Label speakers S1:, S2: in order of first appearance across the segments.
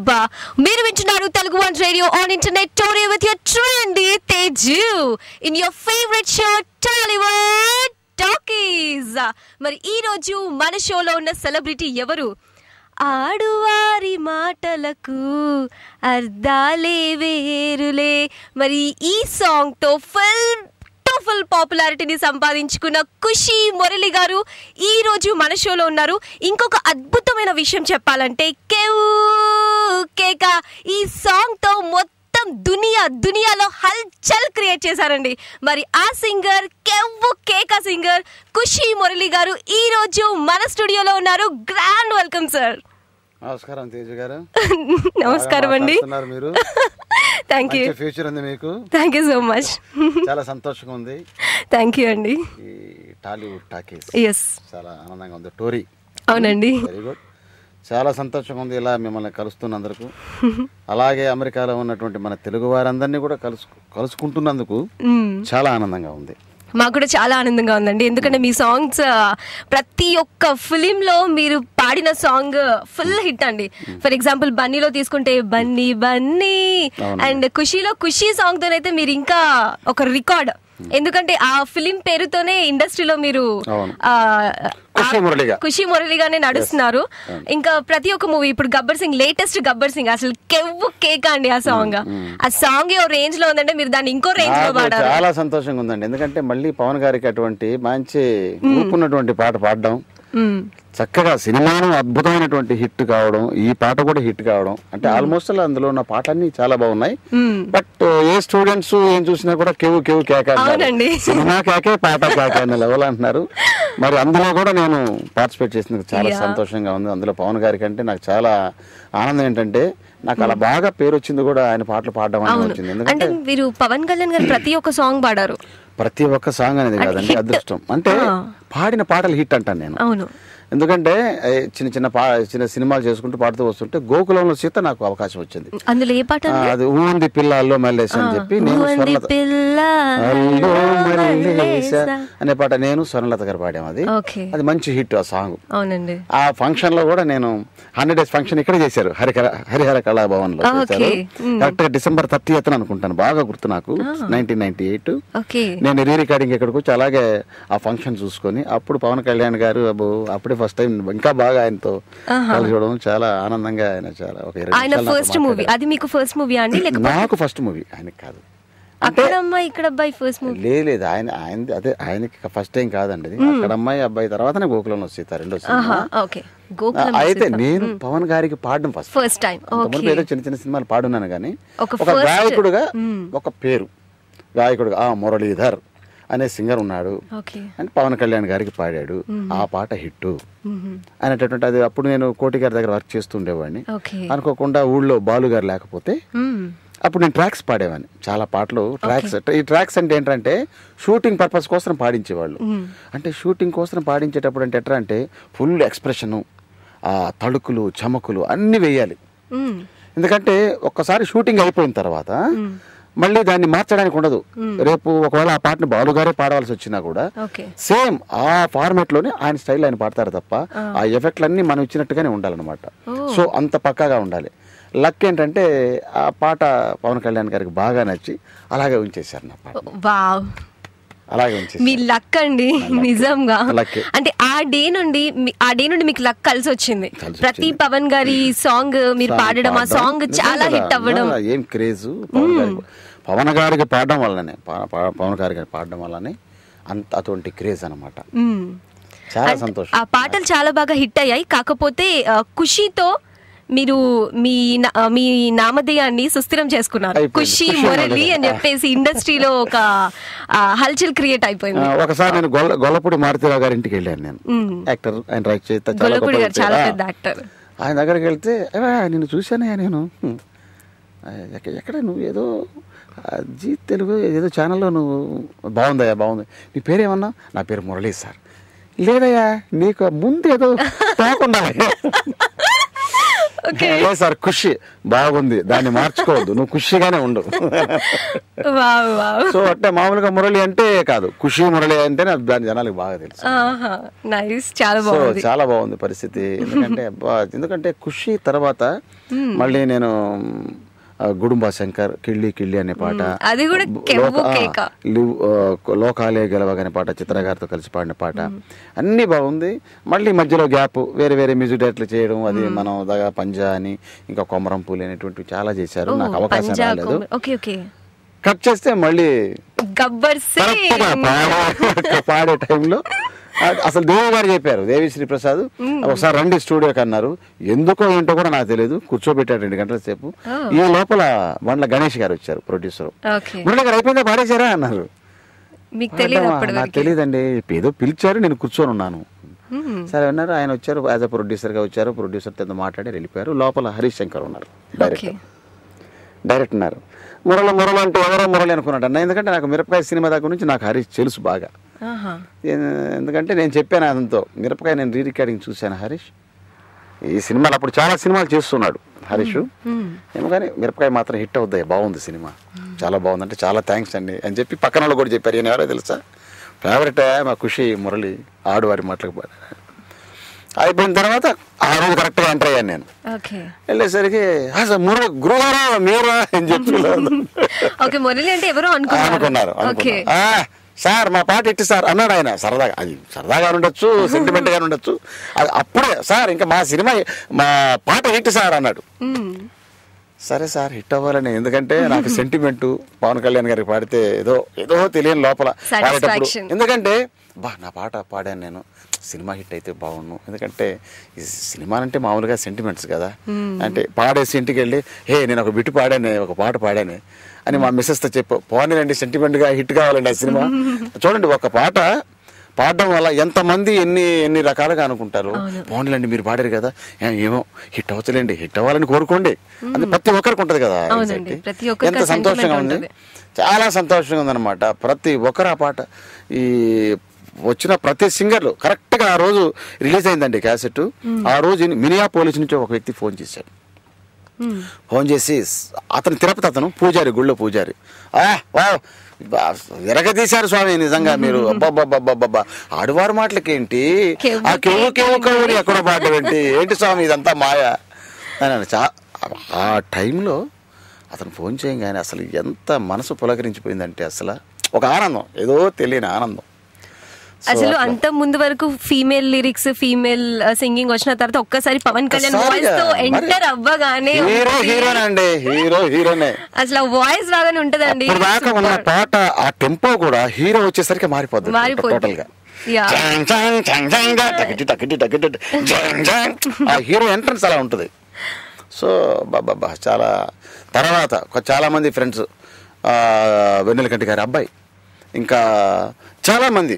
S1: అబ్బా మీరు వింటున్నారు Telugu one radio on internet Tori with your trendy Teju in your favourite show Tollywood talkies. మరి ఈ రోజు మన షోలో ఉన్న సెలబ్రిటీ ఎవరు? ఆడువారి మాటలకు అర్థాలే వేరులే. మరి ఈ సాంగ్ తో ఫుల్ పాపులారిటీని సంపాదించుకున్న ఖుషీ మురళి గారు ఈ రోజు మన షోలో ఉన్నారు. ఇంకొక అద్భుతమైన విషయం చెప్పాలంటే కేక ఈ సాంగ్ తో మొత్తం దునియాలో హల్చల్ క్రియేట్ చేశారండి. మరి ఆ సింగర్ కేక సింగర్ ఖుషీ మురళి గారు ఈ రోజు మన స్టూడియోలో ఉన్నారు. Grand welcome sir.
S2: నమస్కారం తేజు గారు.
S1: నమస్కారం అండి.
S2: మీరు
S1: థ్యాంక్ యూ.
S2: ఫ్యూచర్ ఉంది మీకు.
S1: Thank you so much.
S2: చాలా సంతోషంగా ఉంది.
S1: థ్యాంక్ యూ అండి.
S2: ఈ టాలీవుడ్ టాకీస్ చాలా ఆనందంగా ఉంది. టోరీ
S1: అవునండి.
S2: Very good. చాలా సంతోషంగా ఉంది ఇలా మిమ్మల్ని కలుస్తున్నందుకు. అలాగే అమెరికాలో ఉన్నటువంటి మన తెలుగు వారందరినీ కూడా కలుసుకుంటున్నందుకు చాలా ఆనందంగా ఉంది.
S1: మాకు కూడా చాలా ఆనందంగా ఉందండి. ఎందుకంటే మీ సాంగ్స్ ప్రతి ఒక్క ఫిలిం లో మీరు పాడిన సాంగ్ ఫుల్ హిట్ అండి. ఫర్ ఎగ్జాంపుల్ బన్నీలో తీసుకుంటే బన్నీ బన్నీ అండ్ ఖుషీలో ఖుషీ సాంగ్ తోనైతే మీరు ఇంకా ఒక రికార్డ్. ఎందుకంటే ఆ ఫిలిం పేరుతోనే ఇండస్ట్రీలో మీరు ఖుషీ మురళిగానే నడుస్తున్నారు. ఇంకా ప్రతి ఒక్క మూవీ ఇప్పుడు గబ్బర్ సింగ్ లేటెస్ట్ గబ్బర్ సింగ్ అసలు కేక అండి. ఆ సాంగ్ ఓ రేంజ్ లో ఉందంటే మీరు దాన్ని ఇంకో రేంజ్ లో పాడారు.
S2: చాలా సంతోషంగా ఉందండి. ఎందుకంటే మళ్ళీ పవన్ గారికి అటువంటి మంచి గ్రూప్ ఉన్నటువంటి పాట పాడడం, చక్కగా సినిమాను అద్భుతమైనటువంటి హిట్ కావడం, ఈ పాట కూడా హిట్ కావడం అంటే ఆల్మోస్ట్ అందులో ఉన్న పాటలన్నీ చాలా బాగున్నాయి. బట్ ఏ స్టూడెంట్స్ ఏం చూసినా కూడా కేవు కేక, సినిమా కేకే పాట కేక అనే లెవెల్ అంటున్నారు. మరి అందులో కూడా నేను పార్టిసిపేట్ చేసినందుకు చాలా సంతోషంగా ఉంది. అందులో పవన్ గారికి అంటే నాకు చాలా ఆనందం ఏంటంటే నాకు అలా బాగా పేరు వచ్చింది కూడా ఆయన పాటలు పాడడం అనేది వచ్చింది. ఎందుకంటే
S1: మీరు పవన్ కళ్యాణ్ గారు ప్రతి ఒక్క సాంగ్ పాడారు.
S2: ప్రతి ఒక్క సాంగ్ అనేది కాదండి, అదృష్టం. అంటే పాడిన పాటలు హిట్ అంటాను నేను. అవును. ఎందుకంటే చిన్న సినిమాలు చేసుకుంటూ పాడుతూ వస్తుంటే గోకులంలో సీత నాకు అవకాశం వచ్చింది.
S1: అందులో ఏ పాట?
S2: అది ఊంది పిల్లల్లో మల్లేసా అని చెప్పి నేను అనే పాట నేను స్వర్ణలత గారు పాడాము. అది మంచి హిట్ ఆ సాంగ్. ఆ ఫంక్షన్ లో కూడా నేను 100 days ఫంక్షన్ ఇక్కడ చేశారు, హరిహర కళాభవన్ లో చేశారు. కరెక్ట్ గా December 30th అనుకుంటాను, బాగా గుర్తు నాకు. 1998 నేను రీ రికార్డింగ్ ఇక్కడికి వచ్చి అలాగే ఆ ఫంక్షన్ చూసుకొని అప్పుడు పవన్ కళ్యాణ్ గారు అప్పుడే ఫస్ట్ టైం ఇంకా బాగా ఆయనతో కలిసి చూడడం చాలా ఆనందంగా. ఆయన చాలా ఒక
S1: ఫస్ట్ మూవీ. అది మీకు ఫస్ట్ మూవీ అండి?
S2: నాకు ఫస్ట్ మూవీ, ఆయనకి కాదు. లేదు ఆయనకి ఫస్ట్ టైం కాదండి. అది అక్కడ అమ్మాయి అబ్బాయి తర్వాతనే గోకులంలో సీత రెండో సినిమా. అయితే నేను పవన్ గారికి పాడడం ఫస్ట్ టైం. ఏదో చిన్న సినిమాలు పాడున్నాను కానీ ఒక గాయకుడుగా ఒక పేరు గాయకుడుగా మురళీధర్ అనే సింగర్ ఉన్నాడు అని పవన్ కళ్యాణ్ గారికి పాడాడు. ఆ పాట హిట్ అనేటటువంటి అది. అప్పుడు నేను కోటి గారి దగ్గర వర్క్ చేస్తుండేవాడిని. అనుకోకుండా ఊళ్ళో బాలు గారు లేకపోతే అప్పుడు నేను ట్రాక్స్ పాడేవాడిని, చాలా పాటలు. ఈ ట్రాక్స్ అంటే ఏంటంటే షూటింగ్ పర్పస్ కోసం పాడించేవాళ్ళు. అంటే షూటింగ్ కోసం పాడించేటప్పుడు అంటే ఎట్లా అంటే ఫుల్ ఎక్స్ప్రెషను, ఆ తళుకులు చమకులు అన్ని వేయాలి. ఎందుకంటే ఒక్కసారి షూటింగ్ అయిపోయిన తర్వాత మళ్ళీ దాన్ని మార్చడానికి ఉండదు. రేపు ఒకవేళ ఆ పాటను బాలుగారే పాడవలసి వచ్చినా కూడా సేమ్ ఆ ఫార్మాట్ లోనే ఆయన స్టైల్ ఆయన పాడతారు తప్ప ఆ ఎఫెక్ట్లన్నీ మనం ఇచ్చినట్టుగానే ఉండాలన్నమాట. సో అంత పక్కాగా ఉండాలి. లక్ ఏంటంటే ఆ పాట పవన్ కళ్యాణ్ గారికి బాగా నచ్చి అలాగే ఉంచేశారు నా పాట. అలాగే
S1: మీ లక్ అండి నిజంగా. అంటే ఆ డే నుండి మీకు లక్ కలిసి వచ్చింది. ప్రతి పవన్ గారి సాంగ్ మీరు పాడడం, ఆ సాంగ్ చాలా హిట్ అవ్వడం.
S2: ఏం క్రేజ్ పవన్ గారికి పాడడం వల్లనే, పవన్ గారికి పాడడం వల్లనే అంత అటువంటి క్రేజ్ అనమాట. చాలా సంతోషం.
S1: ఆ పాటలు చాలా బాగా హిట్ అయ్యాయి. కాకపోతే ఖుషీతో మీరు మీ నామధేయాన్ని సుస్థిరం చేసుకున్నారు, ఖుషీ మురళి అని చెప్పేసి ఇండస్ట్రీలో ఒక హల్చల్ క్రియేట్ అయిపోయింది.
S2: ఒకసారి నేను గొల్లపూడి మారుతిరావు గారి ఇంటికి వెళ్ళాను. నేను యాక్టర్, ఆయన రైట్ చేస్తా,
S1: గొల్లపూడి గారు చాలా పెద్ద యాక్టర్.
S2: ఆయన దగ్గరికి వెళ్తే నేను చూశానే, నేను ఎక్కడ నువ్వు ఏదో జీ తెలుగు ఏదో ఛానల్లో నువ్వు బాగుందయ్యా బాగుంది, నీ పేరేమన్నా? నా పేరు మురళీ సార్. లేదయ్యా నీకు ముందు ఏదో కాకుండా సార్ ఖుషి బాగుంది, దాన్ని మార్చుకోవద్దు, నువ్వు ఖుషిగానే ఉండు. సో అంటే మామూలుగా మురళి అంటే కాదు, ఖుషి మురళి అంటే దాని జనాలకు బాగా తెలుసు. చాలా బాగుంది పరిస్థితి. ఎందుకంటే ఖుషి తర్వాత మళ్ళీ నేను గుడుంబా శంకర్ కిళ్ళి కిళ్ళి అనే పాట, లోకాలే గెలవగనే పాట, చిత్ర గారితో కలిసి పాడిన పాట, అన్ని బాగుంది. మళ్ళీ మధ్యలో గ్యాప్ వేరే వేరే మ్యూజిక్ డైరెక్టర్లు చేయడం, అది మనం దగా పంజా అని ఇంకా కొమరం పూలి అనేటువంటివి చాలా చేశారు. నాకు అవకాశం రాలేదు. కట్ చేస్తే మళ్ళీ పాడే టైంలో అసలు దేవి గారు చెప్పారు, దేవి శ్రీ ప్రసాద్ ఒకసారి రండి స్టూడియోకి అన్నారు. ఎందుకో ఏంటో కూడా నాకు తెలియదు, కూర్చోబెట్టారు 2 గంటల సేపు. ఈ లోపల బండ్ల గణేష్ గారు వచ్చారు, ప్రొడ్యూసర్. మురళి గారు అయిపోయిందా పాడేశారా అన్నారు. నాకు తెలియదండి, ఏదో పిలిచారు, నేను కూర్చొని ఉన్నాను. సరే అన్నారు. ఆయన వచ్చారు, యాజ్ అ ప్రొడ్యూసర్ గా వచ్చారు. ప్రొడ్యూసర్ తో మాట్లాడి వెళ్ళిపోయారు. లోపల హరీష్ శంకర్ ఉన్నారు, డైరెక్టర్ ఉన్నారు. మురళి అంటే ఎవరో మురళి అనుకున్నాడు అన్న, ఎందుకంటే నాకు మిరపకాయ సినిమా దగ్గర నుంచి నాకు హరీష్ తెలుసు బాగా. ఎందుకంటే నేను చెప్పాను అతనితో, మిరపకాయ నేను రీ రికార్డింగ్ చూశాను హరీష్, ఈ సినిమాలు అప్పుడు చాలా సినిమాలు చేస్తున్నాడు హరీష్, ఏమో కానీ మిరపకాయ మాత్రం హిట్ అవుద్దాయి, బాగుంది సినిమా, చాలా బాగుంది అంటే చాలా థ్యాంక్స్ అండి అని చెప్పి పక్కన వాళ్ళు కూడా చెప్పారు. ఈయన ఎవరో తెలుసా, ఫేవరెట్ మా ఖుషి మురళి, ఆడువారి మాటలకు అయిపోయిన తర్వాత ఆ రోజు కరెక్ట్ గా ఎంటర్ అయ్యాను నేను. వెళ్ళేసరికి గురువారా మీరా అని చెప్పి అనుకున్నారు. సార్ మా పాట ఇట్టి సార్ అన్నాడు ఆయన, సరదాగా. అది సరదాగా ఉండొచ్చు, సెంటిమెంట్ గా ఉండొచ్చు. అప్పుడే సార్ ఇంకా మా సినిమా మా పాట హిట్ సార్ అన్నాడు. సరే సార్ హిట్ అవ్వాలని, ఎందుకంటే నాకు సెంటిమెంట్ పవన్ కళ్యాణ్ గారికి పాడితే ఏదో తెలియని లోపల పాడేటప్పుడు, ఎందుకంటే నా పాట పాడాను నేను, సినిమా హిట్ అయితే బాగుండు. ఎందుకంటే ఈ సినిమా అంటే మామూలుగా సెంటిమెంట్స్ కదా, అంటే పాడేసి ఇంటికి వెళ్ళి నేను ఒక బిట్టు పాడాను, ఒక పాట పాడాను అని మా మిస్సెస్తో చెప్పు, పోనీలండి సెంటిమెంట్గా హిట్ కావాలండి ఆ సినిమా. చూడండి, ఒక పాట పాడడం వల్ల ఎంతమంది ఎన్ని రకాలుగా అనుకుంటారు. పోనీలండి మీరు పాడారు కదా, ఏమో హిట్ అవుతలేండి, హిట్ అవ్వాలని కోరుకోండి, అది ప్రతి ఒక్కరికి ఉంటుంది కదా. ఎంత సంతోషంగా ఉంది, చాలా సంతోషంగా ఉందన్నమాట. ప్రతి ఒక్కరు ఆ పాట, ఈ వచ్చిన ప్రతి సింగర్లు కరెక్ట్గా ఆ రోజు రిలీజ్ అయిందండి క్యాసెట్. ఆ రోజు మినియాపోలిస్ నుంచి ఒక వ్యక్తి ఫోన్ చేశాడు. ఫోన్ చేసి అతను తిరుపతి, అతను పూజారి, గుళ్ళో పూజారి, విరగదీశారు స్వామి నిజంగా మీరు, అబ్బాబ్బాబ్బాబ్బా ఆడువారు మాటలకేంటి, ఆ కెవ్వు కెవ్వు కవుని ఎక్కడ పాడేంటి, ఏంటి స్వామి ఇదంతా మాయా అని. ఆ టైంలో అతను ఫోన్ చేయగానే అసలు ఎంత మనసు పులకరించిపోయిందంటే, అసలు ఒక ఆనందం, ఏదో తెలియని ఆనందం.
S1: అసలు అంత ముందు వరకు ఫీమేల్ లిరిక్స్, ఫీమేల్ సింగింగ్ వచ్చిన తర్వాత ఒక్కసారి పవన్ కళ్యాణ్ వాయిస్ తో ఎంటర్ అవ్వగానే
S2: హీరోనే
S1: అసలు వాయిస్ రాగానే ఉంటదండి.
S2: ఉన్న పాట ఆ టెంపో కూడా హీరో వచ్చేసరికి మారిపోద్ది టోటల్ గా. ఆ హీరో ఎంట్రన్స్ అలా ఉంటది. సో బాబా చాలా తర్వాత చాలా మంది ఫ్రెండ్స్, వెన్నెలకంటి గారి అబ్బాయి, ఇంకా చాలా మంది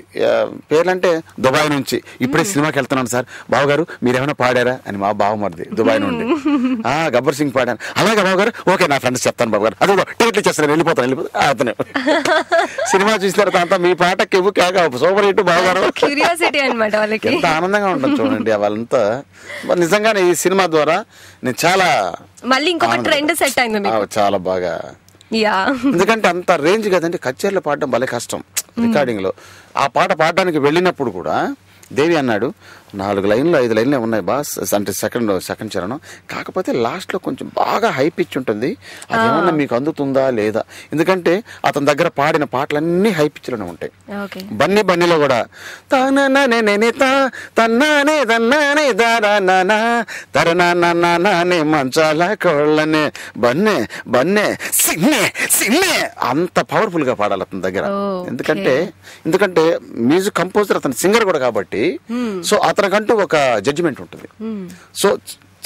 S2: పేర్లంటే దుబాయ్ నుంచి, ఇప్పుడే సినిమాకి వెళ్తున్నాను సార్, బావగారు మీరేమైనా పాడారా అని మా బావమరిది దుబాయ్ నుండి, గబ్బర్ సింగ్ పాడాను, అలాగే బావగారు, ఓకే నా ఫ్రెండ్స్ చెప్తాను బావగారు, అదే టికెట్లు ఇచ్చేస్తాను వెళ్ళిపోతాను అతను. సినిమా చూసిన తర్వాత అంతా మీ పాట కెవ్వు కేక సూపర్ హిట్ బావగారు,
S1: క్యూరియాసిటీ అన్నమాట వాళ్ళకి.
S2: ఎంత ఆనందంగా ఉంటుంది చూడండి వాళ్ళంతా. నిజంగానే ఈ సినిమా ద్వారా నేను చాలా
S1: మళ్ళీ ఇంకొక ట్రెండ్ సెట్ అయింది,
S2: చాలా బాగా. ఎందుకంటే అంత రేంజ్ కదండి, కచేరీలో పాడడం భలే కష్టం. రికార్డింగ్ లో ఆ పాట పాడడానికి వెళ్ళినప్పుడు కూడా దేవి అన్నాడు, 4 లైన్లు 5 లైన్లే ఉన్నాయి బాస్, అంటే సెకండ్ చరణం, కాకపోతే లాస్ట్ లో కొంచెం బాగా హై పిచ్ ఉంటుంది, అదేమన్నా మీకు అందుతుందా లేదా, ఎందుకంటే అతని దగ్గర పాడిన పాటలన్నీ హై పిచ్ లోనే ఉంటాయి. బన్నీలో కూడా మంచాల కోళ్ళనే బన్నే సిన్నే అంత పవర్ఫుల్ గా పాడాలి అతని దగ్గర. ఎందుకంటే మ్యూజిక్ కంపోజర్ అతను సింగర్ కూడా కాబట్టి, సో అతనికంటూ ఒక జడ్జిమెంట్ ఉంటుంది. సో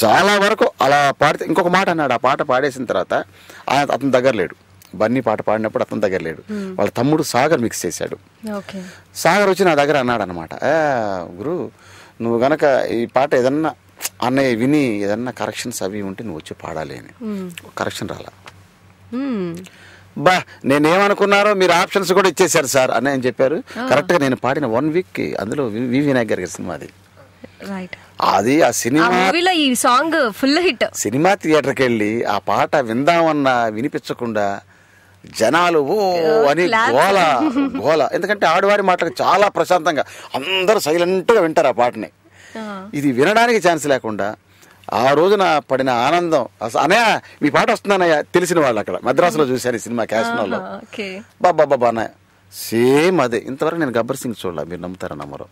S2: చాలా వరకు అలా పాడితే, ఇంకొక మాట అన్నాడు, ఆ పాట పాడేసిన తర్వాత అతని దగ్గర లేడు, బన్నీ పాట పాడినప్పుడు అతని దగ్గర లేడు, వాళ్ళ తమ్ముడు సాగర్ మిక్స్ చేశాడు. సాగర్ వచ్చి నా దగ్గర అన్నాడు అనమాట, గురు నువ్వు గనక ఈ పాట ఏదన్నా అన్నయ్య విని ఏదన్నా కరెక్షన్స్ అవి ఉంటే నువ్వు వచ్చి పాడాలి అని. కరెక్షన్ రాలా, నేనేమనుకున్నారో మీరు ఆప్షన్స్ కూడా ఇచ్చేసారు సార్ అని చెప్పారు. కరెక్ట్ గా నేను పాడిన 1 వీక్ అందులో వి వినాయక్ గారి సినిమా అది. అది ఆ
S1: సినిమా ఈ సాంగ్ ఫుల్ హిట్.
S2: సినిమా థియేటర్కి వెళ్ళి ఆ పాట విందామన్నా వినిపించకుండా జనాలు ఓ అని గోల. ఎందుకంటే ఆడవారి మాటలకు చాలా ప్రశాంతంగా అందరూ సైలెంట్ గా వింటారు ఆ పాటని. ఇది వినడానికి ఛాన్స్ లేకుండా ఆ రోజున పడిన ఆనందం అనయా మీ పాట వస్తుందన్నయ్య తెలిసిన వాళ్ళు అక్కడ మద్రాసులో చూశాను ఈ సినిమా క్యాసినోలో. బాబా అన్నయ్య సేమ్ అదే. ఇంతవరకు నేను గబ్బర్ సింగ్ చూడాల, మీరు నమ్ముతారా నమ్మరు.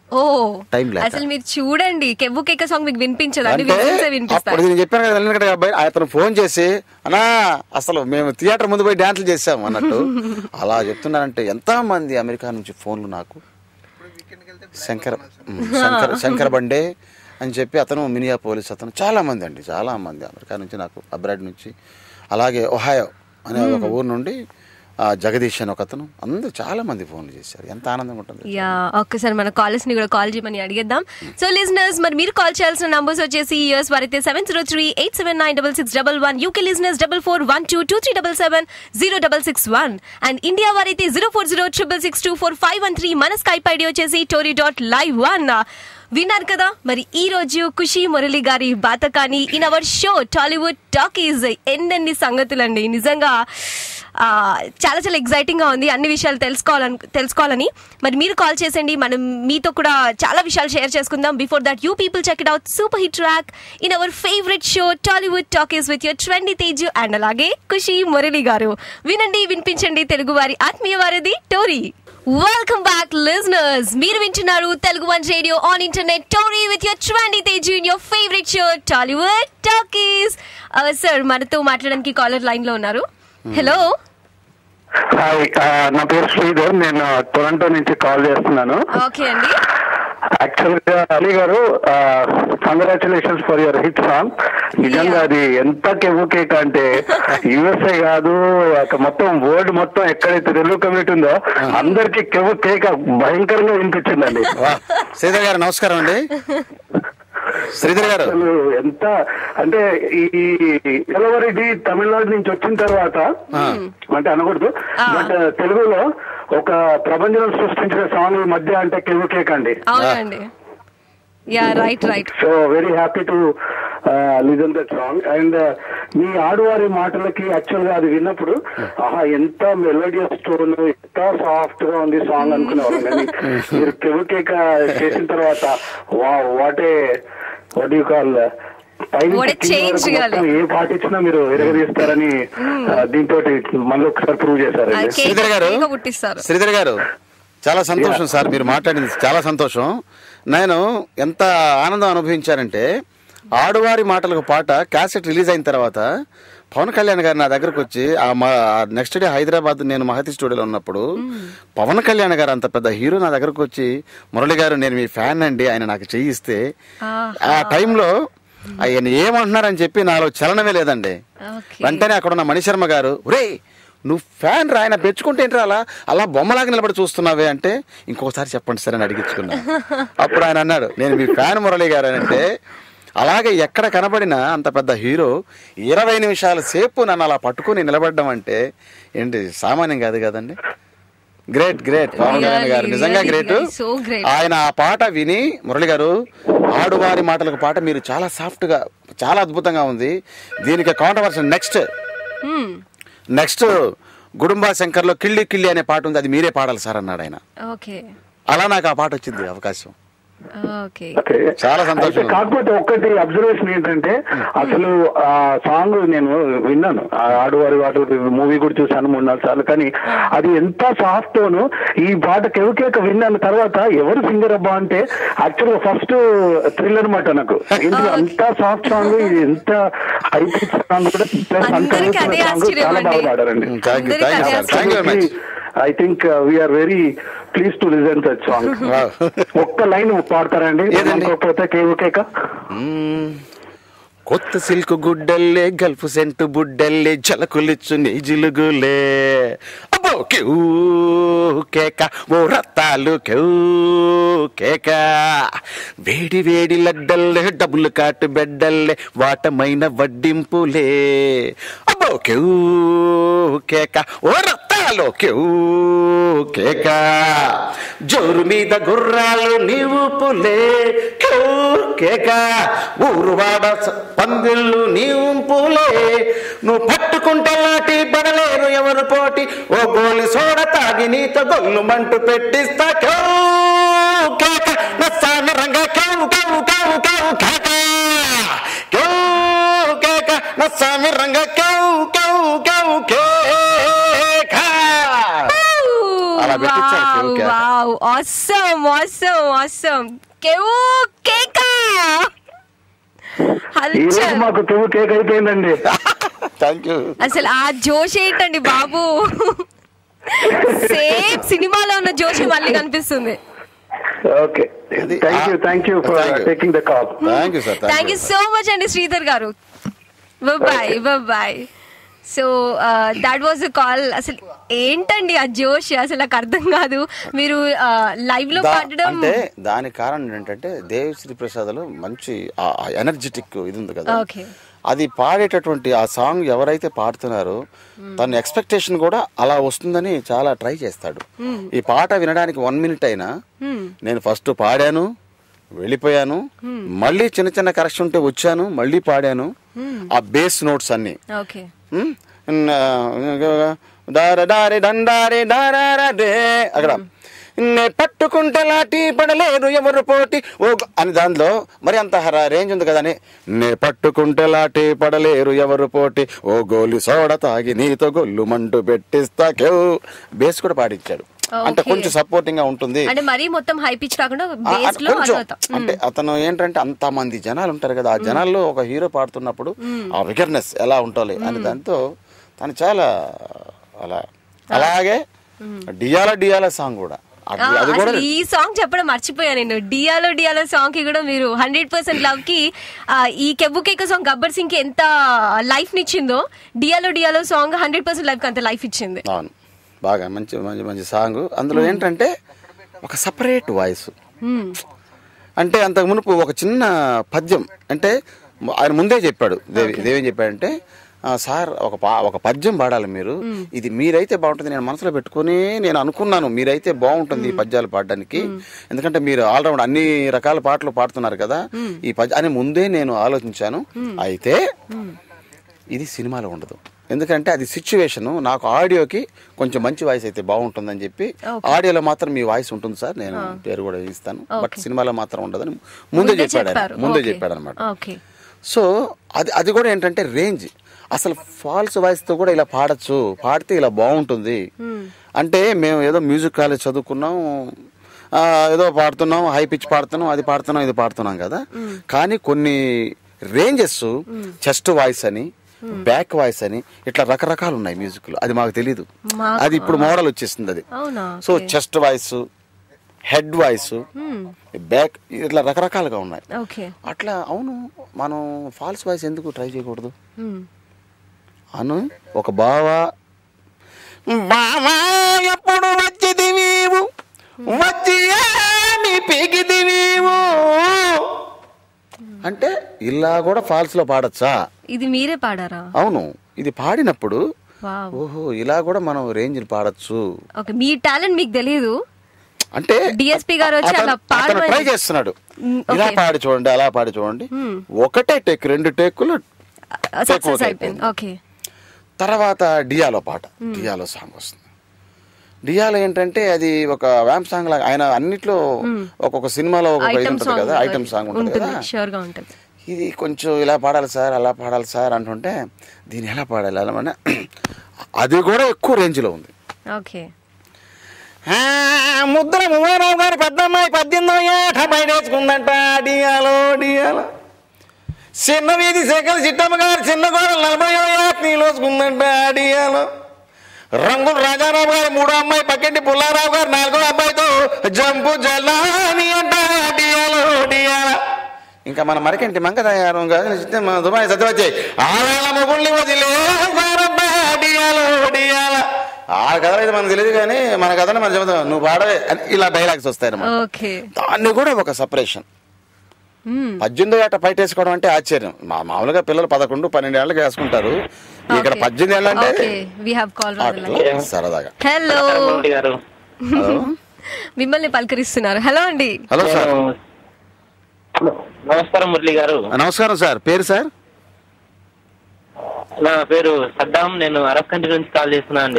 S1: టైం లేదు అసలు. మీరు చూడండి కెవ్వు కేక సాంగ్ మీకు వినిపించదు.
S2: అప్పుడు నేను చెప్పాను కదా వెల్లగడ్డ అబ్బాయి, అతను ఫోన్ చేసి అన్నా అసలు మేము థియేటర్ ముందు పోయి డాన్సులు చేసాము అన్నట్టు అలా చెప్తున్నానంటే ఎంత మంది అమెరికా నుంచి ఫోన్లు నాకు. శంకర్ బండే అని చెప్పి అతను మినియాపోలిస్ అతను చాలా మంది అండి, చాలా మంది అమెరికా నుంచి నాకు అబ్రాడ్ నుంచి, అలాగే ఒహాయో అనే ఒక ఊరు నుండి జగదీష్ అని ఒక అతను, అందరూ చాలా మంది ఫోన్లు చేశారు. ఎంత ఆనందంగా ఉంటుంది.
S1: ఒక్కసారి మన కాలర్స్ ని కూడా కాల్ చేయమని అడిగేద్దాం. సో లిజనర్స్ మరి మీరు కాల్ చేయాల్సిన నంబర్స్ వచ్చేసి యూఎస్ వారైతే 703-879-6611, యూకే లిజనర్స్ 4412-2377-0661 అండ్ ఇండియా వారైతే 040-666-24-513. మన స్కైప్ ఐడి వచ్చేసి tory.live1. విన్నారు కదా మరి ఈ రోజు ఖుషి మురళి గారి బాతకాని in our show Tollywood talkies. ఎన్నెన్ని సంగతులండి, నిజంగా చాలా చాలా ఎక్సైటింగ్ గా ఉంది అన్ని విషయాలు తెలుసుకోవాలని. మరి మీరు కాల్ చేసండి, మనం మీతో కూడా చాలా విషయాలు షేర్ చేసుకుందాం. Before that you people check it out super hit track in our favourite show Tollywood talkies with your trendy Teju and అలాగే ఖుషి మురళి గారు. వినండి, వినిపించండి తెలుగు వారి ఆత్మీయ వారిది టోరీ. వెల్కమ్ బ్యాక్ లిజనర్స్, మీరు వింటున్నారు Telugu one radio on internet Tori with your trendy Teju in your favourite show Tollywood talkies. Sir మనతో మాట్లాడడానికి కాలర్ లైన్ లో ఉన్నారు. హలో.
S3: హాయ్, నా పేరు శ్రీధర్, నేను టొరంటో నుంచి కాల్ చేస్తున్నాను.
S1: ఓకే అండి.
S3: యాక్చువల్ గా అలీ గారు congratulations for your hit song. నిజంగా అది ఎంత కెవ్వు కేక్ అంటే యుఎస్ఏ కాదు మొత్తం వరల్డ్ మొత్తం ఎక్కడైతే తెలుగు కమ్యూనిటీ ఉందో అందరికి కెవ్వు కేక్ భయంకరంగా వినిపించిందండి.
S2: శ్రీధర్ గారు నమస్కారం అండి. శ్రీధర్ గారు
S3: ఎంత అంటే ఈ ఎలవరిది తమిళనాడు నుంచి వచ్చిన తర్వాత అంటే అనకూడదు, బట్ తెలుగులో ఒక ప్రపంచం సృష్టించిన సాంగ్ మధ్య అంటే కెవ్వు కేక్ అండి. So very happy to listen that song. And మీ ఆడువారి మాటలకి యాక్చువల్ గా అది విన్నప్పుడు ఆహా ఎంత మెలోడియస్ టోన్, ఎంత సాఫ్ట్ గా ఉంది సాంగ్ అనుకునేవాళ్ళం. కానీ మీరు కెవ్వు కేక్ చేసిన తర్వాత వాట్ యు కాల్ ఏ పాట ఇచ్చినా మీరు ఎరగదీస్తారని దీంతో మళ్ళీ ఒకసారి ప్రూవ్ చేశారు.
S2: శ్రీధర్ గారు చాలా సంతోషం సార్, మీరు మాట్లాడింది చాలా సంతోషం. నేను ఎంత ఆనందం అనుభవించానంటే ఆడువారి మాటలకు పాట క్యాసెట్ రిలీజ్ అయిన తర్వాత పవన్ కళ్యాణ్ గారు నా దగ్గరకు వచ్చి నెక్స్ట్ డే హైదరాబాద్ నేను మహతి స్టూడియోలో ఉన్నప్పుడు పవన్ కళ్యాణ్ గారు అంత పెద్ద హీరో నా దగ్గరకు వచ్చి మురళి గారు నేను మీ ఫ్యాన్ అండి, ఆయన నాకు చేయిస్తే ఆ టైంలో ఆయన ఏమంటున్నారని చెప్పి నాలో చలనమే లేదండి. వెంటనే అక్కడ ఉన్న మణిశర్మ గారు ఒరే నువ్వు ఫ్యాన్ రా, ఆయన పెంచుకుంటే ఏంటి అలా బొమ్మలాగా నిలబడి చూస్తున్నావే అంటే ఇంకోసారి చెప్పండి సార్ అని అడిగించుకున్నా. అప్పుడు ఆయన అన్నాడు నేను మీ ఫ్యాన్ మురళి గారు అని. అంటే అలాగే ఎక్కడ కనబడినా అంత పెద్ద హీరో 20 నిమిషాల సేపు నన్ను అలా పట్టుకుని నిలబడడం అంటే ఏంటి సామాన్యం కాదు కదండి. గ్రేట్ పవన్ కళ్యాణ్ గారు నిజంగా గ్రేట్. ఆయన ఆ పాట విని మురళి గారు ఆడువారి మాటలకు పాట మీరు చాలా సాఫ్ట్ గా చాలా అద్భుతంగా ఉంది, దీనికి counter version next Gudumba Shankar లో కిళ్ళి కిళ్ళి అనే పాట ఉంది, అది మీరే పాడాలి సార్ అన్నాడు ఆయన. అలా నాకు ఆ పాట వచ్చింది అవకాశం. చాలా సంతోషం.
S3: కాకపోతే ఒక్కటి అబ్జర్వేషన్ ఏంటంటే అసలు ఆ సాంగ్ నేను విన్నాను, ఆడువారి వాటి మూవీ కూడా చూసాను 3-4 సార్లు, కానీ అది ఎంత సాఫ్ట్ టోను. ఈ పాట కెవ్వుకేక విన్నాను తర్వాత ఎవరు సింగర్ అబ్బా అంటే యాక్చువల్ గా ఫస్ట్ థ్రిల్ అనమాట నాకు. అంత సాఫ్ట్ సాంగ్, ఎంత హై పిచ్ సాంగ్ కూడా చాలా బాగా పాడారండి. I think we are very please to listen that song. ఒక్క లైన్ పాడతారండి అనుకోకపోతే కేక.
S2: కొత్త సిల్క్ గుడ్డల్లే గల్ఫ్ సెంటు బుడ్డల్లే జలకులిచ్చు నీ జిలుగులే అబ్బో కేవు కేక ఓ రత్తాలు కేవు కేక వేడి వేడి లడ్డల్లే డబ్బులు కాటు బెడ్డల్లే వాటమైన వడ్డింపులే అబ్బో కేవు కేక ఓ రత్తాలు కేకలో కేక జోరు మీద గుర్రాలు నీవు పులే కేక ఊరువాడ పందిళ్ళు నీవు పులే నువ్వు పట్టుకుంటే లాటి పడలేరు ఎవరు పోటీ ఓ గోలి సోడ తాగి నీతో గొల్లు మంటు పెట్టిస్తా కేక నస్సాన రంగా కేవు కేవు కేవు కేవు కేక కేక నస్సామి రంగా కేవు కేవు కేవు కేక అలా పెట్టించారు కేక.
S1: Wow awesome awesome awesome cave కేక
S3: ఈరోజు మాకు కేవ్ కేక్ అయిపోయిందండి.
S2: Thank you.
S1: అసలు ఆ జోష్ ఏంటండి బాబు, సేమ్ సినిమాలో ఉన్న జోష్ మళ్ళీ కనిపిస్తుంది.
S3: Okay thank you for taking the call.
S1: Thank you so much అండి శ్రీధర్ గారు. Bye bye. So that was a call. అసలు ఏంటండి ఆ జోష్, అసలు నాకు అర్థం కాదు. మీరు లైవ్ లో పాడడం
S2: అంటే దానికి కారణం ఏంటంటే దేవిశ్రీ ప్రసాద్లో మంచి ఎనర్జెటిక్ ఇది ఉంది కదా, అది పాడేటటువంటి ఆ సాంగ్ ఎవరైతే పాడుతున్నారో తన ఎక్స్పెక్టేషన్ కూడా అలా వస్తుందని చాలా ట్రై చేస్తాడు. ఈ పాట వినడానికి 1 minute అయినా నేను ఫస్ట్ పాడాను, వెళ్ళిపోయాను, మళ్ళీ చిన్న చిన్న కరెక్షన్ ఉంటే వచ్చాను, మళ్ళీ పాడాను. ఆ బేస్ నోట్స్ అన్ని అక్కడ నే పట్టుకుంటే లాటి పడలేరు ఎవరు పోటీ ఓ అని దానిలో మరి అంత రేంజ్ ఉంది కదా అని నే పట్టుకుంటే లాటి పడలేరు ఎవరు పోటీ ఓ గోలి సోడ తాగి నీతో గొల్లు మంటు పెట్టిస్తా బేస్ కూడా పాడించాడు. అంటే కొంచెం సపోర్టింగ్ గా ఉంటుంది,
S1: అంటే మరీ మొత్తం హై పిచ్ కాకుండా
S2: అంటే అతను ఏంటంటే అంత మంది జనాలు ఉంటారు కదా, ఆ జనాల్లో ఒక హీరో పాడుతున్నప్పుడు ఆ విగర్నెస్ ఎలా ఉండాలి అని దాంతో తను చాలా అలా. అలాగే డియాలా సాంగ్ కూడా
S1: ఈ సాంగ్ చెప్పడం మర్చిపోయా నేను. డియాలో సాంగ్ కి కూడా మీరు 100% లవ్ కి ఈ కెబ్బు కేక సాంగ్ గబ్బర్ సింగ్ కి ఎంత లైఫ్ నిచ్చిందో డియాలో సాంగ్ 100% లైఫ్ కి అంత లైఫ్ ఇచ్చింది.
S2: అవును, బాగా మంచి మంచి మంచి సాంగ్. అందులో ఏంటంటే ఒక సపరేట్ వాయిస్, అంటే అంతకు మునుపు ఒక చిన్న పద్యం, అంటే ఆయన ముందే చెప్పాడు, దేవేం చెప్పాడంటే సార్ ఒక పద్యం పాడాలి మీరు, ఇది మీరైతే బాగుంటుంది నేను మనసులో పెట్టుకుని నేను అనుకున్నాను మీరైతే బాగుంటుంది ఈ పద్యాలు పాడడానికి, ఎందుకంటే మీరు ఆల్రౌండ్ అన్ని రకాల పాటలు పాడుతున్నారు కదా ఈ పద్యం అని ముందే నేను ఆలోచించాను. అయితే ఇది సినిమాలో ఉండదు, ఎందుకంటే అది సిచ్యువేషన్, నాకు ఆడియోకి కొంచెం మంచి వాయిస్ అయితే బాగుంటుందని చెప్పి ఆడియోలో మాత్రం మీ వాయిస్ ఉంటుంది సార్, నేను పేరు కూడా ఇస్తాను, బట్ సినిమాలో మాత్రం ఉండదని ముందే చెప్పాడు అనమాట. సో అది కూడా ఏంటంటే రేంజ్, అసలు ఫాల్స్ వాయిస్ తో కూడా ఇలా పాడచ్చు, పాడితే ఇలా బాగుంటుంది. అంటే మేము ఏదో మ్యూజిక్ కాలేజ్ చదువుకున్నాం, ఏదో పాడుతున్నాం, హై పిచ్ పాడుతున్నాం, అది పాడుతున్నాం, ఇది పాడుతున్నాం కదా, కానీ కొన్ని రేంజెస్ చెస్ట్ వాయిస్ అని, బ్యాక్ వాయిస్ అని ఇట్లా రకరకాలు ఉన్నాయి మ్యూజిక్ లో, అది మాకు తెలీదు, అది ఇప్పుడు మోడల్ వచ్చేసింది అది. So chest voice, head voice, back ఇట్లా రకరకాలుగా ఉన్నాయి. అట్లా అవును, మనం ఫాల్స్ వాయిస్ ఎందుకు ట్రై చేయకూడదు అను ఒక బావా ఎప్పుడు వచ్చిదివీవు వచ్చి పీకిదివీవు అంటే ఇలా కూడా ఫాల్స్ లో పాడచ్చా?
S1: ఇది మీరే పాడారా?
S2: అవును, ఇది పాడినప్పుడు ఓహో ఇలా కూడా మనం రేంజ్ పాడచ్చు.
S1: మీ టాలెంట్ మీకు తెలియదు
S2: అంటే
S1: డిఎస్పీ గారు వచ్చి అలా
S2: ట్రై చేస్తున్నాడు, ఇలా పాడి చూడండి, అలా పాడి చూడండి, ఒకటే టేక్ 2 టేకులు
S1: సక్సెస్ అయిపోయింది. ఓకే,
S2: తర్వాత డియాలో పాట, డియాలో సాంగ్ వస్తుంది. డియాలో ఏంటంటే అది ఒక వ్యాంప్ సాంగ్ లాగా, ఆయన అన్నిట్లో ఒక్కొక్క సినిమాలో ఒక ఇది ఉంటుంది కదా, ఐటమ్ సాంగ్ ఉంటుంది కదా, ఇది కొంచెం ఇలా పాడాలి సార్, అలా పాడాలి సార్ అంటుంటే దీన్ని ఎలా పాడాలి అలా, అది కూడా ఎక్కువ రేంజ్ లో ఉంది.
S1: ఓకే,
S2: ముద్ర మువ్వరావు గారి పెద్దమ్మాయి 18వ ఏట బయటేసుకుందంట డియాలో చిన్న వీధి శేఖర్ చిట్టమ్మ గారి చిన్న గోడలు 40వ ఏట నీలోసుకుందంట డియాలో రంగులు రాజారావు గారి 3వ అమ్మాయి పక్కింటి పుల్లారావు గారు 4వ అబ్బాయితో జంపు జల్లాని అంట డియాలో ఇంకా మన మరికంటి మంక తయారు దుబాయ్ సత్యవచ్చాయి ఆవేళ మొగుల్ని వదిలే డియాల ఆ కథ అయితే మనకు తెలియదు కానీ మన కథని మనం చెబుతాం, నువ్వు పాడవే అని ఇలా డైలాగ్స్ వస్తాయి అన్నమాట. దాన్ని కూడా ఒక సపరేషన్ 18 ఏట బయట వేసుకోవడం అంటే ఆశ్చర్యం. మామూలుగా పిల్లలు 11, 12 ఏళ్ళకి వేసుకుంటారు, ఇక్కడ 18 ఏళ్ళు అంటే సరదాగా.
S1: హలో, మిమ్మల్ని పలకరిస్తున్నారు. హలో అండి.
S2: Hello sir.
S4: నమస్కారం మురళి గారు.
S2: నమస్కారం సార్. పేరు సార్?
S4: నా పేరు సద్దాం, నేను అరబ్ కంట్రీ నుంచి కాల్ చేస్తున్నా అండి.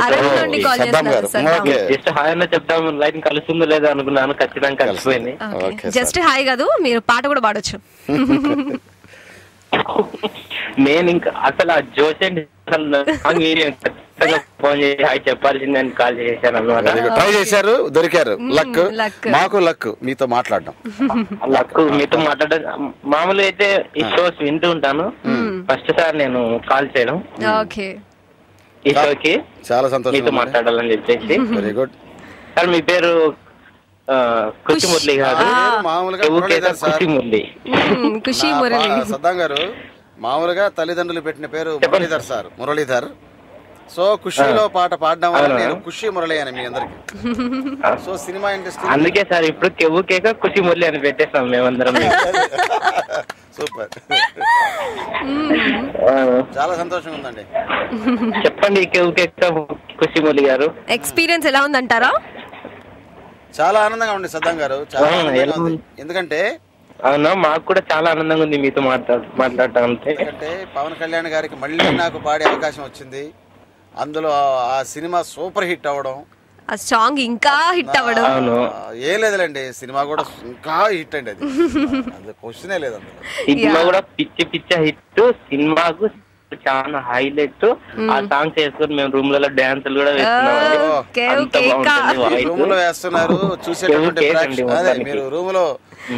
S4: జస్ట్ హాయ్ అన్న చెప్తాము, లైన్ కలుస్తుందో లేదో అనుకున్నాను, ఖచ్చితంగా కలిసిపోయింది.
S1: జస్ట్ హాయ్ కాదు, మీరు పాట కూడా పాడొచ్చు.
S4: నేను ఇంకా అసలు ఆ జోష్ ఫోన్ చేసి హాయ్ చెప్పాల్సిందని కాల్ చేశాను అన్నమాట.
S2: ట్రై చేశారు, దొరికారు. లక్, మాకు లక్ మీతో మాట్లాడడం.
S4: మీతో మాట్లాడడం మామూలుగా అయితే ఈ షోస్ వింటూ ఉంటాను, ఫస్ట్ సార్ నేను కాల్ చేయడం ఈ షోకి. చాలా సంతోషం మీతో మాట్లాడాలని చెప్పేసి.
S2: Very good
S4: sir. మీ పేరు ఖుషి మురళి గారు.
S2: ఖుషి మురళి. సద్దాం గారు మామూలుగా తల్లిదండ్రులు పెట్టిన పేరు మురళీధర్ సార్, మురళీధర్. సో ఖుషిలో పాట పాడడం వల్ల నేను ఖుషి మురళి అని మీ అందరికి. సో సినిమా ఇండస్ట్రీ
S4: అందుకే సార్ ఇప్పుడు కెవ్వు కేక ఖుషి మురళి అని పెట్టేస్తాం మేమందరం.
S2: సూపర్, చాలా సంతోషంగా ఉందండి.
S4: చెప్పండి కెవ్వు కేక ఖుషి మురళి గారు,
S1: ఎక్స్పీరియన్స్ ఎలా ఉందంటారా?
S2: చాలా ఆనందంగా ఉంది సద్దాం గారు, చాలా ఎందుకంటే
S4: అవునా మాకు కూడా చాలా ఆనందంగా ఉంది మీతో మాట్లాడటం.
S2: ఎందుకంటే పవన్ కళ్యాణ్ గారికి మళ్ళీ నాకు పాడే అవకాశం వచ్చింది. అందులో ఆ సినిమా సూపర్ హిట్ అవ్వడం,
S1: ఆ సాంగ్ ఇంకా హిట్ అవ్వడం.
S2: ఏం లేదులేండి, సినిమా కూడా ఇంకా హిట్ అండి. అది క్వశ్చనే లేదు.
S4: సినిమా కూడా పిచ్చ హిట్, సినిమాకు చాలా హైలైట్. ఆ సాంగ్స్ వేసుకొని మేము రూమ్ లలో డాన్సులు కూడా
S2: రూమ్ లో వేస్తున్నారు చూసేటటువంటి, మీరు రూమ్ లో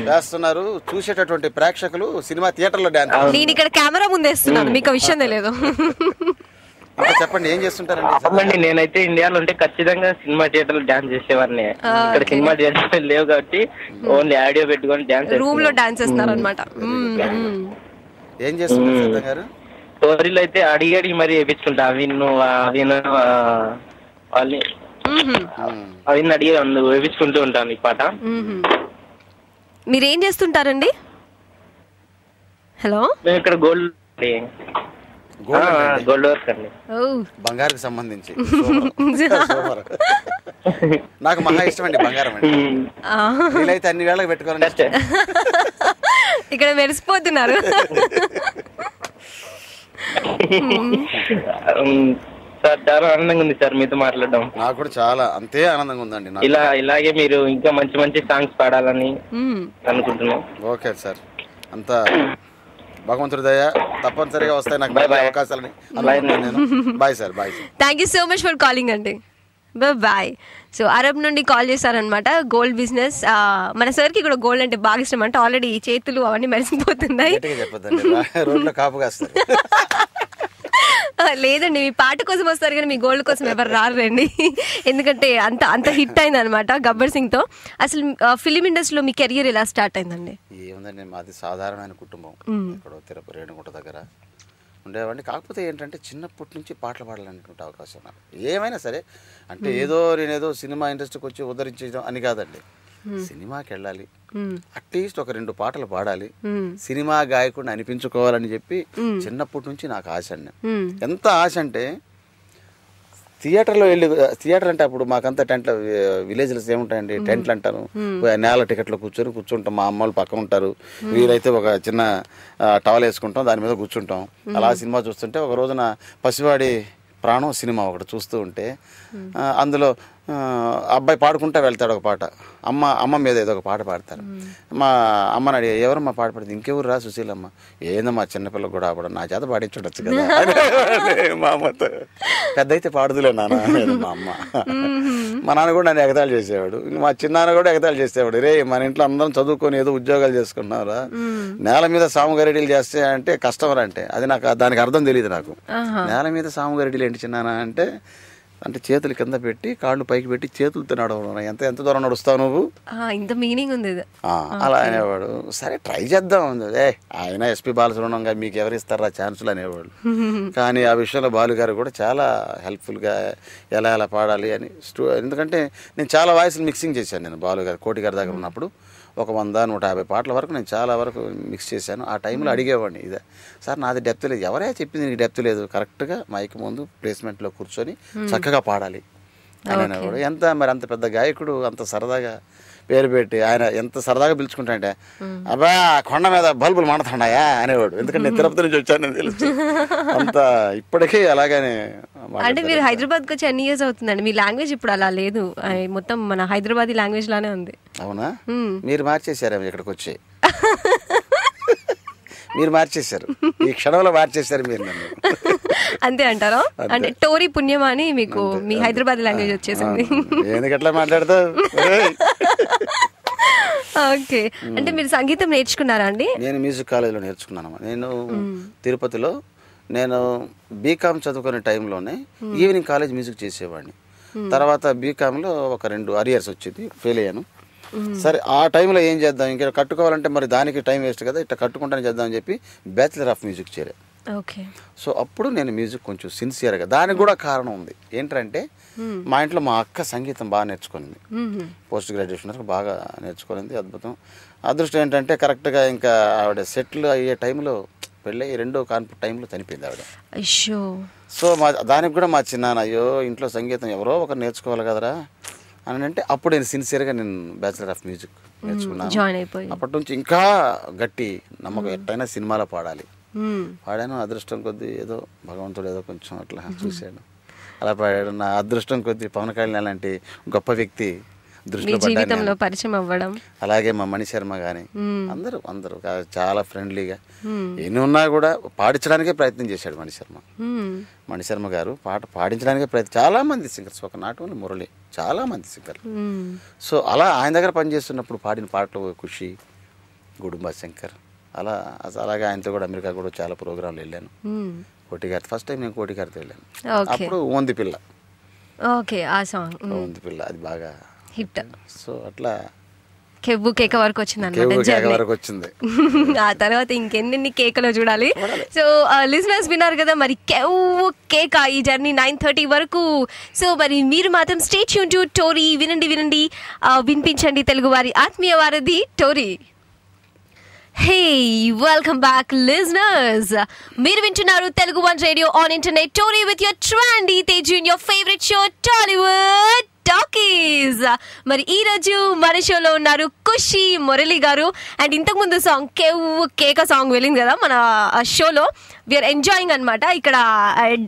S2: వేస్తున్నారు చూసేటటువంటి ప్రేక్షకులు సినిమా థియేటర్ లో డాన్స్.
S1: నేను ఇక్కడ కెమెరా ముందు వేస్తున్నాను, మీకు విషయం తెలియదు.
S2: చెప్పండి ఏం చేస్తుంటారండి?
S4: అవునండి, నేనైతే ఇండియాలో ఉంటే ఖచ్చితంగా సినిమా థియేటర్ లో డాన్స్ చేసేవాడిని. ఇక్కడ సినిమా థియేటర్ లేవు కాబట్టి ఓన్లీ ఆడియో పెట్టుకొని డాన్స్
S1: రూమ్ లో డాన్స్ చేస్తున్నారు అనమాట.
S2: ఏం చేస్తున్నారు?
S4: స్టోరీలు అయితే అడిగి మరి వేయించుకుంటా. విన్ను వాళ్ళని అవన్నీ అడిగి వేయించుకుంటూ ఉంటాను ఈ పాట.
S1: మీరేం చేస్తుంటారండి? హలో,
S4: మేము ఇక్కడ గోల్డ్ వర్క్ అండి,
S2: బంగారుకి సంబంధించి. నాకు మహా ఇష్టం అండి బంగారం అండి. వీలైతే అన్ని వేళకు పెట్టుకోవాలని.
S1: ఇక్కడ మెరిసిపోతున్నారు.
S4: సార్ చాలా ఆనందంగా ఉంది సార్ మీతో మాట్లాడడం.
S2: నాకు కూడా చాలా అంతే ఆనందంగా ఉందండి.
S4: ఇలాగే మీరు ఇంకా మంచి మంచి సాంగ్స్ పాడాలని అనుకుంటున్నాం.
S2: ఓకే సార్, అంతా భగవంతుడి దయ, తప్పనిసరిగా వస్తాయి నాకు అవకాశాలని. Bye sir. Bye.
S1: Thank you so much for calling అండి. బాయ్. సో అరబ్ నుండి కాల్ చేశారనమాట. గోల్డ్ బిజినెస్, మన సార్కి కూడా గోల్డ్ అంటే బాగా ఇష్టం అంట. ఆల్రెడీ చేతులు అవన్నీ మెరిసిపోతున్నాయి. లేదండి, మీ పాట కోసం వస్తారు కానీ మీ గోల్డ్ కోసం ఎవరు రారండి. ఎందుకంటే అంత హిట్ అయింది అనమాట గబ్బర్ సింగ్ తో. అసలు ఫిలిం ఇండస్ట్రీలో మీ కెరియర్ ఎలా స్టార్ట్ అయిందండి?
S2: ఏముందండి, మాది సాధారణమైన కుటుంబం. ఇక్కడ తిరుపతి రేణుగుంట దగ్గర ఉండేవాడిని. కాకపోతే ఏంటంటే చిన్నప్పటి నుంచి పాటలు పాడాలనేటువంటి అవకాశం నాకు. ఏమైనా సరే అంటే నేనేదో సినిమా ఇండస్ట్రీకి వచ్చి ఉద్ధరించడం అని కాదండి. సినిమాకి వెళ్ళాలి, అట్లీస్ట్ ఒక 2 పాటలు పాడాలి, సినిమా గాయకుడిని అనిపించుకోవాలని చెప్పి చిన్నప్పటి నుంచి నాకు ఆశ అండి. ఎంత ఆశ అంటే థియేటర్లో వెళ్ళి, థియేటర్ అంటే అప్పుడు మాకంతా టెంట్లు, విలేజ్లో ఏముంటాయండి టెంట్లు అంటాను, నేల టికెట్లో కూర్చుంటాం. మా అమ్మ వాళ్ళు పక్కన ఉంటారు, వీలైతే ఒక చిన్న టవల్ వేసుకుంటాం, దాని మీద కూర్చుంటాం. అలా సినిమా చూస్తుంటే ఒక రోజున పసివాడి ప్రాణం సినిమా ఒకటి చూస్తూ ఉంటే అందులో అబ్బాయి పాడుకుంటా వెళ్తాడు ఒక పాట. అమ్మ మీద ఏదో ఒక పాట పాడతారు. మా అమ్మని అడిగి ఎవరమ్మా పాట పాడుతుంది? ఇంకెవరు రా సుశీలమ్మ. ఏందమ్మా చిన్నపిల్లలు కూడా ఆపడం, నా చేత పాడించుండొచ్చు కదా మా అమ్మతో. పెద్ద అయితే పాడుదులే నాన్న. మా అమ్మ, మా నాన్న కూడా నన్ను ఎగతాళి చేసేవాడు, మా చిన్నాన్న కూడా ఎగతాళి చేసేవాడు. రే మన ఇంట్లో అందరం చదువుకొని ఏదో ఉద్యోగాలు చేసుకున్నారా, నేల మీద సాముగరెడీలు చేస్తే అంటే కష్టం అంటే అది నాకు దానికి అర్థం తెలియదు నాకు. నేల మీద సాముగరెడీలు ఏంటి చిన్నానా అంటే చేతులు కింద పెట్టి కాళ్ళు పైకి పెట్టి చేతులతో నడవడం. ఎంత దూరం నడుస్తావు నువ్వు,
S1: ఇంత మీనింగ్ ఉంది
S2: అలా అనేవాడు. సరే ట్రై చేద్దాం, ఆయన ఎస్పీ బాలసుబ్రహ్మణ్యం మీకు ఎవరు ఇస్తారా ఛాన్సులు అనేవాళ్ళు. కానీ ఆ విషయంలో బాలుగారు కూడా చాలా హెల్ప్ఫుల్గా ఎలా పాడాలి అని. ఎందుకంటే నేను చాలా వాయిస్లు మిక్సింగ్ చేశాను. నేను బాలుగారు కోటి గారి దగ్గర ఉన్నప్పుడు ఒక 100-150 పాటల వరకు నేను చాలా వరకు మిక్స్ చేశాను. ఆ టైంలో అడిగేవాడిని, ఇదే సార్ నాది డెప్త్ లేదు. ఎవరే చెప్పింది నీకు డెప్త్ లేదు, కరెక్ట్గా మైక్ ముందు ప్లేస్మెంట్లో కూర్చొని చక్కగా పాడాలి అని అనేవాడు. ఎంత మరి అంత పెద్ద గాయకుడు అంత సరదాగా పేరు పెట్టి ఆయన ఎంత సరదాగా పిలుచుకుంటాంటే, అబ్బా కొండ మీద బల్బులు మండుతున్నాయా అనేవాడు. ఎందుకంటే నేను తిరుపతి నుంచి వచ్చాను నేను తెలుసు. అంత ఇప్పటికీ అలాగనే.
S1: అంటే మీరు హైదరాబాద్కి వచ్చి ఎన్ని ఇయర్స్ అవుతుందండి? మీ లాంగ్వేజ్ ఇప్పుడు అలా లేదు, మొత్తం మన హైదరాబాదీ లాంగ్వేజ్ లానే ఉంది.
S2: అవునా? మీరు మార్చేశారేమో ఇక్కడికి వచ్చి. మీరు మార్చేశారు, ఈ క్షణంలో మార్చేశారు మీరు నన్ను.
S1: అంతే అంటారా? అంటే టోరీ పుణ్యమా అని మీకు మీ హైదరాబాద్ లాంగ్వేజ్ వచ్చేసింది.
S2: ఎందుకట్లా మాట్లాడతావు?
S1: ఓకే, అంటే మీరు సంగీతం నేర్చుకున్నారా అండి?
S2: నేను మ్యూజిక్ కాలేజీలో నేర్చుకున్నాను. నేను తిరుపతిలో నేను బీకామ్ చదువుకునే టైంలోనే ఈవినింగ్ కాలేజ్ మ్యూజిక్ చేసేవాడిని. తర్వాత బీకామ్లో ఒక 2 అరియర్స్ వచ్చింది, ఫెయిల్ అయ్యాను. సరే ఆ టైంలో ఏం చేద్దాం, ఇంకా కట్టుకోవాలంటే మరి దానికి టైం వేస్ట్ కదా, ఇట్లా కట్టుకుంటానే చేద్దామని చెప్పి bachelor of music Chera.
S1: Okay.
S2: So అప్పుడు నేను మ్యూజిక్ కొంచెం సిన్సియర్గా, దానికి కూడా కారణం ఉంది. ఏంటంటే మా ఇంట్లో మా అక్క సంగీతం బాగా నేర్చుకునింది, పోస్ట్ గ్రాడ్యుయేషన్ వరకు బాగా నేర్చుకునింది. అద్భుతం. అదృష్టం ఏంటంటే కరెక్ట్గా ఇంకా ఆవిడ సెటిల్ అయ్యే టైంలో, పెళ్ళి 2వ కాన్పు టైంలో చనిపోయింది ఆవిడ. సో దానికి కూడా మా చిన్నాన్న, అయ్యో ఇంట్లో సంగీతం ఎవరో ఒకరు నేర్చుకోవాలి కదరా అని అంటే, అప్పుడు నేను సిన్సియర్గా నేను బ్యాచిలర్ ఆఫ్ మ్యూజిక్ నేర్చుకున్నాను. అప్పటి నుంచి ఇంకా గట్టి నమ్మకం, ఎట్టయినా సినిమాలో పాడాలి పాడాను. అదృష్టం కొద్దీ ఏదో భగవంతుడు ఏదో కొంచెం అట్లా చూశాడు, అలా పాడాడు. నా అదృష్టం కొద్దీ పవన్ కళ్యాణ్ అలాంటి గొప్ప వ్యక్తి
S1: జీవితంలో పరిచయం అవ్వడం.
S2: అలాగే మా మణిశర్మ కానీ అందరూ చాలా ఫ్రెండ్లీగా, ఎన్ని ఉన్నా కూడా పాడించడానికే ప్రయత్నం చేశాడు మణిశర్మ గారు. పాట పాడించడానికే ప్రయత్నం. చాలా మంది సింగర్స్, ఒక నాట్ ఓన్లీ మురళి, చాలా మంది సింగర్లు. సో అలా ఆయన దగ్గర పనిచేస్తున్నప్పుడు పాడిన పాటలు ఖుషి, గుడుంబ శంకర్, అలాగే ఆయనతో కూడా అమెరికా కూడా చాలా ప్రోగ్రాంలు వెళ్ళాను. కోటిగారి ఫస్ట్ టైం నేను కోటిగారితో వెళ్ళాను. అప్పుడు ఓంది పిల్ల, ఓంది పిల్ల అది బాగా
S1: హిట్.
S2: సో అట్లా
S1: కెవ్వు కేక వరకు వచ్చింది. ఆ తర్వాత ఇంకెన్ని కేకలో చూడాలి. సో లిజనర్స్ విన్నారు కదా మరి, కెవ్వు కేక ఈ జర్నీ 9:30 వరకు. సో మరి మీరు మాత్రం స్టే ట్యూన్ టు టోరీ. వినండి వినిపించండి తెలుగు వారి ఆత్మీయ వారధి Tori. Hey, welcome back listeners. మీరు వింటున్నారు Telugu one radio on internet Tori with your trendy Teju in your favourite show Tollywood talkies. మరి ఈ రోజు మన షోలో ఉన్నారు ఖుషి మురళి గారు. అండ్ ఇంతకు ముందు సాంగ్ కెవ్వు కేక సాంగ్ వెళ్ళింది కదా మన షోలో. వీఆర్ ఎంజాయింగ్ అనమాట. ఇక్కడ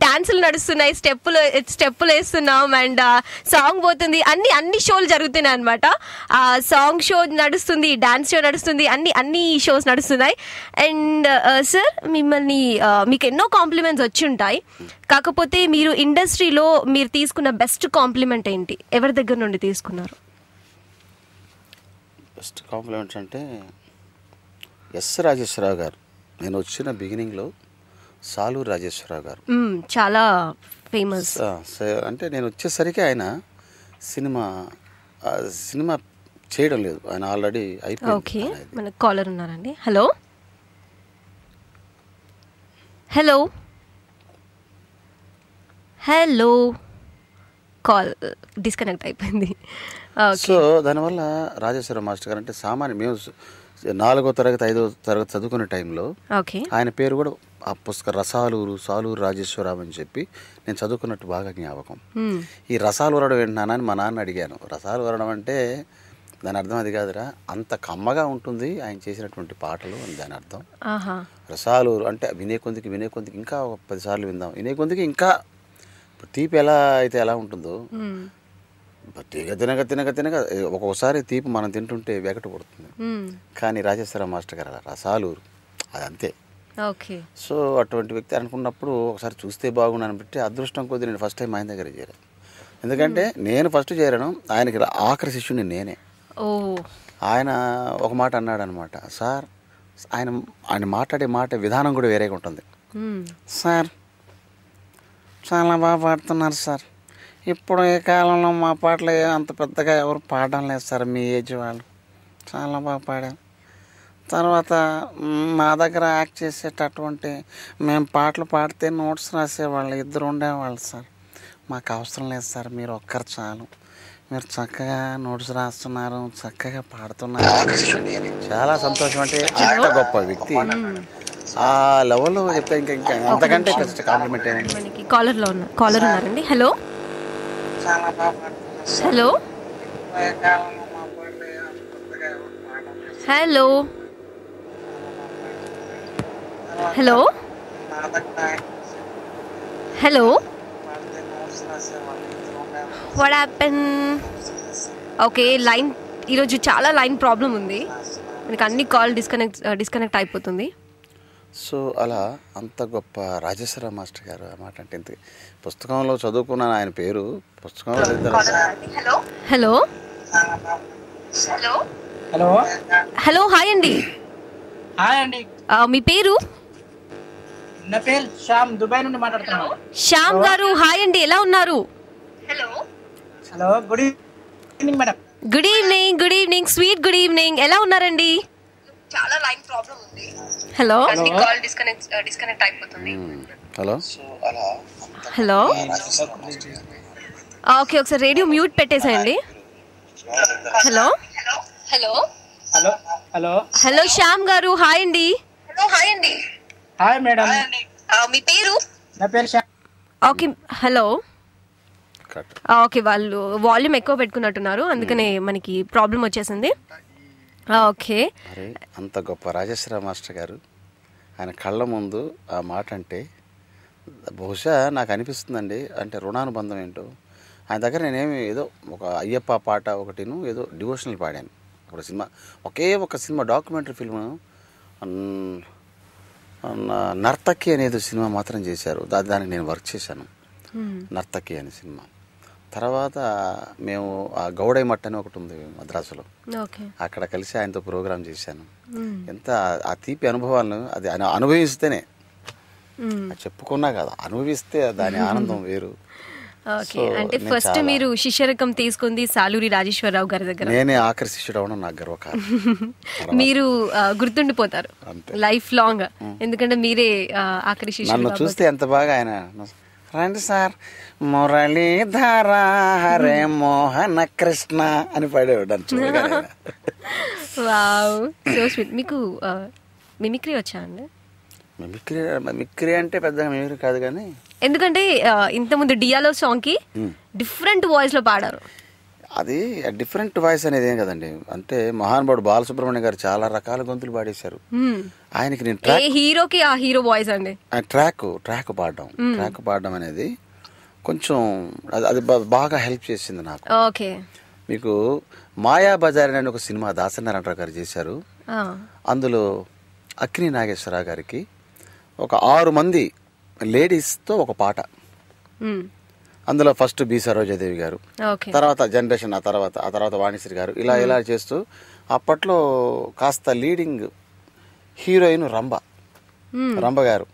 S1: డాన్సులు నడుస్తున్నాయి, స్టెప్పులు వేస్తున్నాం, అండ్ సాంగ్ పోతుంది, అన్ని షోలు జరుగుతున్నాయి అనమాట. సాంగ్ షో నడుస్తుంది, డాన్స్ షో నడుస్తుంది, అన్ని షోస్ నడుస్తున్నాయి. అండ్ సార్, మీకు ఎన్నో కాంప్లిమెంట్స్ వచ్చి ఉంటాయి. కాకపోతే మీరు ఇండస్ట్రీలో మీరు తీసుకున్న బెస్ట్ కాంప్లిమెంట్ ఏంటి? ఎవరి దగ్గర నుండి తీసుకున్నారు?
S2: బెస్ట్ కాంప్లిమెంట్స్ అంటే ఎస్ రాజేశ్వరరావు గారు. నేను వచ్చిన బిగినింగ్లో సాలూరు రాజేశ్వరరావు గారు
S1: చాలా ఫేమస్.
S2: అంటే నేను వచ్చేసరికి ఆయన సినిమా చేయడం లేదు, ఆయన ఆల్రెడీ అయిపోయింది.
S1: ఓకే, మనకు కాలర్ ఉన్నారండి. Hello hello hello call disconnect అయిపోయింది.
S2: సో దానివల్ల రాజేశ్వర మాస్టర్ గారు అంటే సామాన్య, మేము 4వ తరగతి 5వ తరగతి చదువుకునే టైంలో ఆయన పేరు కూడా ఆ పుస్తక సాలూరు రాజేశ్వరరావు అని చెప్పి నేను చదువుకున్నట్టు బాగా జ్ఞాపకం. ఈ రసాలు వరడం ఏంటన్నా అని మా నాన్న అడిగాను. రసాలు వరడం అంటే దాని అర్థం అది కాదురా, అంత కమ్మగా ఉంటుంది ఆయన చేసినటువంటి పాటలు అని దాని అర్థం. రసాలు అంటే వినే కొద్దికి ఇంకా 10 సార్లు విందాం, వినే కొద్దికి ఇంకా. ఇప్పుడు తీపి ఎలా ఉంటుందో, తినక ఒక్కొక్కసారి తీపి మనం తింటుంటే వెగట పడుతుంది. కానీ రాజేశ్వరరావు మాస్టర్ గారు రసాలూరు అదంతే. సో అటువంటి వ్యక్తి అనుకున్నప్పుడు ఒకసారి చూస్తే బాగుండు అనిపెట్టి అదృష్టం కొద్ది నేను ఫస్ట్ టైం ఆయన దగ్గర చేరాను. ఎందుకంటే నేను ఫస్ట్ చేరాను, ఆయనకి ఆఖరి శిష్యుని నేనే. ఆయన ఒక మాట అన్నాడు అనమాట, సార్ ఆయన మాట్లాడే మాట విధానం కూడా వేరేగా ఉంటుంది. సార్ చాలా బాగా పాడుతున్నారు సార్, ఇప్పుడు ఈ కాలంలో మా పాటలు అంత పెద్దగా ఎవరు పాడడం లేదు సార్, మీ ఏజ్ వాళ్ళు చాలా బాగా పాడారు. తర్వాత మా దగ్గర యాక్ట్ చేసేటటువంటి మేము పాటలు పాడితే నోట్స్ రాసేవాళ్ళు 2 ఉండేవాళ్ళు సార్, మాకు అవసరం లేదు సార్, మీరు ఒక్కరు చాలు, మీరు చక్కగా నోట్స్ రాస్తున్నారు, చక్కగా పాడుతున్నారు, చాలా సంతోషం. అంటే అంత గొప్ప వ్యక్తి ఆ లెవెల్లో చెప్తే ఇంకా ఇంకా అంతకంటే ఫస్ట్ కాంప్లిమెంట్ ఏమైంది.
S1: కాలర్ ఉన్నారండి. Hello hello hello hello hello what happen? Okay, line ఈరోజు చాలా లైన్ ప్రాబ్లం ఉంది, మనకి అన్ని కాల్ డిస్కనెక్ట్ అయిపోతుంది.
S2: సో అలా అంత గొప్ప రాజేశ్వరరావు మాస్టర్ గారు అన్నమాట. అంటే ఇంత పుస్తకంలో చదువుకున్నాను ఆయన పేరు, పుస్తకంలో
S1: హలో హలో హలో హాయ్ అండి.
S5: హాయ్ అండి,
S1: మీ పేరు?
S5: నా పేరు శ్యామ్, దుబాయ్ నుండి మాట్లాడుతున్నాను.
S1: శ్యామ్ గారు హాయ్ అండి, ఎలా ఉన్నారు?
S5: Hello good evening madam.
S1: Good evening sweet good evening, ఎలా ఉన్నారండి? చాలా లైన్ ప్రాబ్లం ఉంది. హలో కాల్ డిస్కనెక్ట్ అయిపోతుంది. హలో ఓకే, ఒకసారి రేడియో మ్యూట్ పెట్టేసేయండి. Hello hello
S5: hello hello
S1: hello Shyam గారు హాయ్ అండి.
S5: హాయ్ మేడం,
S1: మీ పేరు?
S5: నా పేరు శ్యామ్.
S1: ఓకే హలో ఓకే, వాళ్ళు వాల్యూమ్ ఎక్కువ పెట్టుకున్నట్టున్నారు, అందుకనే మనకి ప్రాబ్లం వచ్చేసింది. ఓకే,
S2: అంత గొప్ప రాజేశ్వరరావు మాస్టర్ గారు ఆయన కళ్ళ ముందు ఆ మాట అంటే బహుశా నాకు అనిపిస్తుందండి, అంటే రుణానుబంధం ఏంటో. ఆయన దగ్గర నేనేమి ఏదో ఒక అయ్యప్ప పాట ఒకటిను ఏదో డివోషనల్ పాడాను ఒక సినిమా, ఒకే ఒక సినిమా డాక్యుమెంటరీ ఫిల్మ్ నర్తకి అనేది సినిమా మాత్రం చేశారు, దానికి నేను వర్క్ చేశాను. నర్తకి అనే సినిమా తర్వాత మేము ఆ గౌడై మట్ట అని ఒకటి ఉంది మద్రాసులో, అక్కడ కలిసి ఆయనతో ప్రోగ్రామ్ చేశాను. ఎంత ఆ తీపి అనుభవాలను అది అనుభవిస్తేనే, చెప్పుకున్నా కదా, అనుభవిస్తే దాని ఆనందం వేరు.
S1: ఓకే, అంటే ఫస్ట్ మీరు శిష్యరకం తీసుకుంది సాలూరి రాజేశ్వరరావు గారి దగ్గర.
S2: నేనే ఆఖరి శిష్యుడు అవడం నాకు గర్వకారణం.
S1: మీరు గుర్తుండిపోతారు లైఫ్ లాంగ్, ఎందుకంటే మీరే ఆఖరి శిష్యుడు.
S2: నన్ను చూస్తే ఎంత బాగా ఆయన రండి సార్ మురళీధర హరే మోహన కృష్ణ అని పాడేవాడు.
S1: Wow, so sweet. మీకు మిమిక్రీ వచ్చా అండి?
S2: మిమిక్రీ అంటే పెద్దగా మిమిక్రీ కాదు కానీ,
S1: ఎందుకంటే ఇంతకుముందు డియాలో సాంగ్ కి డిఫరెంట్ వాయిస్ లో పాడారు.
S2: అది డిఫరెంట్ వాయిస్ అనేది ఏం కదండి, అంటే మహానుభావుడు బాలసుబ్రహ్మణ్యం గారు చాలా రకాల గొంతులు పాడేశారు. ఆయనకి నేను
S1: హీరోకి ఆ హీరో వాయిస్ అండి
S2: ట్రాక్ పాడడం అనేది కొంచెం అది బాగా హెల్ప్ చేసింది నాకు.
S1: ఓకే,
S2: మీకు మాయాబజార్ అనే ఒక సినిమా దాసనారాయణరావు గారు చేశారు. అందులో అక్కిని నాగేశ్వరరావు గారికి ఒక 6 మంది లేడీస్తో ఒక పాట. అందులో ఫస్ట్ బి సరోజాదేవి గారు, తర్వాత జనరేషన్, ఆ తర్వాత వాణిశ్రీ గారు, ఇలా చేస్తూ అప్పట్లో కాస్త లీడింగ్ హీరోయిన్ రంభ గారు.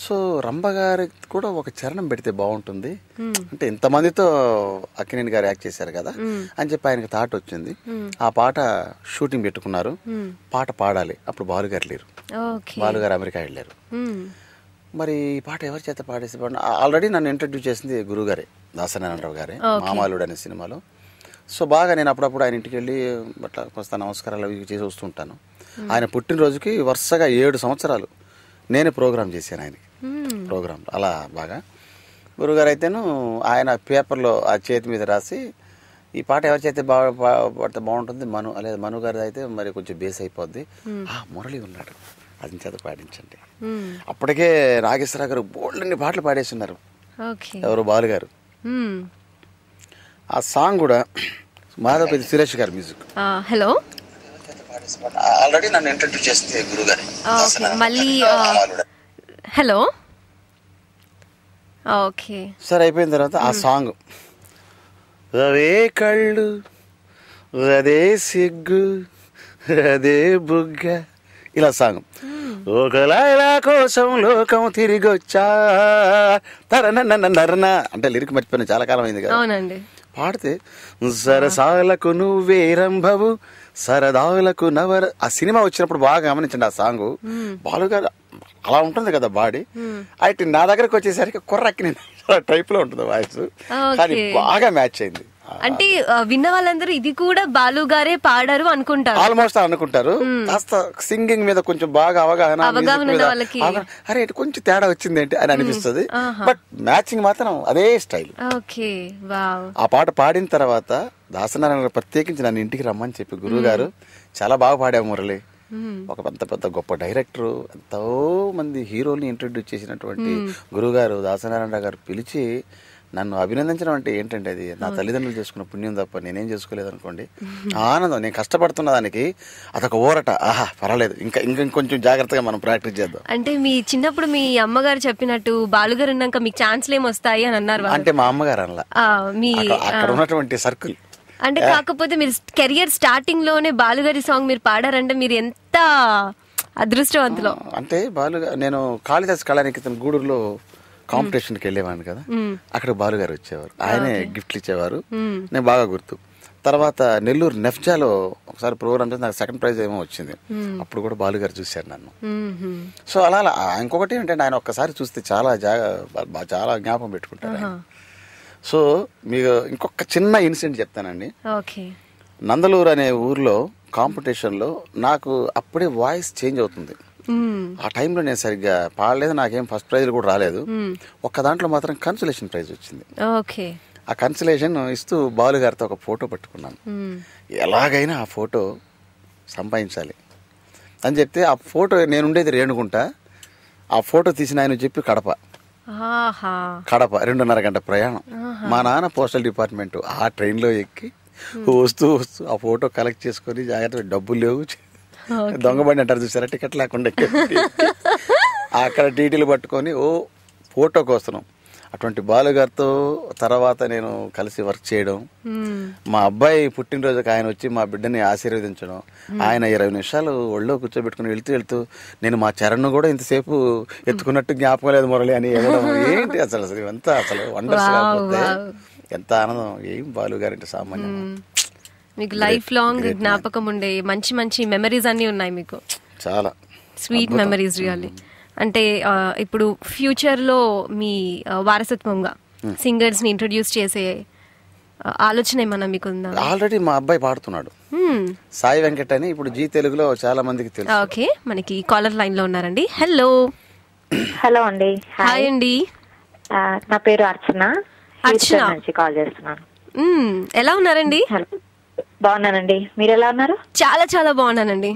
S2: సో రంభ గారికి కూడా ఒక చరణం పెడితే బాగుంటుంది, అంటే ఇంతమందితో అక్కినేని గారు యాక్ట్ చేశారు కదా అని చెప్పి ఆయనకి థాట్ వచ్చింది. ఆ పాట షూటింగ్ పెట్టుకున్నారు, పాట పాడాలి. అప్పుడు బాలుగారు లేరు, బాలుగారు అమెరికా వెళ్ళారు. మరి ఈ పాట ఎవరి చేత పాడేసి ఆల్రెడీ నన్ను ఇంట్రడ్యూస్ చేసింది గురుగారే, దాసనారాయణరావు గారే, మామాలుడు అనే సినిమాలో. సో బాగా నేను అప్పుడప్పుడు ఆయన ఇంటికి వెళ్ళి అట్లా కొంత నమస్కారాలు అవి చేసి వస్తుంటాను. ఆయన పుట్టినరోజుకి వరుసగా 7 సంవత్సరాలు నేనే ప్రోగ్రామ్ చేశాను ఆయనకి, ప్రోగ్రామ్ అలా బాగా. గురుగారు అయితేను ఆయన పేపర్లో ఆ చేతి మీద రాసి ఈ పాట ఎవరి చేస్తే పడితే బాగుంటుంది, మను గారిది అయితే మరి కొంచెం బేస్ అయిపోద్ది, మురళి ఉన్నాడు అది చేత పాడించండి. అప్పటికే నాగేశ్వరరావు గారు బోల్డన్ని పాటలు పాడేస్తున్నారు, ఎవరు బాలుగారు. ఆ సాంగ్ కూడా మాధవపతి సురేష్ గారు మ్యూజిక్.
S1: హలో,
S2: ఆల్రెడీ నన్ను ఇంట్రడ్యూస్ చేస్తే గురుగారు
S1: మళ్ళీ. హలో, ఓకే
S2: సార్ అయిపోయిన తర్వాత ఆ సాంగ్ అవే కళ్ళు అదే సిగ్గు అదే బుగ్గ, ఇలా సాంగ్. ఒకలా కోసం లోకం తిరిగొచ్చా తరనన్న అంటే లిరిక్ మర్చిపోయిన చాలా కాలం అయింది కదా. పాడితే సరసాలకు నువ్వే రంభవు సరదాలకు నవర, ఆ సినిమా వచ్చినప్పుడు బాగా గమనించండి ఆ సాంగ్. బాలుగారు అలా ఉంటుంది కదా బాడీ, అయితే నా దగ్గరకు వచ్చేసరికి కుర్రక్కి నేను టైప్ లో ఉంటుంది వాయిస్, కానీ బాగా మ్యాచ్ అయింది.
S1: అంటే విన్న వాళ్ళందరూ ఇది కూడా బాలు గారే పాడారు అనుకుంటారు,
S2: ఆల్మోస్ట్ అనుకుంటారు. కాస్త సింగింగ్ మీద కొంచెం బాగా అవగాహన అరే కొంచెం తేడా వచ్చింది ఏంటి అని అనిపిస్తుంది. బట్ మ్యాచింగ్ మాత్రం అదే స్టైల్. ఆ పాట పాడిన తర్వాత దాసనారాయణ గారు ప్రత్యేకించి నన్ను ఇంటికి రమ్మని చెప్పి, గురువు గారు చాలా బాగా పాడావు మురళి, ఒక పెద్ద పెద్ద గొప్ప డైరెక్టర్, ఎంతో మంది హీరోల్ని ఇంట్రడ్యూస్ చేసినటువంటి గురువుగారు దాసనారాయణ గారు పిలిచి నన్ను అభినందించడం అంటే ఏంటంటే అది నా తల్లిదండ్రులు చేసుకున్న పుణ్యం తప్ప నేనేం చేసుకోలేదు అనుకోండి. ఆనందం, నేను కష్టపడుతున్న దానికి అదొక ఊరట. ఆహా పర్వాలేదు, ఇంకా ఇంకొంచెం జాగ్రత్తగా మనం ప్రాక్టీస్ చేద్దాం.
S1: అంటే మీ చిన్నప్పుడు మీ అమ్మగారు చెప్పినట్టు బాలుగారు ఉన్నాక మీకు ఛాన్స్లు ఏమొస్తాయి అని అన్నారు.
S2: అంటే మా అమ్మగారు అనలా, అక్కడ ఉన్నటువంటి సర్కిల్.
S1: అంటే కాకపోతే మీరు కెరియర్ స్టార్టింగ్ లోనే బాలుగారి సాంగ్ మీరు పాడారంటే మీరు ఎంత అదృష్టవంతులు.
S2: అంటే బాలుగారు, నేను కాళిదాస్ కళానికేతన్ గూడూరులో కాంపిటీషన్కి వెళ్ళేవాడిని కదా, అక్కడ బాలుగారు వచ్చేవారు, ఆయనే గిఫ్ట్లు ఇచ్చేవారు. నేను బాగా గుర్తు. తర్వాత నెల్లూరు నెఫ్జాలో ఒకసారి ప్రోగ్రామ్ చేసి నాకు సెకండ్ ప్రైజ్ ఏమో వచ్చింది, అప్పుడు కూడా బాలుగారు చూశారు నన్ను. సో అలా ఇంకొకటి ఏంటంటే ఆయన ఒక్కసారి చూస్తే చాలా చాలా జ్ఞాపకం పెట్టుకుంటారు. సో మీకు ఇంకొక చిన్న ఇన్సిడెంట్ చెప్తానండి. నందలూరు అనే ఊర్లో కాంపిటీషన్లో నాకు అప్పుడే వాయిస్ చేంజ్ అవుతుంది. ఆ టైంలో నేను సరిగ్గా పాడలేదు, నాకేం ఫస్ట్ ప్రైజ్ కూడా రాలేదు. ఒక్క దాంట్లో మాత్రం కన్సలేషన్ ప్రైజ్ వచ్చింది. ఆ కన్సలేషన్ ఇస్తూ బాలుగారితో ఒక ఫోటో పట్టుకున్నాను. ఎలాగైనా ఆ ఫోటో సంపాదించాలి అని చెప్తే, ఆ ఫోటో నేను ఉండేది రేణుగుంట, ఆ ఫోటో తీసిన ఆయన చెప్పి కడప 2.5 గంట ప్రయాణం. మా నాన్న పోస్టల్ డిపార్ట్మెంట్, ఆ ట్రైన్లో ఎక్కి వస్తూ ఆ ఫోటో కలెక్ట్ చేసుకొని జాగ్రత్త, డబ్బులు లేవు, దొంగబండి అంటారు చూసారా, టికెట్ లేకుండా అక్కడ టీటీలు పట్టుకొని ఫోటో కోస్తున్నాం. అటువంటి బాలుగారితో తర్వాత నేను కలిసి వర్క్ చేయడం, మా అబ్బాయి పుట్టినరోజుకి ఆయన వచ్చి మా బిడ్డని ఆశీర్వదించడం, ఆయన 20 నిమిషాలు ఒళ్ళో కూర్చోబెట్టుకుని వెళ్తూ నేను మా చరణ్ కూడా ఇంతసేపు ఎత్తుకున్నట్టు జ్ఞాపకం లేదు మురళి అని వెళ్ళడం. ఏంటి అసలు ఇవంతా అసలు వండర్స్ కాకపోతే ఎంత ఆనందం. ఏం బాలుగారు అంటే సామాన్యం.
S1: మీకు లైఫ్ లాంగ్ జ్ఞాపకం ఉండే మంచి మంచి మెమరీస్ అన్ని ఉన్నాయి మీకు, చాలా స్వీట్ మెమరీస్ రియల్లీ. అంటే ఇప్పుడు ఫ్యూచర్ లో మీ వారసత్వంగా సింగర్స్ ని ఇంట్రొడ్యూస్ చేసే ఆలోచన ఏమన్నా మీకు ఉందా?
S2: ఆల్రెడీ మా అబ్బాయి పాడుతున్నాడు, సాయి వెంకట్ అని, ఇప్పుడు జీ తెలుగులో చాలా మందికి తెలుసు.
S1: ఓకే, మనకి కాలర్ లైన్ లో ఉన్నారండి. హలో.
S6: హలో అండి.
S1: హాయ్ అండి.
S6: నా పేరు అర్చన. అర్చన నుంచి కాల్ చేస్తున్నాను.
S1: ఎలా ఉన్నారండి?
S6: బాగున్నానండి, మీరు ఎలా ఉన్నారు?
S1: చాలా చాలా బాగున్నానండి,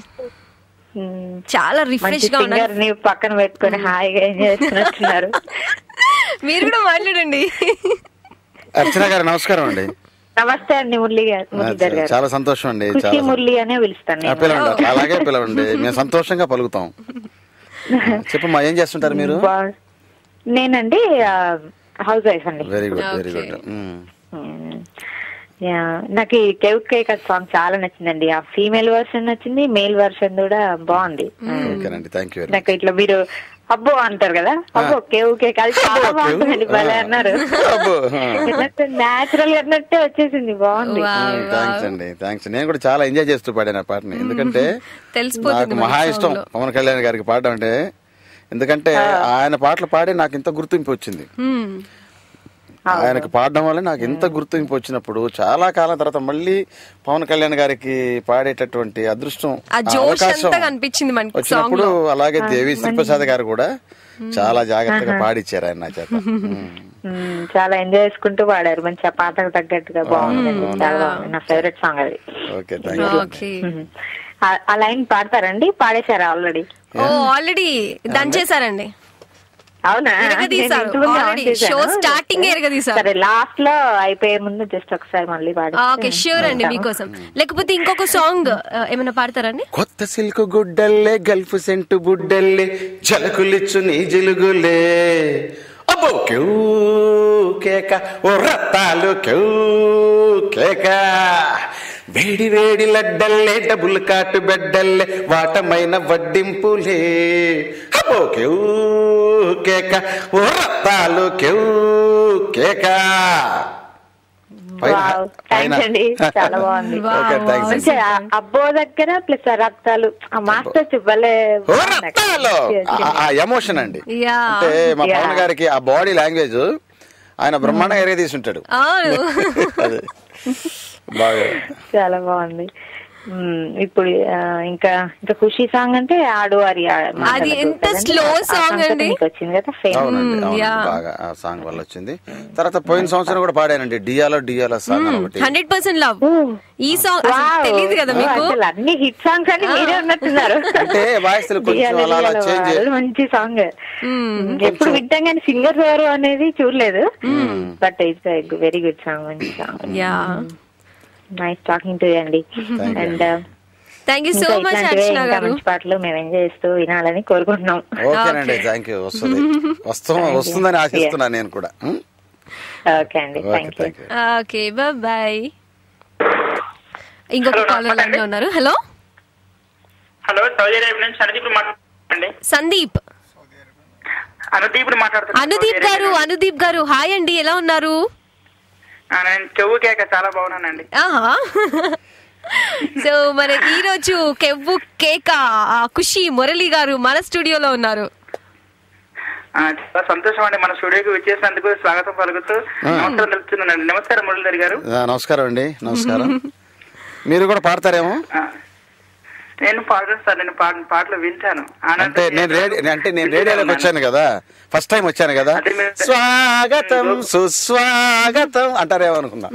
S1: చాలా రిఫ్రెష్ గా ఉన్నారు.
S6: పక్కన పెట్టుకొని హాయిగా ఎంజాయ్ చేస్తున్నారు.
S1: మీరు కూడా మాట్లాడండి.
S2: అర్చన గారు నమస్కారం అండి.
S6: నమస్తే అండి మురళి గారు.
S2: చాలా సంతోషం అండి.
S6: మురళి అనే పిలుస్తాను.
S2: పిలవండి, అలాగే పిలవండి, మేము సంతోషంగా పలుకుతాం. చెప్పమ్మా, ఏం చేస్తుంటారు మీరు?
S6: నేనండి హౌస్ వైఫ్ అండి.
S2: Very good, very good.
S6: నాకు ఈ కేవ్ కేక్ సాంగ్ చాలా నచ్చిందండి. ఆ ఫీమేల్ వర్షన్ నచ్చింది, మేల్ వర్షన్ కూడా బాగుంది. నాకు ఇట్లా మీరు అబ్బో అంటారు కదా, అబ్బో కేవ్ కేక్, అది చాలా బాగుంటుంది. భలే అన్నారు, నేచురల్ గా అన్నట్టే వచ్చేసింది, బాగుంది.
S2: థ్యాంక్స్ అండి, థ్యాంక్స్. నేను కూడా చాలా ఎంజాయ్ చేస్తూ పాడాను ఆ పాటని, ఎందుకంటే నాకు మహా ఇష్టం పవన్ కళ్యాణ్ గారికి పాడడం అంటే. ఎందుకంటే ఆయన పాటలు పాడి నాకు ఇంత గుర్తింపు వచ్చింది. ఆయనకు పాడడం వల్ల నాకు ఎంత గుర్తింపు వచ్చినప్పుడు చాలా కాలం తర్వాత మళ్ళీ పవన్ కళ్యాణ్ గారికి పాడేటటువంటి అదృష్టం, అవకాశం వచ్చినప్పుడు, అలాగే దేవి శ్రీప్రసాద్ గారు కూడా చాలా జాగ్రత్తగా పాడిచ్చారు ఆయన నా చేత.
S6: చాలా ఎంజాయ్ చేసుకుంటూ పాడారు, మంచి ఆ పాటకు తగ్గట్టుగా బాగుంది. చాలా నా ఫేవరెట్ సాంగ్ అది.
S2: Okay, thank you.
S6: ఆ లైన్ పాడతారండి? పాడేశారా ఆల్రెడీ?
S1: ఆల్రెడీ దంచేశారండి.
S6: అవునా?
S1: షో స్టార్టింగ్
S6: సరే, లాస్ట్ లో అయిపోయే ముందు జస్ట్ ఒకసారి మళ్ళీ పాడు.
S1: ఓకే, ష్యూర్ అండి మీకోసం. లేకపోతే ఇంకొక సాంగ్ ఏమైనా పాడతారండి?
S2: కొత్త సిల్క్ గుడ్డల్లే, గల్ఫ్ సెంటు బుడ్డల్లే, జలకులిచ్చు నీ జిలుగులే, అబ్బో క్యూ కేక, ఓ రత్తాలు క్యూ కేక, వేడి వేడి లడ్డల్లే, డబుల్ కాటు బెడ్డల్లే, వాటమైన వడ్డింపులే, అబ్బో క్యూ కేక, ఓ రత్తాలు క్యూ కేక.
S6: చాలా బాగుంది. అబ్బో దగ్గర ప్లస్ రక్తాలు, ఆ మాస్టర్స్
S2: ఎమోషన్ అండి. అంటే మా పవన్ గారికి ఆ బాడీ లాంగ్వేజ్ ఆయన బ్రహ్మాండంగా ఏరియా తీసుంటాడు. అదే బాగా
S6: చాలా బాగుంది. ఇప్పుడు ఇంకా ఇంకా ఖుషి సాంగ్ అంటే ఆడువారి
S1: అది ఎంత స్లో సాంగ్ అండి
S6: వచ్చింది కదా,
S2: బాగా ఆ సాంగ్ వల్ల వచ్చింది. తర్వాత పోయిన సంవత్సరం కూడా పాడానండి డియాలో సాంగ్
S1: 100% లవ్. ఈ సాంగ్ తెలియదు కదా మీకు?
S6: అన్ని హిట్ సాంగ్స్ అని మీరే ఉన్నట్టున్నారు.
S2: అంటే వాయిస్
S6: మంచి సాంగ్. ఎప్పుడు వింటాం కానీ సింగర్స్ ఎవరు అనేది చూడలేదు, but it's very good song, మంచి song. Nice talking to you అండి. And
S1: thank you so much Archana garu.
S6: మంచి పాటలు మేము ఎంజాయ్ చేస్తూ వినాలని కోరుకుంటున్నాం.
S2: ఓకేనండి, థాంక్యూ. వస్తుందని ఆశిస్తున్నా నేను కూడా.
S6: ఓకే అండి, థాంక్యూ.
S1: Okay, by by. ఇంకొక కాలర్ లైన్ లో ఉన్నారు. హలో
S5: హలో, సౌదీ అరేబియా నుంచి అనుదీప్ మాట్లాడుతున్నానండి.
S1: సందీప్ అనుదీప్ గారు హాయ్ అండి, ఎలా ఉన్నారు?
S5: నేను కెవ్వు కేక చాలా బాగున్నానండి.
S1: సో మరి ఈ రోజు కెవ్వు కేక ఖుషి మురళి గారు మన స్టూడియోలో ఉన్నారు.
S5: చాలా సంతోషం అండి, మన స్టూడియోకి వచ్చేసినందుకు స్వాగతం పలుకుతూ నమస్కారం తెలుపుతున్నానండి. నమస్కారం మురళీధర్ గారు.
S2: నమస్కారం అండి. నమస్కారం. మీరు కూడా పాడతారేమో?
S5: నేను పాడతాను సార్, నేను పాటలు వింటాను.
S2: అంటే నేను రేడియోలోకి వచ్చాను కదా, ఫస్ట్ టైం వచ్చాను కదా, స్వాగతం సుస్వాగతం అంటారేమో అనుకున్నా.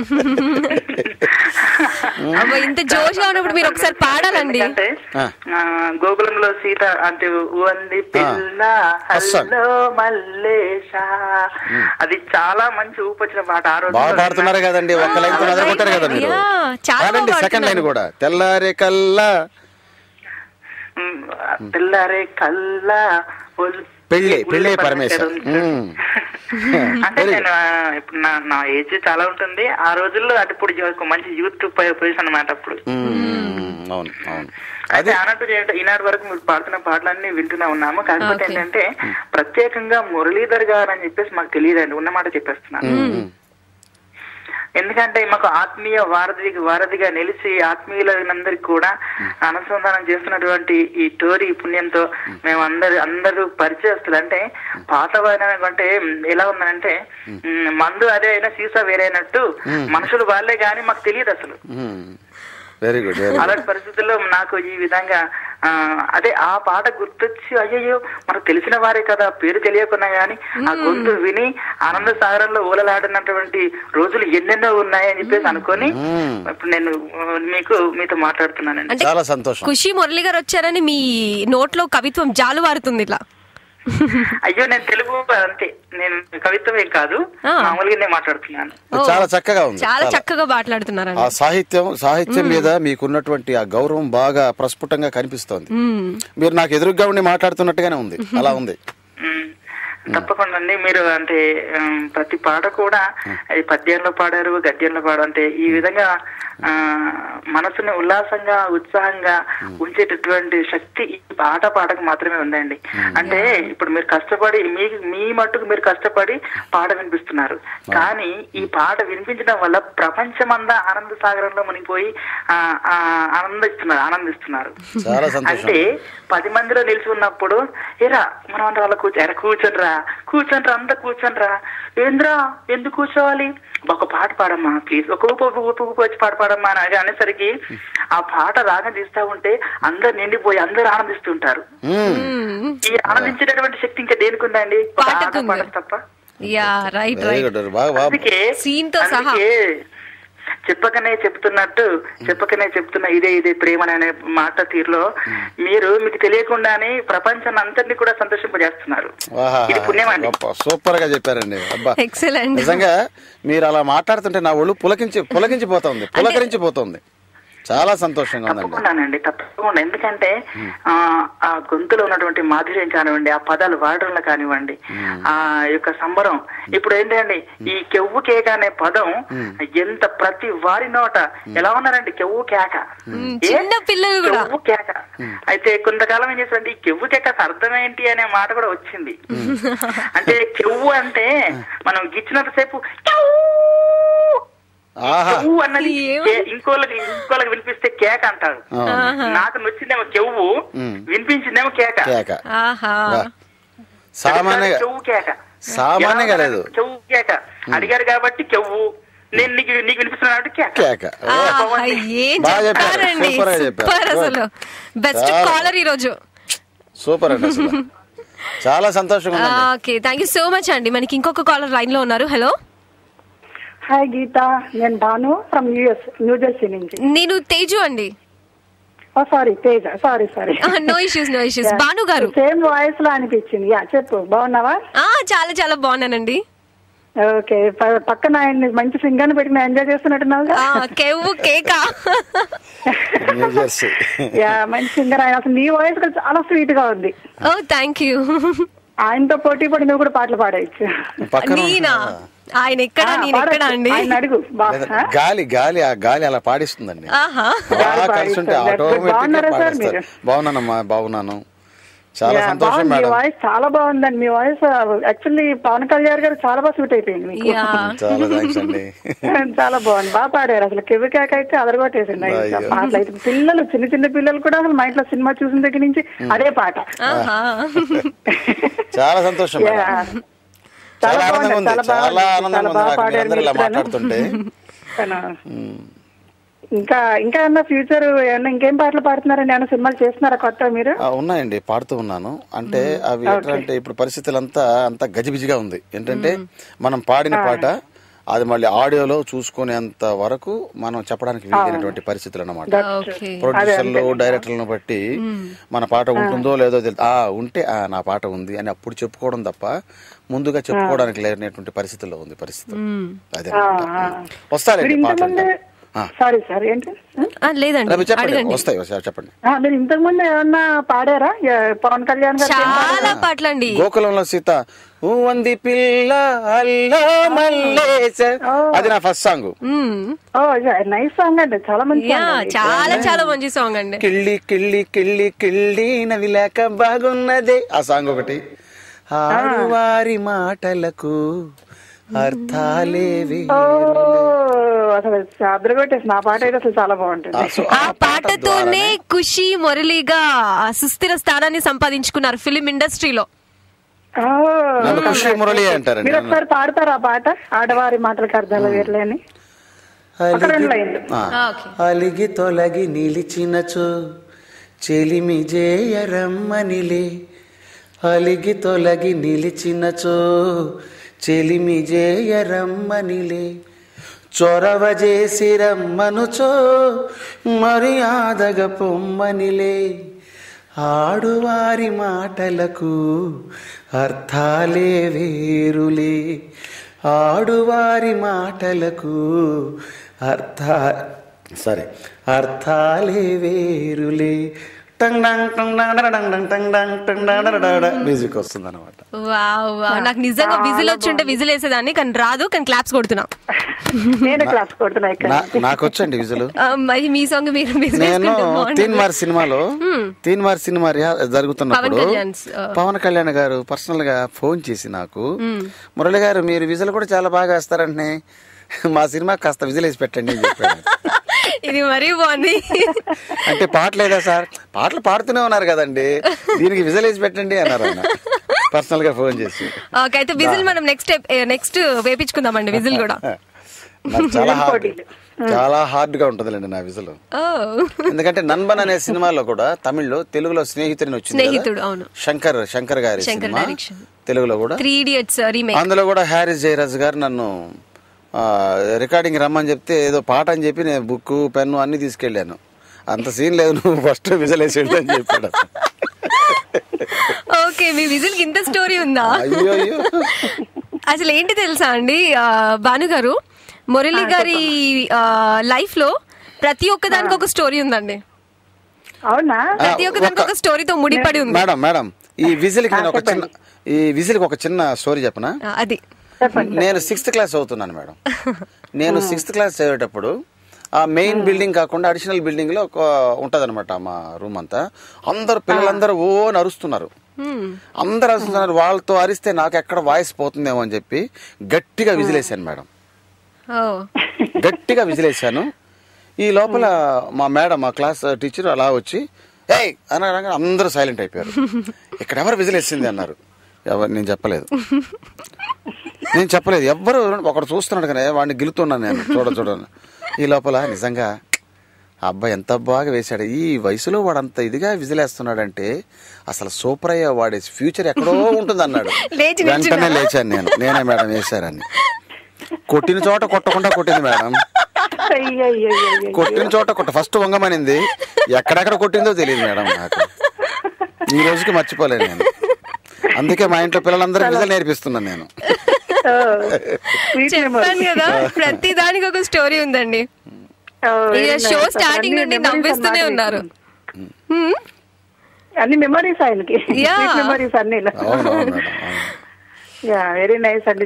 S1: ఇంత జోష్గా ఉన్నప్పుడు మీరు ఒకసారి పాడాలండి.
S5: అంటే గోకులంలో సీత అంటే వంది పిల్ల హల్లో మల్లేశ, అది చాలా మంచి ఊపొచ్చిన పాట. ఆ రోజు
S2: బాగా పాడుతున్నారు కదండి, ఒక్క లైన్ మొదలుకొట్టారు కదా మీరు. సెకండ్ లైన్ కూడా తెల్లారే కల్లా
S5: తెల్లారే కల్లా
S2: పెళ్ళి పరమేశ్వర్.
S5: అంటే నేను ఇప్పుడు నా ఏజ్ చాలా ఉంటుంది, ఆ రోజుల్లో అది ఇప్పుడు మంచి యూత్ పొజిషన్ అన్నమాట అప్పుడు. అయితే అన్నట్టు ఈనాటి వరకు మీరు పాడుతున్న పాటలన్నీ వింటూనే ఉన్నాము. కాకపోతే ఏంటంటే ప్రత్యేకంగా మురళీధర్ గారు అని చెప్పేసి మాకు తెలియదండి, ఉన్నమాట చెప్పేస్తున్నాను. ఎందుకంటే మాకు ఆత్మీయ వారధిగా నిలిచి ఆత్మీయులందరికీ కూడా అనుసంధానం చేస్తున్నటువంటి ఈ టోరీ పుణ్యంతో మేము అందరూ పరిచయస్తులు. అంటే పాత అంటే ఎలా ఉందంటే మందు అదే అయినా సీసా వేరైనట్టు మనుషులు వాళ్ళే గాని మాకు తెలియదు అసలు.
S2: Very good.
S5: అలాంటి పరిస్థితుల్లో నాకు ఈ విధంగా అదే ఆ పాట గుర్తొచ్చి అయ్యయ్యో మనకు తెలిసిన వారే కదా, పేరు తెలియకున్నా గానీ ఆ గొంతు విని ఆనంద సాగరంలో ఊలలాడినటువంటి రోజులు ఎన్నెన్నో ఉన్నాయని చెప్పేసి అనుకొని ఇప్పుడు నేను మీతో మాట్లాడుతున్నానండి.
S2: చాలా సంతోషం.
S1: ఖుషి మురళి గారు వచ్చారని మీ నోట్లో కవిత్వం జాలువారుతుంది ఇలా.
S5: అయ్యో నేను తెలుగు అంతే, నేను కవిత్వం ఏం కాదు, మామూలుగానే మాట్లాడుతున్నాను.
S2: చాలా చక్కగా ఉంది,
S1: చాలా చక్కగా మాట్లాడుతున్నారు.
S2: ఆ సాహిత్యం మీద మీకున్నటువంటి ఆ గౌరవం బాగా ప్రస్ఫుటంగా కనిపిస్తోంది. మీరు నాకు ఎదురుగా ఉండి మాట్లాడుతున్నట్టుగానే ఉంది, అలా ఉంది.
S5: తప్పకుండా అండి. మీరు అంటే ప్రతి పాట కూడా అది పద్యంలో పాడారు, గద్యంలో పాడారు. అంటే ఈ విధంగా మనసుని ఉల్లాసంగా ఉత్సాహంగా ఉంచేటటువంటి శక్తి ఈ పాటకు మాత్రమే ఉందండి. అంటే ఇప్పుడు మీరు కష్టపడి మీ మట్టుకు మీరు కష్టపడి పాట వినిపిస్తున్నారు, కానీ ఈ పాట వినిపించడం వల్ల ప్రపంచమంతా ఆనంద సాగరంలో మునిగిపోయి ఆనందిస్తున్నారు. అంటే 10 మందిలో నిలిచి ఉన్నప్పుడు ఎరా మనం అంతా వాళ్ళ కూర్చోనరా అంతా కూర్చోనరా, ఏంద్రా ఎందుకు కూర్చోవాలి, ఒక పాట పాడమ్మా ప్లీజ్, ఒక ఊపు వచ్చి పాట పాడమ్మా అని అనేసరికి ఆ పాట రాగం తీస్తా ఉంటే అందరు నిండిపోయి అందరు ఆనందిస్తుంటారు. ఈ ఆనందించేటటువంటి శక్తి ఇంకా దేనికి ఉందండి, పాట తప్ప. అందుకే చెప్పకనే చెప్తున్నా ఇదే ప్రేమ అనే మాట తీరులో మీకు తెలియకుండానే ప్రపంచాన్ని అంతటినీ కూడా సంతోషింపజేస్తున్నారు. ఇది పుణ్యం అండి.
S2: సూపర్ గా చెప్పారండి. నిజంగా మీరు అలా మాట్లాడుతుంటే నా ఒళ్ళు పులకరించిపోతుంది. చాలా సంతోషంగా
S5: ఉందండి. తప్పకుండా. ఎందుకంటే ఆ గొంతులో ఉన్నటువంటి మాధుర్యం కానివ్వండి, ఆ పదాలు వాడడంలో కానివ్వండి, ఆ యొక్క సంబరం. ఇప్పుడు ఏంటండి ఈ కెవ్వు కేక అనే పదం ఎంత ప్రతి వారి నోట ఎలా ఉన్నారండి, కెవ్వు కేక, కెవ్వు కేక. అయితే కొంతకాలం ఏం చేస్తారంటే ఈ కెవ్వు కేక అర్థం ఏంటి అనే మాట కూడా వచ్చింది. అంటే కెవ్వు అంటే మనం గిచ్చినంత సేపు అన్నది ఇంకోళ్ళకి వినిపిస్తే కేక అంటారు. నాకు నచ్చిందేమో కెవ్వు, వినిపించిందేమో కేక.
S2: సామాన్యంగా లేదు,
S5: చెవు కేక కేక అడిగారు కాబట్టి కెవ్వు, నేను నీకు వినిపిస్తున్నా
S1: బెస్ట్ కాలర్ ఈ రోజు.
S2: సూపర్ అండి, చాలా సంతోషంగా.
S1: Okay, thank you so much అండి. మనకి ఇంకొక కాలర్ లైన్ లో ఉన్నారు. హలో.
S7: హాయ్ గీత, నేను Bhanu from US, New Jersey నుంచి.
S1: నేను తేజు అండి.
S7: Sorry Teja, sorry.
S1: No issues. Bhanu గారు
S7: సేమ్ వాయిస్ లో అనిపించింది. చెప్పు, బాగున్నావా?
S1: చాలా చాలా బాగున్నానండి.
S7: ఓకే, పక్కన ఆయన మంచి సింగర్ పెట్టి ఎంజాయ్ చేస్తున్నట్టున్నావు.
S1: కేవు కేకా
S7: మంచి సింగర్ ఆయన. అసలు నీ వాయిస్ చాలా స్వీట్ గా ఉంది.
S1: ఓ థ్యాంక్ యూ.
S7: ఆయనతో పోటీ పడి నువ్వు కూడా పాటలు పాడేయచ్చు.
S1: నేనా? ఆయన ఎక్కడ, నేను ఎక్కడ అండి?
S7: ఆయన అడుగు.
S2: గాలి గాలి ఆ గాలి అలా పాడిస్తుందండి. బాగున్నానమ్మా, బాగున్నాను. చాలా సంతోషం మేడం.
S7: మీ వాయిస్ చాలా బాగుందండి. మీ వాయిస్ యాక్చువల్లీ పవన్ కళ్యాణ్ గారు చాలా బాగా సూట్ అయిపోయింది.
S2: చాలా థాంక్స్ అండి.
S7: చాలా బాగుంది, బాగా పాడారు. అసలు కెవ్వు కేక అయితే అదరగొట్టేసింది. పాటలు అయితే పిల్లలు, చిన్న చిన్న పిల్లలు కూడా అసలు మా ఇంట్లో సినిమా చూసిన దగ్గర నుంచి అదే పాట.
S2: చాలా సంతోషం, చాలా ఆనందంగా ఉంది. చాలా ఆనందంగా ఉంది ఇలా మాట్లాడుతుంటే.
S7: ఇంకా ఏమన్నా ఫ్యూచర్ ఏమన్నా ఇంకేం పాటలు పాడుతున్నారండి? ఏమన్నా సినిమాలు చేస్తున్నారా కొత్త మీరు?
S2: ఉన్నాయండి, పాడుతూ ఉన్నాను. అంటే అవి ఎట్లంటే ఇప్పుడు పరిస్థితులంతా అంతా గజిబిజిగా ఉంది. ఏంటంటే మనం పాడిన పాట అది మళ్ళీ ఆడియోలో చూసుకునేంత వరకు మనం చెప్పడానికి వీలైనటువంటి పరిస్థితులు అన్నమాట. ప్రొడ్యూసర్లు, డైరెక్టర్లను బట్టి మన పాట ఉంటుందో లేదో ఉంటే నా పాట ఉంది అని అప్పుడు చెప్పుకోవడం తప్ప ముందుగా చెప్పుకోవడానికి లేనటువంటి పరిస్థితుల్లో ఉంది పరిస్థితి. అదే వస్తారండి పాటలు.
S7: చెప్పండి. మీరు ఇంతకు ముందు ఏమన్నా పాడారా పవన్ కళ్యాణ్ గారు?
S1: చాలా పాటలండి.
S2: గోకులంలో సీత, ఊవంది పిల్ల అల్లా మల్లేశ, అది నా ఫస్ట్ సాంగ్.
S7: నైస్ సాంగ్ అండి, చాలా మంచి,
S1: చాలా మంచి సాంగ్ అండి.
S2: కిళ్ళి కిళ్ళి కిళ్ళి కిళ్ళి నది లేక బాగున్నదే, ఆ సాంగ్ ఒకటి. ఆడువారి మాటలకు అర్థాలేవి.
S7: అసలు అదరగొట్టేసిన ఆ పాట అయితే అసలు చాలా బాగుంటుంది.
S1: ఆ పాటతోనే ఖుషి మురళిగా సుస్థిర స్థానాన్ని సంపాదించుకున్నారు ఫిలిం ఇండస్ట్రీలో.
S7: మీరు ఒకసారి పాడతారు ఆ పాట, ఆడవారి మాటలకు అర్థాలు వేర్లేని.
S2: అలిగి తొలగి నిలిచినచో చెలిమి జేయరమ్మనిలే, అలిగి తొలగి నిలిచినచో చెలిమి జేయరమ్మనిలే, చొరవ చేసి రమ్మనుచో మర్యాదగ పొమ్మనిలే, ఆడువారి మాటలకు అర్థాలే వేరులే, ఆడువారి మాటలకు అర్థాలే వేరులే. మ్యూజిక్ వస్తుంది అనమాట.
S1: నాకు నిజంగా విజిల్ వచ్చుంటే విజిల్ వేసేదాన్ని, కానీ రాదు, కానీ క్లాప్స్ కొడుతున్నా.
S2: నాకు వచ్చండి విజులు.
S1: మీ సాంగ్
S2: నేను తీన్మార్ సినిమాలో జరుగుతున్నప్పుడు పవన్ కళ్యాణ్ గారు పర్సనల్ గా ఫోన్ చేసి నాకు, మురళి గారు మీరు విజులు కూడా చాలా బాగా వేస్తారంటే మా సినిమా కాస్త విజిల్ వేసి పెట్టండి అని చెప్పాను.
S1: ఇది మరీ బాగుంది.
S2: అంటే పాటలేదా సార్, పాటలు పాడుతూనే ఉన్నారు కదండి, దీనికి విజిల్ వేసి పెట్టండి అన్నారు ఆయన పర్సనల్ గా ఫోన్ చేసి.
S1: అయితే విజిల్ మనం నెక్స్ట్ వేపించుకుందామండి విజిల్ కూడా.
S2: చాలా హార్డ్ గా ఉంటదిలేండి నా విజులు. ఎందుకంటే నన్బన్ అనే సినిమాలో కూడా తమిళ్లో, తెలుగులో స్నేహితుడిని వచ్చింది, శంకర్ గారి సినిమా, తెలుగులో కూడా
S1: 3 Idiots రీమేక్.
S2: అందులో కూడా హ్యారిస్ జయరాజ్ గారు నన్ను రికార్డింగ్ రమ్మని చెప్తే ఏదో పాట అని చెప్పి నేను బుక్, పెన్ను అన్ని తీసుకెళ్లాను. అంత సీన్ లేదు, నువ్వు ఫస్ట్ విజిల్ వేసేయండి అని చెప్పాడు.
S1: ఓకే, మీ విజిల్ కి ఇంత స్టోరీ ఉందా?
S2: అయ్యో,
S1: అసలు ఏంటి తెలుసా అండి భాను గారు, మురళి గారి లైఫ్ లో ప్రతి ఒక్కదానికి ఒక స్టోరీ ఉందండి.
S7: అవునా?
S1: ప్రతి ఒక్కదానికి ఒక స్టోరీతో ముడిపడి ఉంది.
S2: మేడం ఈ విజిల్ కి ఒక చిన్న స్టోరీ చెప్పనా?
S1: అది
S2: నేను 6th క్లాస్ చదువుతున్నాను మేడం. నేను 6th క్లాస్ చదివేటప్పుడు ఆ మెయిన్ బిల్డింగ్ కాకుండా అడిషనల్ బిల్డింగ్ లో ఉంటది అనమాట మా రూమ్ అంతా. పిల్లలందరూ అరుస్తున్నారు, అందరు అరుస్తున్నారు. వాళ్ళతో అరిస్తే నాకు ఎక్కడ వాయిస్ పోతుందేమో అని చెప్పి గట్టిగా విజిలేసాను మేడం, గట్టిగా విజిలేసాను. ఈ లోపల మా క్లాస్ టీచర్ అలా వచ్చి ఏయ్ అనగా అందరూ సైలెంట్ అయిపోయారు. ఇక్కడ ఎవరు విజిలేసింది అన్నారు. నేను చెప్పలేదు. నేను చెప్పలేదు, ఎవ్వరు ఒకడు చూస్తున్నాడు కానీ వాడిని గెలుతున్నాను నేను చూడను. ఈ లోపల నిజంగా ఆ అబ్బాయి ఎంత బాగా వేశాడు, ఈ వయసులో వాడు అంత ఇదిగా విజిలేస్తున్నాడంటే అసలు సూపర్ అయ్యా, వాడి ఫ్యూచర్ ఎక్కడో ఉంటుంది అన్నాడు. వెంటనే లేచాను నేనే మేడం వేశారని. కొట్టిన చోట కొట్టకుండా కొట్టింది మేడం, కొట్టిన చోట ఫస్ట్ వంగమనింది, ఎక్కడెక్కడ కొట్టిందో తెలియదు మేడం నాకు. ఈ రోజుకి మర్చిపోలేను నేను. అందుకే మా ఇంట్లో పిల్లలందరూ విజులు నేర్పిస్తున్నాను నేను.
S1: చెప్పాను కదా, ప్రతి దానికి ఒక స్టోరీ ఉందండి. షో స్టార్టింగ్ నుండి నవ్విస్తూనే ఉన్నారు.
S7: అన్ని మెమరీస్ ఆయనకి, మెమరీస్ అన్ని. వెరీ నైస్ అండి,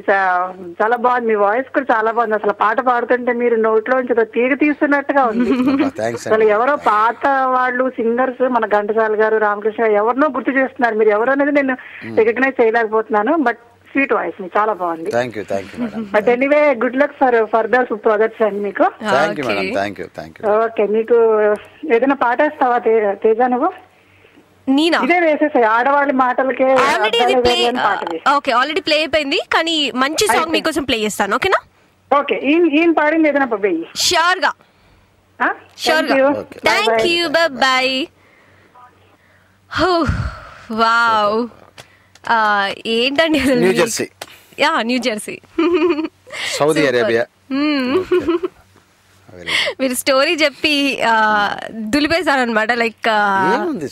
S7: చాలా బాగుంది. మీ వాయిస్ కూడా చాలా బాగుంది. అసలు పాట పాడుతుంటే మీరు నోట్లోంచి తీగ తీస్తున్నట్టుగా ఉంది. అసలు ఎవరో పాత వాళ్ళు సింగర్స్, మన ఘంటసాల గారు, రామకృష్ణ ఎవరినో గుర్తు చేస్తున్నారు. మీరు ఎవరు అనేది నేను రికగ్నైజ్ చేయలేకపోతున్నాను, బట్ స్వీట్ వాయిస్ మీ చాలా బాగుంది. But anyway good luck for further projects అండి మీకు. ఓకే, మీకు ఏదైనా పాట వేస్తావా తేజ నువ్వు?
S1: ఇదే
S7: వేసేసాయి ఆడవాళ్ళ మాటలకే.
S1: ఆల్రెడీ ప్లే అయిపోయింది, కానీ మంచి సాంగ్ మీకోసం ప్లే చేస్తాను. ఓకేనా? ఓకే,
S7: ఈయన పాడింది ఏదైనా వెయ్యి.
S1: ష్యూర్ గా. Thank you, by. వావ్, ఏంటండి న్యూ జెర్సీ,
S2: సౌదీ అరేబియా.
S1: మీరు స్టోరీ చెప్పి దులిపేశారనమాట. లైక్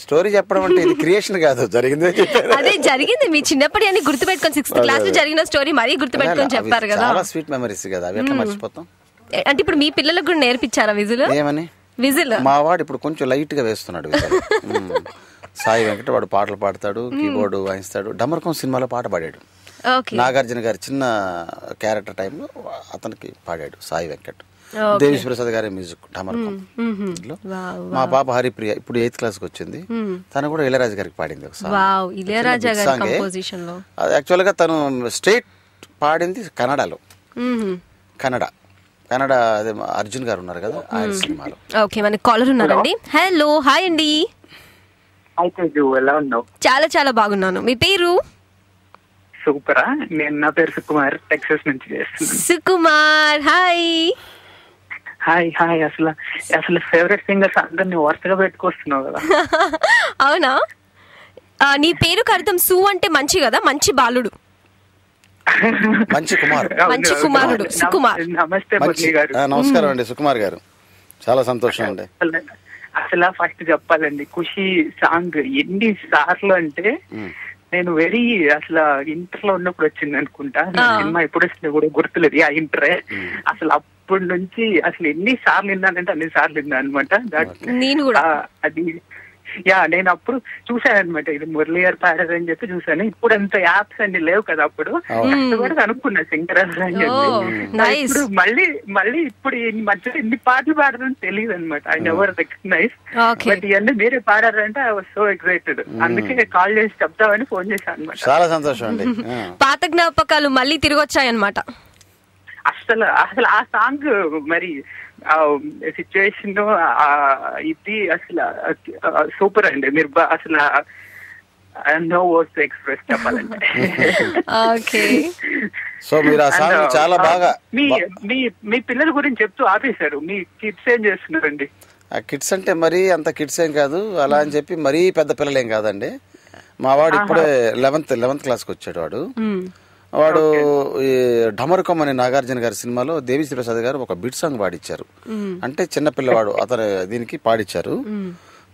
S2: స్టోరీ చెప్పడం అంటే ఇది క్రియేషన్ కాదు, జరిగింది.
S1: అదే జరిగింది, మీ చిన్నప్పటి అని గుర్తుపెట్టుకొని 6th క్లాస్ లో జరిగిన స్టోరీ మరీ గుర్తుపెట్టుకొని చెప్పారు కదా.
S2: చాలా స్వీట్ మెమరీస్ కదా, అవి ఎట్లా మర్చిపోతాం.
S1: అంటే ఇప్పుడు మీ పిల్లలకు కూడా నేర్పించారా విజిల్?
S2: ఏమని?
S1: విజిల్
S2: మా వాడు ఇప్పుడు కొంచెం లైట్ గా వేస్తున్నాడు విజిల్. సాయి వెంకట వాడు పాటలు పాడతాడు, కీబోర్డు వాయిస్తాడు. డమర్కం సినిమాలో పాట పాడాడు. నాగార్జున గారి చిన్న క్యారెక్టర్ టైంలో అతనికి పాడాడు సాయి వెంకట్. దేవిశ్రీ ప్రసాద్ గారి మ్యూజిక్ డమర్కం. మా పాప హరిప్రియ ఇప్పుడు 8th క్లాస్ కి వచ్చింది, తను కూడా ఇళయరాజా గారికి పాడింది ఒక సాంగ్. యాక్చువల్ గా తను స్టేట్ పాడింది కన్నడలో. కన్నడ అదే అర్జున్ గారు ఉన్నారు కదా ఆయన సినిమాలో.
S1: ఓకే, మనకి కాలర్ ఉన్నారండి. హలో, హాయ్ అండి.
S8: ఎలా ఉన్నావు?
S1: చాలా చాలా బాగున్నాను. మీ పేరు?
S8: సూపరా. నా పేరు సుకుమార్, టెక్సాస్ నుంచి చేస్తున్నాను.
S1: సుకుమార్, హాయ్.
S8: Hi hi. అసలు ఫేవరెట్ సింగర్స్ అందరినీ వరుసగా పెట్టుకొస్తున్నావు కదా.
S1: అవునా? నీ పేరుకు అర్థం సు అంటే మంచి కదా, మంచి బాలుడు,
S2: మంచి కుమార్,
S1: మంచి కుమారుడు సుకుమార్.
S8: నమస్తే గారు.
S2: నమస్కారం అండి సుకుమార్ గారు, చాలా సంతోషం అండి.
S8: అసలు ఫస్ట్ చెప్పాలండి, ఖుషి సాంగ్ ఎన్ని సార్లు అంటే నేను అసలు ఇంటర్ లో ఉన్నప్పుడు వచ్చింది అనుకుంటా సినిమా, ఎప్పుడు వచ్చిందో కూడా గుర్తులేదు. ఆ ఇంటరే అసలు అప్పటి నుంచి అసలు ఎన్ని సార్లు విన్నానంటే అన్ని సార్లు విన్నా అనమాట. అది నేను అప్పుడు చూసాను అనమాట, ఇది మురళి గారు పాడారు అని చెప్పి చూసాను. ఇప్పుడు అంత యాప్స్ అన్ని లేవు కదా, అప్పుడు కష్టపడి అనుకున్నా సింగర్ అని చెప్పి. ఇప్పుడు మళ్ళీ ఇప్పుడు మధ్యలో ఇన్ని పాటలు పాడదని తెలియదు అనమాట. I never recognise. బట్ ఇవన్నీ మీరే పాడారంటే ఐ వాజ్ సో ఎక్సైటెడ్. అందుకే కాల్ చేసి చెప్తామని ఫోన్ చేశాను అనమాట.
S2: చాలా సంతోషం అండి.
S1: పాత జ్ఞాపకాలు మళ్ళీ తిరిగి వచ్చాయన్నమాట.
S8: అసలు ఆ సాంగ్ మరి సిచ్యువేషన్ ఇది అసలు సూపర్ అండి. మీరు అసలు నో వర్డ్స్ టు ఎక్స్ప్రెస్ చెప్పాలంటే.
S2: సో మీరు ఆ సాంగ్ చాలా బాగా
S8: మీ పిల్లల గురించి చెప్తూ ఆపేశారు. మీ కిడ్స్ ఏం చేస్తున్నారండి?
S2: ఆ కిడ్స్ అంటే మరీ అంత కిడ్స్ ఏం కాదు, అలా అని చెప్పి మరీ పెద్ద పిల్లలేం కాదండి. మా వాడు ఇప్పుడే 11th క్లాస్కి వచ్చాడు. వాడు ఈ ఢమరుకం అనే నాగార్జున గారి సినిమాలో దేవిశ్రీ ప్రసాద్ గారు ఒక బిట్ సాంగ్ పాడిచ్చారు. అంటే చిన్నపిల్లవాడు అతను దీనికి పాడిచ్చారు.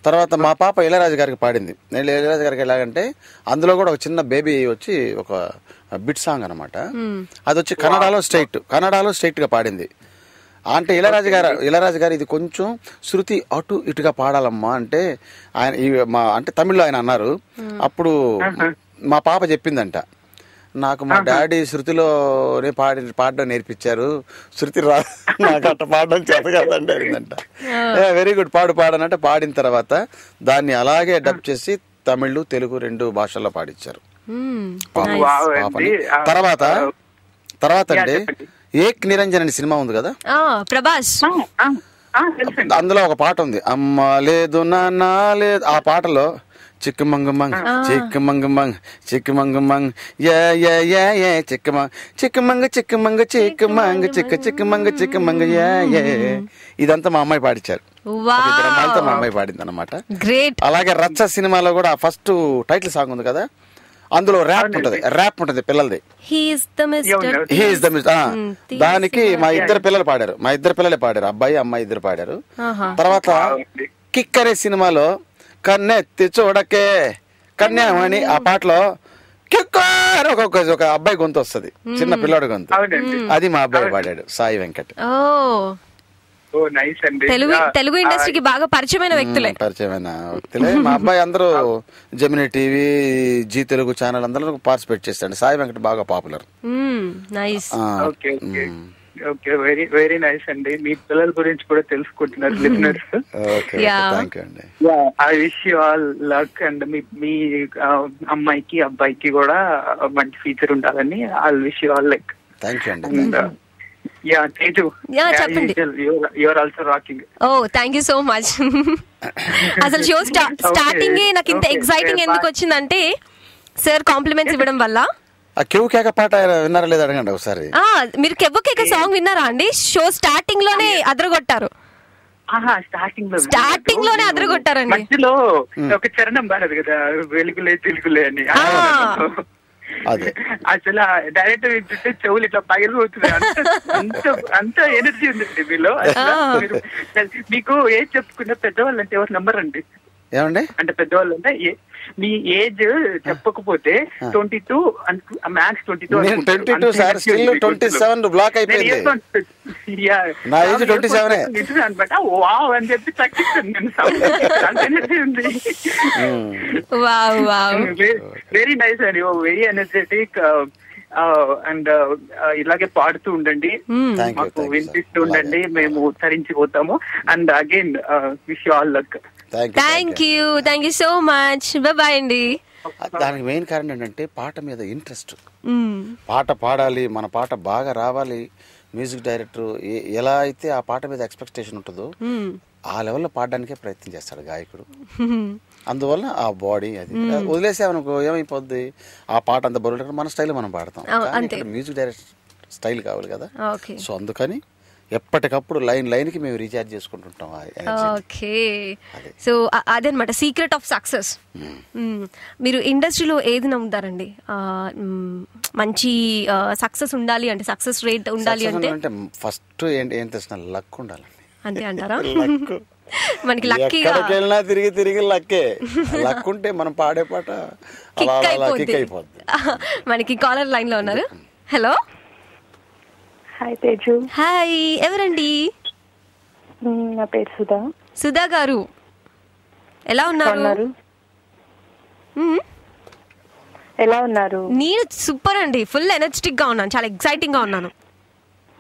S2: తర్వాత మా పాప ఇళయరాజా గారికి పాడింది. నేను ఇళయరాజా గారికి ఎలాగంటే అందులో కూడా ఒక చిన్న బేబీ వచ్చి ఒక బిట్ సాంగ్ అనమాట. అది వచ్చి కన్నడలో స్ట్రైట్ గా పాడింది. అంటే ఇళయరాజా గారు ఇది కొంచెం శృతి అటు ఇటుగా పాడాలమ్మా అంటే ఆయన అంటే తమిళ్లో ఆయన అన్నారు. అప్పుడు మా పాప చెప్పిందంట, నాకు మా డాడీ శృతిలోనే పాడడం నేర్పించారు, శృతి నాకు అట్ట పాడడం చేత కదండి అయిందంట. వెరీ గుడ్, పాడనంటే పాడిన తర్వాత దాన్ని అలాగే డబ్ చేసి తమిళ్ తెలుగు 2 భాషల్లో పాడిచ్చారు. తర్వాత అండి ఏక్ నిరంజన్ అనే సినిమా ఉంది కదా
S1: ప్రభాస్,
S2: అందులో ఒక పాట ఉంది, అమ్మ లేదు నాన్న లేదు. ఆ పాటలో చిక్కుమంగమంగ్ చిక్కుమంగమంగ్ చిక్కుమంగమంగ్ చిక్కుమంగ చిక్కుమంగ చిక్కుమంగ చిక్కుమంగ చిక్కుమంగ చిక్కుమంగ ఇదంతా మా అమ్మాయి పాడించారు. అమ్మాయితో మా అమ్మాయి పాడింది అనమాట. అలాగే రచ్చ సినిమాలో కూడా ఫస్ట్ టైటిల్ సాంగ్ ఉంది కదా, అందులో ర్యాప్ ఉంటది పిల్లలది. దానికి మా ఇద్దరు పిల్లలు పాడారు, మా ఇద్దరు పిల్లలే పాడారు, అబ్బాయి అమ్మాయి ఇద్దరు పాడారు. తర్వాత కిక్ అనే సినిమాలో కన్నెత్తి చూడకే కన్యామణి ఆ పాటలో కిక్ అని ఒక అబ్బాయి గొంతు వస్తుంది, చిన్న పిల్లాడు గొంతు, అది మా అబ్బాయి పాడాడు, సాయి వెంకట్.
S1: తెలుగు ఇండస్ట్రీకి బాగా పరిచయమైన వ్యక్తులే.
S2: మా అబ్బాయి అందరూ Gemini TV, Zee Telugu channel అందరూ పార్టిసిపేట్ చేస్తాడు. సాయి వెంకట్ బాగా పాపులర్.
S8: వెరీ వెరీ నైస్ అండి. మీ పిల్లల గురించి కూడా తెలుసుకుంటున్నారు listeners. I wish you all luck and మీ అమ్మాయికి అబ్బాయికి కూడా మంచి ఫ్యూచర్ ఉండాలని I wish you all luck.
S2: Thank you అండి.
S1: Yeah, Teju. Yeah, చెప్పండి.
S8: You are also rocking.
S1: Oh, thank you so much. అసలు షో స్టార్టింగ్ నాకు ఇంత ఎక్సైటింగ్ ఎందుకు వచ్చిందంటే సార్ కాంప్లిమెంట్స్ ఇవ్వడం వల్ల.
S2: ఆ కెవ్వు కేక పాట విన్నారా లేదా అడగండి ఒకసారి.
S1: మీరు కెవ్వు కేక సాంగ్ విన్నారా అండి? షో స్టార్టింగ్ లోనే అదరగొట్టారు. స్టార్టింగ్ లోనే అదరగొట్టారండి.
S8: మధ్యలో ఒక చరణం బారదు కదా, వెలుగులే తెలుగులే అని. అసలు డైరెక్టర్ వింటుంటే చెవులు ఇట్లా పగిలిపోతుంది. అంత ఎనర్జీ ఉంది మీలో. మీకు ఏం చెప్పుకున్నా పెద్దవాళ్ళు అంటే ఎవరు నమ్మరండి.
S2: ఏమండి
S8: అంటే పెద్దవాళ్ళు అంటే మీ ఏజ్ చెప్పకపోతే 22 మ్యాక్స్
S2: 22 సార్, స్టిల్ 27 బ్లాక్ అయిపోయింది. నా ఏజ్ 27
S8: అనమాట. వావ్ అని చెప్పి చక్కిస్తాను నేను. వెరీ నైస్ అండి, వెరీ ఎనర్జెటిక్ అండ్ ఇలాగే పాడుతూ ఉండండి, మాకు వినిపిస్తూ ఉండండి, మేము తరించిపోతాము. And again wish you all luck.
S1: Thank you so much. Bye అండి.
S2: దానికి మెయిన్ కారణం ఏంటంటే పాట మీద ఇంట్రెస్ట్. పాట పాడాలి, మన పాట బాగా రావాలి. మ్యూజిక్ డైరెక్టర్ ఎలా అయితే ఆ పాట మీద ఎక్స్పెక్టేషన్ ఉంటుందో ఆ లెవెల్లో పాడడానికే ప్రయత్నం చేస్తాడు గాయకుడు. అందువల్ల ఆ బాడీ అది వదిలేసామనుకో ఏమైపోద్ది, ఆ పాట అంత బరువు మన స్టైల్ మనం పాడతాం. మ్యూజిక్ డైరెక్టర్ స్టైల్ కావాలి కదా, సో అందుకని ఎప్పటికప్పుడు లైన్ కి మేము రీఛార్జ్ చేసుకుంటుంటాం.
S1: ఓకే, సో అదనమాట సీక్రెట్ ఆఫ్ సక్సెస్. మీరు ఇండస్ట్రీలో ఏది నమ్ముతారండి? మంచి సక్సెస్ ఉండాలి అంటే, సక్సెస్ రేట్ ఉండాలి అంటే
S2: ఫస్ట్ ఏం తెలిసిన లక్ ఉండాలండి.
S1: అంతే అంటారా? మనకి లక్కీ
S2: తిరిగి లక్కే. లక్ ఉంటే మనం పాడే పాట కిక్ అయిపోద్ది.
S1: మనకి కాలర్ లైన్ లో ఉన్నారు. హలో.
S9: హాయ్ తేజు.
S1: హాయ్, ఎవరండి?
S9: నా పేరు సుధా.
S1: సుధా గారు ఎలా ఉన్నారు?
S9: ఎలా ఉన్నారు?
S1: నేను సూపర్ అండి, ఫుల్ ఎనర్జెటిక్ గా ఉన్నాను, చాలా ఎక్సైటింగ్ గా ఉన్నాను.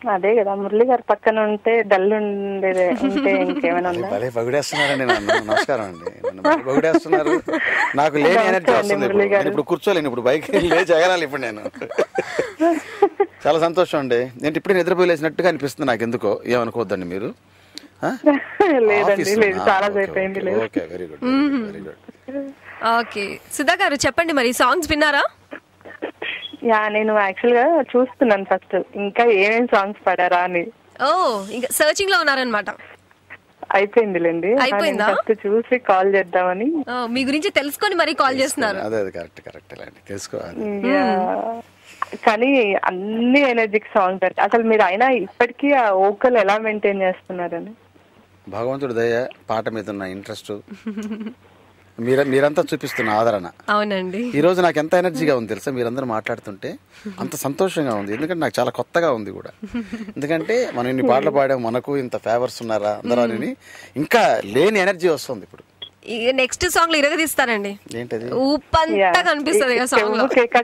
S9: అదే కదా, మురళి గారు పక్కన ఉంటే డల్ ఉండేది, ఉంటే ఇంకేమైనా ఉందా?
S2: పగుడేస్తున్నారండి నన్ను. నమస్కారం అండి. పగుడేస్తున్నారు, నాకు లేని ఎనర్జీ వస్తుంది. ఇప్పుడు కూర్చోలేను, ఇప్పుడు బైక్ లేచగలాలి ఇప్పుడు నేను. చాలా సంతోషం అండి. నేను ఇప్పుడు నిద్రపోలేసినట్టుగా అనిపిస్తుంది నాకు, ఎందుకో ఏమనుకోవద్దండి మీరు. Okay, very good, very good.
S1: Okay Sudha గారు చెప్పండి, మరి సాంగ్స్ విన్నారా?
S9: నేను యాక్చువల్ గా చూస్తున్నాను ఫస్ట్, ఇంకా ఏమేం సాంగ్స్ పాడారా అని.
S1: ఓ, ఇంకా సర్చింగ్ లో ఉన్నారనమాట.
S9: అయిపోయిందిలేండి,
S1: అయిపోయిందా?
S9: ఫస్ట్ చూసి కాల్ చేద్దామని.
S1: మీ గురించి తెలుసుకొని మరి కాల్ చేస్తున్నారు.
S2: అదే కరెక్ట్ తెలుసుకోవాలి.
S9: కానీ అన్ని ఎనర్జిక్ సాంగ్స్ అంటే అసలు మీరు అయినా ఇప్పటికీ ఆ వోకల్ ఎలా మెయింటైన్ చేస్తున్నారని.
S2: భగవంతుడు దయ, పాట మీద ఉన్న ఇంట్రెస్ట్ మీరంతా చూపిస్తున్న ఆదరణ.
S1: అవునండి,
S2: ఈ రోజు నాకు ఎంత ఎనర్జీగా ఉంది తెలుసా, మీరందరూ మాట్లాడుతుంటే అంత సంతోషంగా ఉంది. ఎందుకంటే నాకు చాలా కొత్తగా ఉంది కూడా. ఎందుకంటే మనం ఇన్ని పాటలు పాడాం, మనకు ఇంత ఫేవర్స్ ఉన్నారా అందరూ అని ఇంకా లేని ఎనర్జీ వస్తుంది ఇప్పుడు.
S1: నెక్స్ట్ సాంగ్ లో ఇరగదీస్తారండి.
S2: ఏంటది?
S1: ఊపంతా కనిపిస్తుంది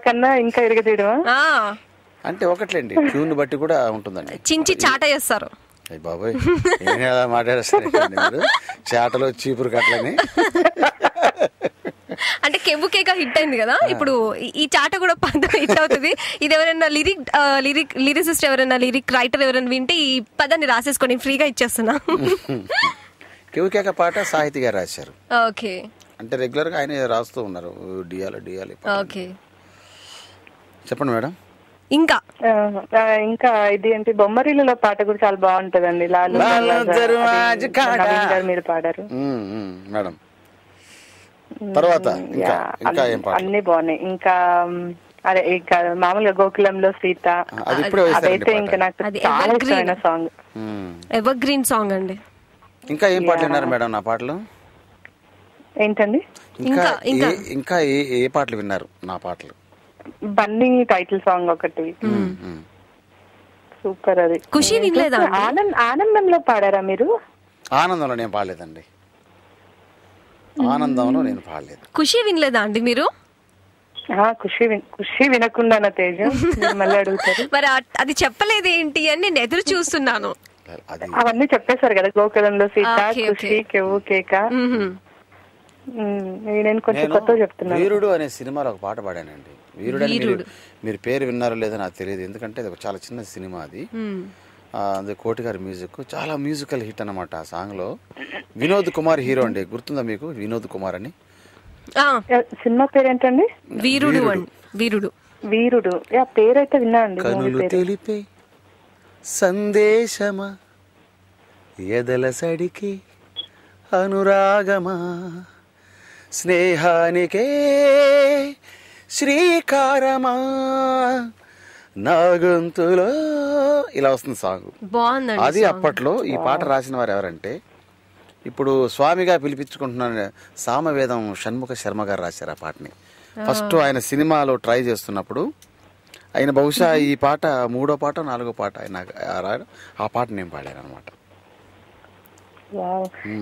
S9: కన్నా ఇంకా ఇరగదీయడమా
S2: అంటే ఒకట్లేండి, ట్యూన్ బట్టి కూడా ఉంటుందండి.
S1: చించి చాట చేస్తారు.
S2: బాబోయ్, ఏమైనా మాట్లాడేస్తారు మీరు, చాటలో చీపురు కట్లని.
S1: అంటే కెవ్వు కేక హిట్ అయింది కదా, ఇప్పుడు ఈ చాట కూడా హిట్ అవుతుంది. ఇది ఎవరైనా లిరిసిస్ట్ ఎవరైనా లిరిక్ రైటర్ ఎవరైనా వింటే ఈ పదాన్ని రాసేసుకొని ఫ్రీగా ఇచ్చేస్తున్నా.
S2: కెవ్వు కేక పాట సాహితీ గారు రాశారు.
S1: ఓకే,
S2: అంటే రెగ్యులర్ గా ఆయన రాస్తూ ఉన్నారు డియాలి.
S1: ఓకే,
S2: చెప్పండి మేడం.
S9: ఇంకా ఇది ఏంటి బొమ్మరిల్లులో పాట కూడా చాలా బాగుంటదండి. మీరు పాడారు
S2: మేడం. తర్వాత
S9: అన్ని బాగున్నాయి. ఇంకా అదే ఇంకా మామూలుగా గోకులంలో సీత, అదైతే ఇంకా నాకు చాలా ఇష్టమైన సాంగ్,
S1: ఎవర్ గ్రీన్ సాంగ్ అండి.
S2: ఇంకా ఏం పాటలు విన్నారు మేడం నా పాటలు?
S9: ఏంటండి
S2: ఇంకా ఏ పాటలు విన్నారు నా పాటలు?
S9: బన్నీ టైటిల్ సాంగ్ ఒకటి సూపర్. అది
S1: ఖుషి వినలేదా?
S9: ఆనందంలో పాడారా మీరు?
S2: ఆనందంలో నేను పాడలేదండి. ఆనందంలో నేను పాడలేదు.
S1: ఖుషి వినలేదా అండి మీరు?
S9: ఖుషి వినకుండా తేజ మళ్ళీ అడుగుతారు.
S1: మరి అది చెప్పలేదు ఏంటి అని నేను ఎదురు చూస్తున్నాను.
S9: అవన్నీ చెప్పేశారు కదా, గోకులంలో సీత, ఖుషి, కెవ్వు కేక. నేను కొంచెం కొత్త చెప్తున్నాను.
S2: వీరుడు అనే సినిమాలో ఒక పాట పాడానండి. వీరుడు అని మీరు పేరు విన్నారో లేదో నాకు తెలియదు, ఎందుకంటే అది చాలా చిన్న సినిమా. అది కోటి గారి మ్యూజిక్, చాలా మ్యూజికల్ హిట్ అన్నమాట. ఆ సాంగ్ లో వినోద్ కుమార్ హీరో అండి. గుర్తుందా మీకు వినోద్ కుమార్ అని?
S9: సినిమా పేరు ఏంటండి?
S1: వీరుడు.
S9: పేరైతే విన్నా అండి.
S2: కనులు తెలిపే సందేశమా, ఎదల సడికి అనురాగమా, స్నేహానికే శ్రీకారమా, నా గొంతులో, ఇలా వస్తుంది సాంగ్. అది అప్పట్లో ఈ పాట రాసిన వారు ఎవరంటే, ఇప్పుడు స్వామిగా పిలిపించుకుంటున్న సామవేదం షణ్ముఖ శర్మ గారు రాశారు ఆ పాటని. ఫస్ట్ ఆయన సినిమాలో ట్రై చేస్తున్నప్పుడు ఆయన బహుశా ఈ పాట 3వ పాట 4వ పాట ఆయన ఆ పాట నేను పాడాను అనమాట.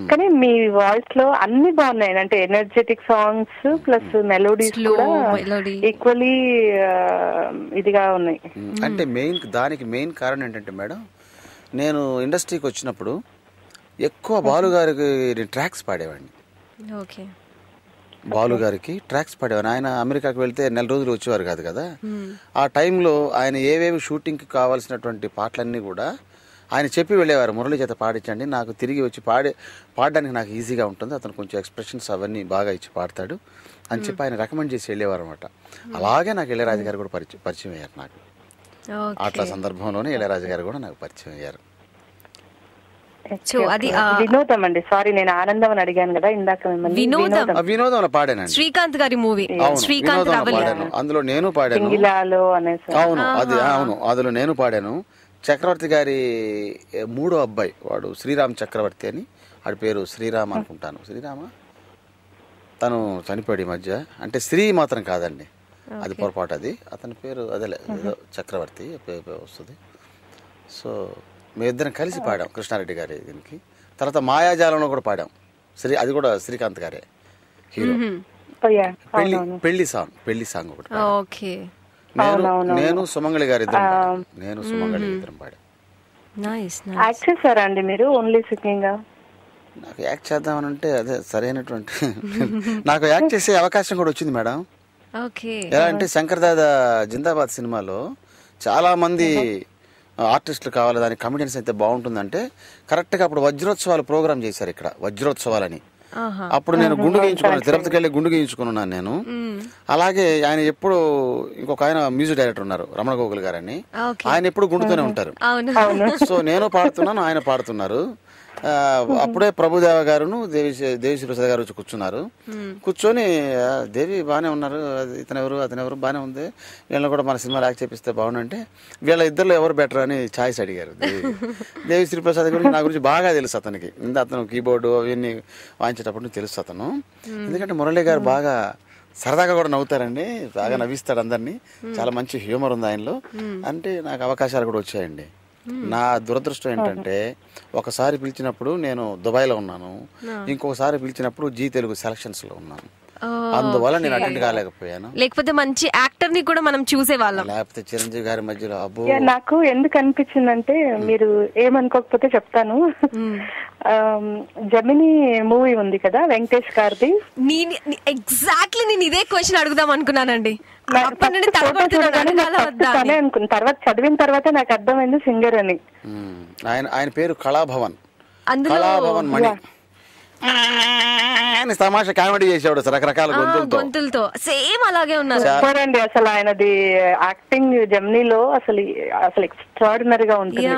S9: కానీ మీ వాయిస్ లో అన్ని బాగున్నాయి, అంటే energetic songs plus melodies equally ఇదిగా ఉన్నాయి.
S2: అంటే దానికి మెయిన్ కారణం ఏంటంటే మేడం, నేను ఇండస్ట్రీకి వచ్చినప్పుడు ఎక్కువ బాలుగారికి ట్రాక్స్ పాడేవాడిని. బాలుగారికి ట్రాక్స్ పాడేవాడిని. ఆయన అమెరికాకి వెళ్తే 4 రోజులు వచ్చేవారు కాదు కదా. ఆ టైంలో ఆయన ఏవేవి షూటింగ్కి కావాల్సినటువంటి పాటలన్నీ కూడా ఆయన చెప్పి వెళ్ళేవారు, మురళి చేత పాడించండి, నాకు తిరిగి వచ్చి పాడడానికి నాకు ఈజీగా ఉంటుంది, అతను కొంచెం ఎక్స్ప్రెషన్స్ అవన్నీ బాగా ఇచ్చి పాడతాడు అని చెప్పి ఆయన రికమెండ్ చేసి వెళ్ళేవారు అనమాట. అలాగే నాకు ఇళయరాజు గారు కూడా పరిచయం అయ్యారు నాకు. అట్లా సందర్భంలోనే ఇళయరాజు గారు కూడా నాకు పరిచయం అయ్యారు.
S9: వినోదం అండి, సారీ నేను ఆనందం అని అడిగాను కదా ఇందాక.
S2: వినోదం పాడాను,
S1: శ్రీకాంత్ గారి మూవీ.
S2: పాడాను, అందులో నేను పాడాను. అవును, అందులో నేను పాడాను. చక్రవర్తి గారి 3వ అబ్బాయి వాడు శ్రీరామ్ చక్రవర్తి అని, వాడి పేరు శ్రీరామ్ అనుకుంటాను. శ్రీరామ తను చనిపోయాడు ఈ మధ్య. అంటే శ్రీ మాత్రం కాదండి, అది పొరపాటు. అది అతని పేరు అదేలే, చక్రవర్తి వస్తుంది. సో మేమిద్దరం కలిసి పాడాం కృష్ణారెడ్డి గారి దీనికి. తర్వాత మాయాజాలంలో కూడా పాడాం, అది కూడా శ్రీకాంత్ గారే హీరో. పెళ్లి సాంగ్ ఒకటి. నేను సుమంగళి గారి ఇద్దరం పాడాం.
S9: యాక్ట్ చేశారా అండి మీరు? Only singing?
S2: నాకు యాక్ట్ చేద్దామని అంటే అదే సరైనటువంటి నాకు యాక్ట్ చేసే అవకాశం కూడా వచ్చింది మేడం. ఎలా అంటే శంకర్ దాదా జిందాబాద్ సినిమాలో చాలా మంది ఆర్టిస్టులు కావాలి, దానికి కమిడియన్స్ అయితే బాగుంటుందంటే కరెక్ట్గా అప్పుడు వజ్రోత్సవాలు ప్రోగ్రామ్ చేశారు ఇక్కడ, వజ్రోత్సవాలని. అప్పుడు నేను గుండు గీయించుకున్నాను, తిరుపతికి వెళ్ళి గుండు గీయించుకున్నాను నేను. అలాగే ఆయన ఎప్పుడు ఇంకొక ఆయన మ్యూజిక్ డైరెక్టర్ ఉన్నారు రమణ గోగుల్ గారని, ఆయన ఎప్పుడు గుండుతూనే ఉంటారు. సో నేను పాడుతున్నాను, ఆయన పాడుతున్నారు. అప్పుడే ప్రభుదేవ గారును దేవిశ్రీ ప్రసాద్ గారు వచ్చి కూర్చున్నారు. కూర్చొని దేవి బాగానే ఉన్నారు, అతనెవరు బాగానే ఉంది, వీళ్ళని కూడా మన సినిమాలో యాక్ట్ చేపిస్తే బాగుందంటే వీళ్ళ ఇద్దరు ఎవరు బెటర్ అని ఛాయిస్ అడిగారు. దేవిశ్రీ ప్రసాద్ గురించి నా గురించి బాగా తెలుసు అతనికి, అతను కీబోర్డు అవన్నీ వాయించేటప్పుడు తెలుసు అతను. ఎందుకంటే మురళి గారు బాగా సరదాగా కూడా నవ్వుతారండి, బాగా నవ్విస్తాడు అందరినీ, చాలా మంచి హ్యూమర్ ఉంది ఆయనలో. అంటే నాకు అవకాశాలు కూడా వచ్చాయండి. నా దురదృష్టం ఏంటంటే ఒకసారి పిలిచినప్పుడు నేను దుబాయ్లో ఉన్నాను, ఇంకొకసారి పిలిచినప్పుడు జీ తెలుగు సెలక్షన్స్ లో ఉన్నాను. అందువల్ల నేను అటెండ్ కాలేకపోయాను.
S1: లేకపోతే మంచి యాక్టర్ ని కూడా మనం చూసేవాళ్ళం.
S2: లేకపోతే చిరంజీవి గారి మధ్యలో అబ్బో.
S9: నాకు ఎందుకు అనిపించిందంటే, మీరు ఏమనుకోకపోతే చెప్తాను, జమినీ మూవీ ఉంది కదా వెంకటేష్ గారిది,
S1: ఎగ్జాక్ట్లీ నేను ఇదే క్వశ్చన్ అడుగుదాం అనుకున్నానండి.
S9: తర్వాత చదివిన తర్వాత నాకు అర్థమైంది సింగర్ అని.
S2: ఆయన పేరు కళాభవన్ మణి. తమాషా కామెడీ చేసేవాడు రకరకాల
S1: గొంతులతో. సేమ్ అలాగే ఉన్నారు.
S9: సూపర్ అసలు ఆయనది యాక్టింగ్ జెమినీలో అసలు ఎక్స్ట్రాడినరీగా ఉంటుంది.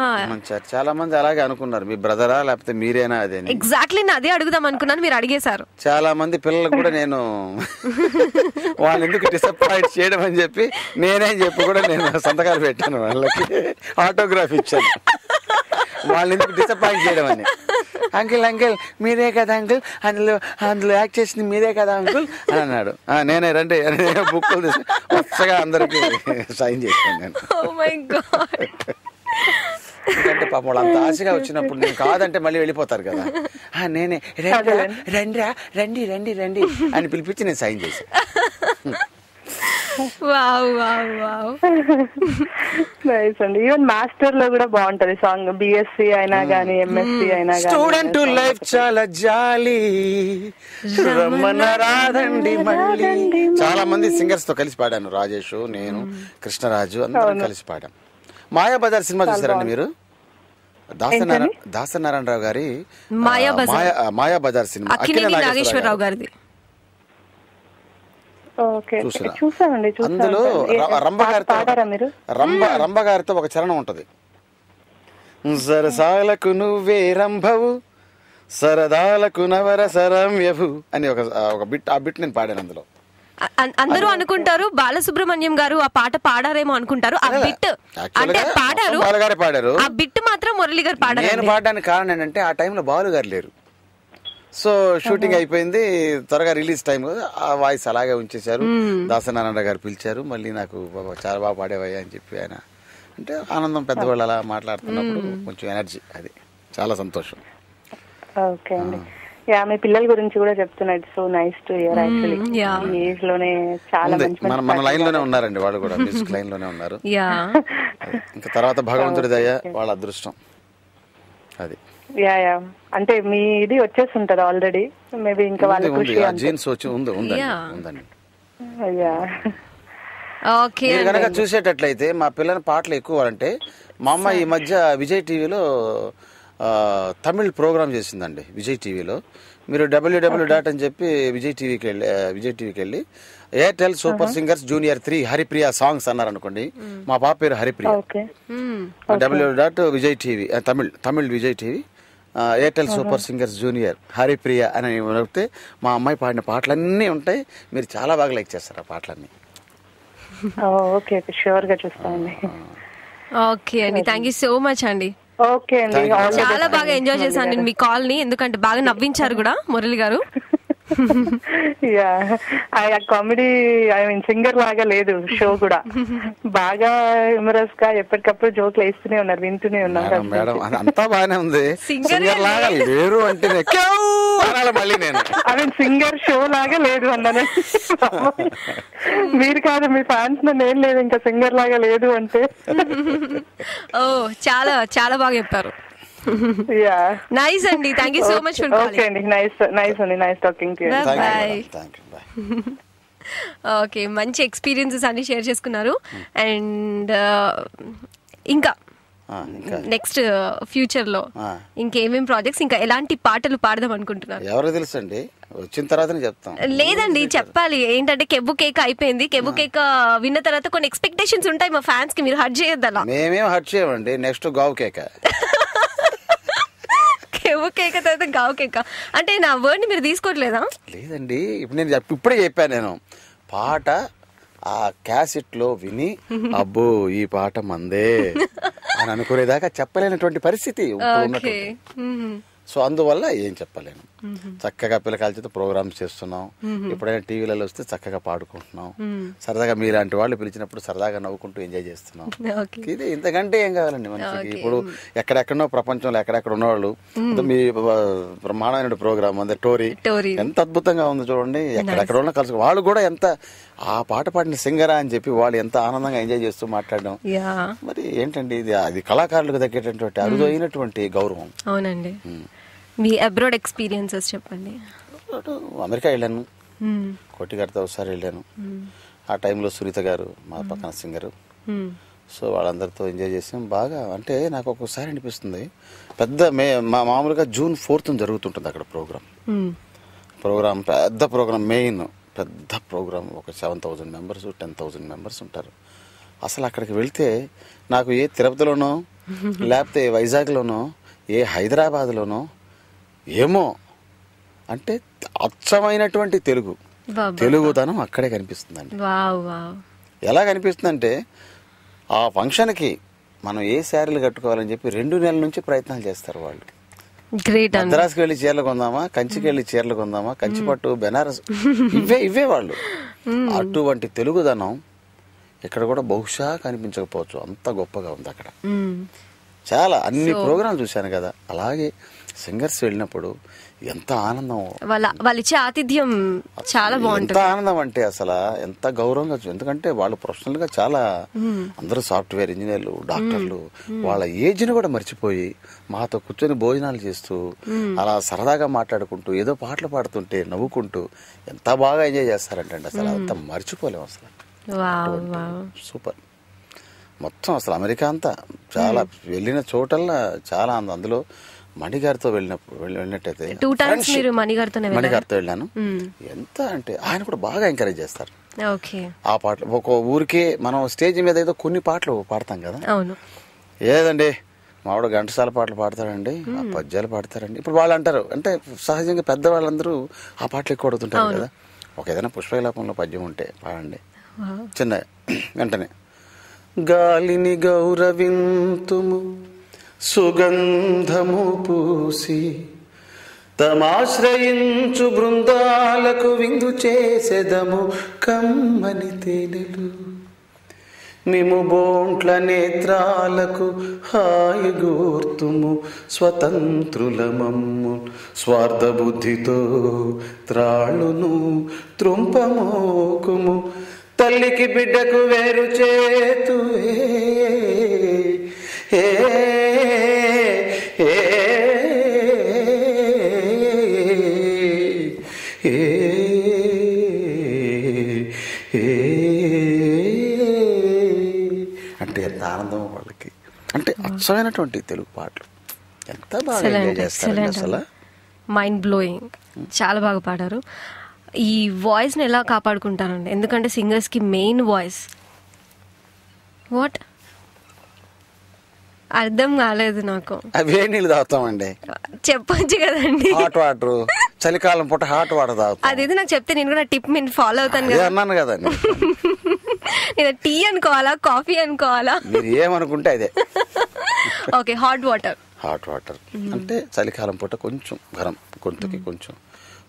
S2: చాలా మంది అలాగే అనుకున్నారు, మీ బ్రదరా లేకపోతే మీరేనా అదే.
S1: ఎగ్జాక్ట్లీ అదే అడుగుదాం అనుకున్నాను, మీరు అడిగేశారు.
S2: చాలా మంది పిల్లలకు కూడా నేను వాళ్ళు ఎందుకు డిసప్పాయింట్ చేయడం అని చెప్పి నేనే చెప్పి కూడా నేను సంతకాలు పెట్టాను, వాళ్ళకి ఆటోగ్రాఫ్ ఇచ్చాను, వాళ్ళు ఎందుకు డిసప్పాయింట్ చేయడం అని. అంకుల్ అంకుల్ మీరే కదా అంకుల్, అందులో యాక్ట్ చేసింది మీరే కదా అంకుల్ అని అన్నాడు. నేనే రండి బుక్కులు తీసి వరుసగా అందరికి సైన్ చేశాను నేను. ఎందుకంటే పాపం వాళ్ళు అంత ఆశగా వచ్చినప్పుడు నేను కాదంటే మళ్ళీ వెళ్ళిపోతారు కదా. నేనే రండిరా రండి రండి రండి అని పిలిపించి నేను సైన్ చేశాను.
S9: నైస్ అండి. ఈవెన్ మాస్టర్ లో కూడా బాగుంటది సాంగ్, బిఎస్సి అయినా గానీ ఎంఎస్సి అయినా గానీ.
S2: స్టూడెంట్ లైఫ్ చాలా జాలి రాదండి మళ్ళీ. చాలా మంది సింగర్స్ తో కలిసి పాడాను, రాజేష్, నేను, కృష్ణరాజు అందరం కలిసి పాడాం. మాయాబజార్ సినిమా చూసారండి మీరు? దాసనారాయణరావు గారి మాయాబజార్ సినిమా, అక్కినేని నాగేశ్వరరావు గారిది. అందులో రంభ గారితో ఒక చరణం ఉంటది, సరసాలకు నువ్వే రంభవు సరదాలకు నవరసరమ్యవు అని ఒక బిట్. ఆ బిట్ నేను పాడాను అందులో.
S1: అందరూ అనుకుంటారు బాలసుబ్రహ్మణ్యం గారు ఆ పాట పాడారేమో అనుకుంటారు. ఆ బిట్ అంటే పాడారు,
S2: బాలుగారే పాడారు.
S1: ఆ బిట్ మాత్రం మురళి గారు పాడారు.
S2: నేను పాడడానికి కారణం ఏంటంటే ఆ టైంలో బాలు గారు లేరు. సో షూటింగ్ అయిపోయింది, త్వరగా రిలీజ్ టైం, ఆ వాయిస్ అలాగే ఉంచేశారు. దాసనారాయణ గారు పిలిచారు, మళ్ళీ నాకు చాలా బాగా పాడేవయ్యా అని చెప్పి ఆయన అంటే ఆనందం. పెద్దవాళ్ళు అలా మాట్లాడుతున్నప్పుడు కొంచెం ఎనర్జీ, అది చాలా సంతోషం.
S9: ఓకే అండి. మీ పిల్లల గురించి కూడా చెప్తున్నారు, so nice to hear. Actually ఈ ఏజ్ లోనే చాలా
S2: మన లైన్ లోనే ఉన్నారండి, వాళ్ళు కూడా మ్యూజిక్ లైన్ లోనే ఉన్నారు. ఇంకా తర్వాత భగవంతుడి దయ, వాళ్ళ అదృష్టం అది.
S9: అంటే మీ ఇది వచ్చేస్తుంటది ఆల్రెడీ, మేబీ ఇంకా వాళ్ళ కృషి
S2: జీన్స్ వచ్చి ఉందండి. మీరు కనుక చూసేటట్లయితే మా పిల్లల పాటలు ఎక్కువ అంటే, మా అమ్మ ఈ మధ్య విజయ్ టీవీలో తమిళ్ ప్రోగ్రామ్ చేసిందండి. విజయ్ టీవీలో మీరు www. అని చెప్పి విజయ్ టీవీకి వెళ్ళి Airtel super singers junior 3 Haripriya songs అన్నారు అనుకోండి. మా పాప పేరు Haripriya. www. Vijay TV Tamil Vijay TV Airtel super singers junior Haripriya అని చెప్తే మా అమ్మాయి పాడిన పాటలన్నీ ఉంటాయి. మీరు చాలా బాగా లైక్ చేస్తారు ఆ పాటలన్నీ.
S9: ఓకే, షూర్ గా చూస్తామండి.
S1: ఓకే అండి, థ్యాంక్ యూ సో మచ్ అండి.
S9: ఓకే అండి,
S1: చాలా బాగా ఎంజాయ్ చేశాను నేను మీ కాల్ ని, ఎందుకంటే బాగా నవ్వించారు కూడా మురళి గారు.
S9: కామెడీ ఐ మీన్ సింగర్ లాగా లేదు షో కూడా, బాగా హ్యూమరస్ గా ఎప్పటికప్పుడు జోక్లు వేస్తూనే ఉన్నారు, వింటూనే ఉన్నారు.
S2: మేడం అంతా బాగానే ఉంది, సింగర్ లాగా లేరు అంటే మళ్ళీ నేను
S9: ఐ మీన్ సింగర్ షో లాగా లేదు అన్నాను. మీరు కాదు, మీ ఫ్యాన్స్ నేను లేదు ఇంకా సింగర్ లాగా లేదు అంటే.
S1: ఓ చాలా చాలా బాగా చెప్పారు. నైస్ అండి, thank you so much for calling.
S9: Okay అండి, నైస్ అండి, nice talking to you.
S1: By. Okay, మంచి ఎక్స్పీరియన్సెస్ అన్ని షేర్ చేసుకున్నారు. అండ్ ఇంకా నెక్స్ట్ ఫ్యూచర్ లో ఇంకేమేం ప్రాజెక్ట్స్, ఇంకా ఎలాంటి పాటలు పాడదాం అనుకుంటున్నారు?
S2: ఎవరో తెలుసండి, వచ్చిన తర్వాత చెప్తాం.
S1: లేదండి, చెప్పాలి. ఏంటంటే కెవ్వు కేక్ అయిపోయింది, కెవ్వు కేక్ విన్న తర్వాత కొన్ని ఎక్స్పెక్టేషన్స్ ఉంటాయి మా ఫ్యాన్స్ కి, మీరు హర్ట్ చేయొద్దు అలా.
S2: మేమేం హర్ట్ చేయమండి, నెక్స్ట్ గావ్ కేక్.
S1: కెవ్వు కేక్ తర్వాత గావ్ కేక్ అంటే నా వర్డ్ ని మీరు తీసుకోవట్లేదా?
S2: లేదండి, ఇప్పుడు నేను ఇప్పుడే చెప్పాను, నేను పాట ఆ క్యాసెట్ లో విని అబ్బో ఈ పాట మందే అని అనుకునేదాకా చెప్పలేనటువంటి పరిస్థితి. సో అందువల్ల ఏం చెప్పలేను. చక్కగా పిల్లకాయల చేత ప్రోగ్రామ్స్ చేస్తున్నాం, ఎప్పుడైనా టీవీలలో వస్తే చక్కగా పాడుకుంటున్నాం, సరదాగా మీలాంటి వాళ్ళు పిలిచినప్పుడు సరదాగా నవ్వుకుంటూ ఎంజాయ్ చేస్తున్నాం. ఇది ఇంతకంటే ఏం కావాలండి మనకి. ఇప్పుడు ఎక్కడెక్కడో ప్రపంచంలో ఎక్కడెక్కడ ఉన్నవాళ్ళు, మీ బ్రహ్మాండమైన ప్రోగ్రామ్ అంతే టోరీ ఎంత అద్భుతంగా ఉంది చూడండి. ఎక్కడెక్కడ ఉన్న కలిసి వాళ్ళు కూడా ఎంత ఆ పాట పాడిన సింగరా అని చెప్పి వాళ్ళు ఎంత ఆనందంగా ఎంజాయ్ చేస్తూ మాట్లాడడం. మరి ఏంటండి ఇది, అది కళాకారులకు తగ్గేటటువంటి అరుదైనటువంటి గౌరవం.
S1: అవునండి. మీ అబ్రాడ్ ఎక్స్పీరియన్సెస్ చెప్పండి.
S2: అమెరికా వెళ్ళాను, కోటి గారితో ఒకసారి వెళ్ళాను. ఆ టైంలో సునీత గారు మా పక్కన సింగరు, సో వాళ్ళందరితో ఎంజాయ్ చేసాం బాగా. అంటే నాకు ఒక్కొక్కసారి అనిపిస్తుంది పెద్ద మామూలుగా June 4th జరుగుతుంటుంది అక్కడ ప్రోగ్రామ్ పెద్ద ప్రోగ్రామ్, మెయిన్ పెద్ద ప్రోగ్రామ్. ఒక 7,000 మెంబర్స్ 10,000 మెంబర్స్ ఉంటారు. అసలు అక్కడికి వెళ్తే నాకు ఏ తిరుపతిలోనో లేకపోతే వైజాగ్లోనో ఏ హైదరాబాద్లోనో ఏమో అంటే అచ్చమైనటువంటి తెలుగుదనం అక్కడే కనిపిస్తుందండి. ఎలా కనిపిస్తుందంటే ఆ ఫంక్షన్కి మనం ఏ శారీలు కట్టుకోవాలని చెప్పి 2 నెలల నుంచి ప్రయత్నాలు చేస్తారు వాళ్ళు. మద్రాసుకి వెళ్ళి చీరలు కొందామా, కంచికి వెళ్ళి చీరలు కొందామా, కంచిపట్టు, బెనారస్, ఇవే వాళ్ళు. అటువంటి తెలుగుదనం ఇక్కడ కూడా బహుశా కనిపించకపోవచ్చు, అంత గొప్పగా ఉంది అక్కడ. చాలా అన్ని ప్రోగ్రాంలు చూశాను కదా. అలాగే సింగర్స్ వెళ్ళినప్పుడు ఎంత ఆనందం,
S1: వాళ్ళు ఇచ్చే ఆతిథ్యం చాలా బాగుంటుంది.
S2: ఎంత ఆనందం అంటే అసలు ఎంత గౌరవంగా. ఎందుకంటే వాళ్ళు ప్రొఫెషనల్ గా చాలా, అందరూ సాఫ్ట్వేర్ ఇంజనీర్లు, డాక్టర్లు, వాళ్ళ ఏజ్ ని కూడా మర్చిపోయి మాతో కూర్చొని భోజనాలు చేస్తూ అలా సరదాగా మాట్లాడుకుంటూ ఏదో పాటలు పాడుతుంటే నవ్వుకుంటూ ఎంత బాగా ఎంజాయ్ చేస్తారంటే అసలు అంత మర్చిపోలేము అసలు. సూపర్. మొత్తం అసలు అమెరికా అంతా చాలా వెళ్ళిన చోటల్లా చాలా అందులో మణిగారితో వెళ్ళినట్టయితే మణిగారితో వెళ్ళాను. ఎంత అంటే ఆయన కూడా బాగా ఎంకరేజ్ చేస్తారు. ఆ పాటలు ఒక ఊరికే మనం స్టేజ్ మీద ఏదో కొన్ని పాటలు పాడతాం కదా, ఏదండి మావిడ ఘంటసాల పాటలు పాడతారండి, ఆ పద్యాలు పాడతారండి. ఇప్పుడు వాళ్ళు అంటారు అంటే సహజంగా పెద్దవాళ్ళందరూ ఆ పాటలు ఎక్కువ అడుగుతుంటారు కదా. ఒక ఏదైనా పుష్పవిలాపంలో పద్యం ఉంటే పాడండి చిన్న వెంటనే. గాలిని గౌరవింతుము సుగంధము పూసి తమాశ్రయించు బృందాలకు విందు చేసెదము కమ్మని తేనెలు, మిము బోంట్ల నేత్రాలకు హాయిగూర్తుము స్వతంత్రులమమ్ము, స్వార్థ బుద్ధితో త్రాళును త్రుంపమోకుము, తల్లికి బిడ్డకు వేరు చేతువే అంటే ఎంత ఆనందం వాళ్ళకి. అంటే అచ్చమైనటువంటి తెలుగు పాటలు ఎంత బాగా ఎంజాయ్ చేస్తారండి అసలు.
S1: Mind blowing. చాలా బాగా పాడారు. ఈ వాయిస్ ని ఎలా కాపాడుకుంటారండి? ఎందుకంటే సింగర్స్ కి మెయిన్ వాయిస్. వాట్ అర్థం కాలేదు నాకు.
S2: వేడి నీళ్ళు తాగుతామండి,
S1: చెప్పొచ్చు కదండి.
S2: హాట్ వాటర్, చలికాలం పూట హాట్ వాటర్ తాగుతాం.
S1: అదేదో నాకు చెప్తే నేను కూడా టిప్ మీరు ఫాలో అవుతాను కదా.
S2: అన్నాను కదండి.
S1: నేను టీ అనుకోవాలా, కాఫీ అనుకోవాలా?
S2: మీరు ఏమనుకుంటే అదే.
S1: Okay, hot water.
S2: Hot water అంటే చలికాలం పూట కొంచెం గరం గొంతుకి కొంచెం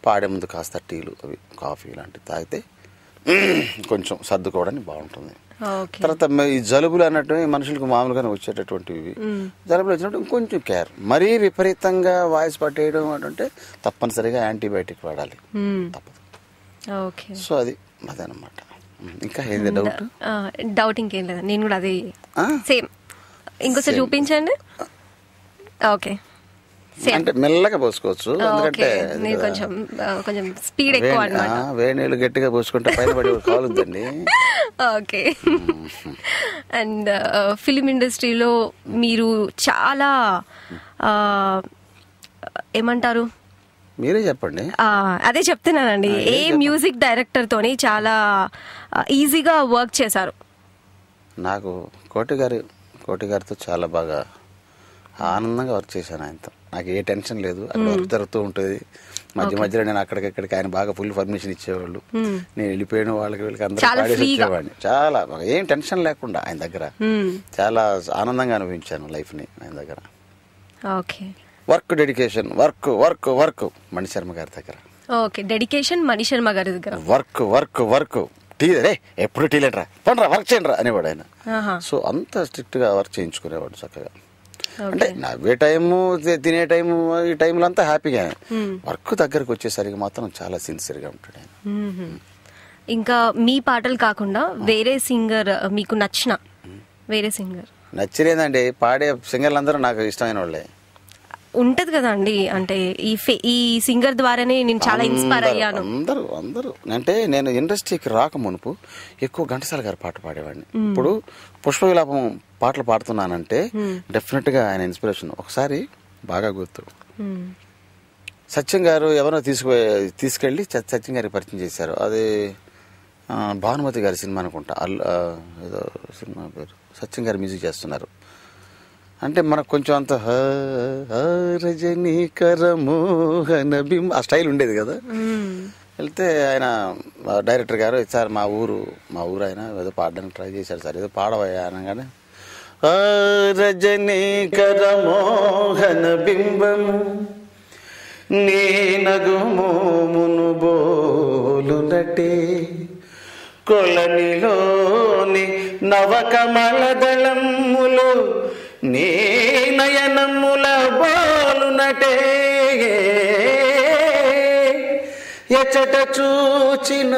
S2: పాడే ముందు కాస్త టీలు అవి కాఫీ ఇలాంటివి తాగితే కొంచెం సర్దుకోవడానికి బాగుంటుంది. తర్వాత ఈ జలుబులు అన్నట్టు మనుషులకు మామూలుగానే వచ్చేటటువంటివి, జలుబులు వచ్చినప్పుడు ఇంకొంచెం కేర్. మరీ విపరీతంగా వాయిస్ పట్టేయడం అంటే తప్పనిసరిగా యాంటీబయాటిక్ వాడాలి, తప్పదు. సో అది అదనమాట. ఇంకా ఏంది డౌట్?
S1: డౌట్ ఇంకేం లేదు, నేను కూడా అదే సేమ్. ఇంకోసారి చూపించండి. ఓకే,
S2: అంటే మెల్లగా పోసుకోవచ్చు, ఎందుకంటే
S1: కొంచెం స్పీడ్ ఎక్కువ అన్నమాట.
S2: వేడి నీళ్ళు గట్టిగా పోసుకుంటే పైన పడి కాలుద్దండి.
S1: ఓకే. అండ్ ఫిలిం ఇండస్ట్రీలో మీరు చాలా ఏమంటారు,
S2: మీరే చెప్పండి.
S1: అదే చెప్తున్నానండి, ఏ మ్యూజిక్ డైరెక్టర్ తోని చాలా ఈజీగా వర్క్ చేశారు?
S2: నాకు కోటి గారితో చాలా బాగా ఆనందంగా వర్క్ చేశాను. ఆయనతో నాకు ఏ టెన్షన్ లేదు. అక్కడ వర్క్ జరుగుతూ ఉంటుంది. మధ్యలో నేను అక్కడికి ఆయన బాగా ఫుల్ పర్మిషన్ ఇచ్చేవాళ్ళు. నేను వెళ్ళిపోయిన వాళ్ళకి అందరూ పాడేసి వచ్చేవాడిని. చాలా ఏం టెన్షన్ లేకుండా ఆయన దగ్గర చాలా ఆనందంగా అనిపించాను లైఫ్ ని ఆయన దగ్గర. Work dedication, work work work Manisharma గారి దగ్గర.
S1: ఓకే, డెడికేషన్ మణిశర్మ గారి దగ్గర.
S2: వర్క్ వర్క్ వర్క్ టీ రే ఎప్పుడు టీ లేటరా పండ్రా వర్క్ చేయండి రా అనేవాడు ఆయన. సో అంత స్ట్రిక్ట్ గా వర్క్ చేయించుకునేవాడు చక్కగా. అంటే నవ్వే టైము, తినే టైము, ఈ టైంలో అంతా హ్యాపీగా. వర్క్ దగ్గరకు వచ్చేసరికి మాత్రం చాలా సిన్సియర్ గా ఉంటాడు ఆయన.
S1: ఇంకా మీ పాటలు కాకుండా వేరే సింగర్ మీకు నచ్చిన వేరే సింగర్?
S2: నచ్చలేదండి, పాడే సింగర్లు అందరూ నాకు ఇష్టమైన వాళ్ళే.
S1: ఉంటది కదా అండి, అంటే ఈ సింగర్ ద్వారానే నేను చాలా ఇన్స్పైర్ అయ్యాను.
S2: అందరూ అంటే నేను ఇండస్ట్రీకి రాక మునుపు ఎక్కువ ఘంటసాల గారు పాట పాడేవాడిని. ఇప్పుడు పుష్ప విలాపం పాటలు పాడుతున్నానంటే డెఫినెట్ గా ఆయన ఇన్స్పిరేషన్. ఒకసారి బాగా గుర్తు, సత్యం గారు ఎవరో తీసుకెళ్లి సత్యం గారికి పరిచయం చేశారు. అది భానుమతి గారి సినిమా అనుకుంటా, ఏదో సినిమా పేరు. సత్యం గారు మ్యూజిక్ చేస్తున్నారు. అంటే మనకు కొంచెం అంత రజనీకర మోహన బింబ ఆ స్టైల్ ఉండేది కదా. వెళ్తే ఆయన డైరెక్టర్ గారు, సార్ మా ఊరు ఆయన ఏదో పాడడానికి ట్రై చేశారు సార్, ఏదో పాడవయ్యా అనగానే రజనీకర మోహన బింబము నీ నగుమోమును బోలునటే కొలనిలోని నవకమలదళములు నీ నయనముల బోలునటే ఎచట చూచిన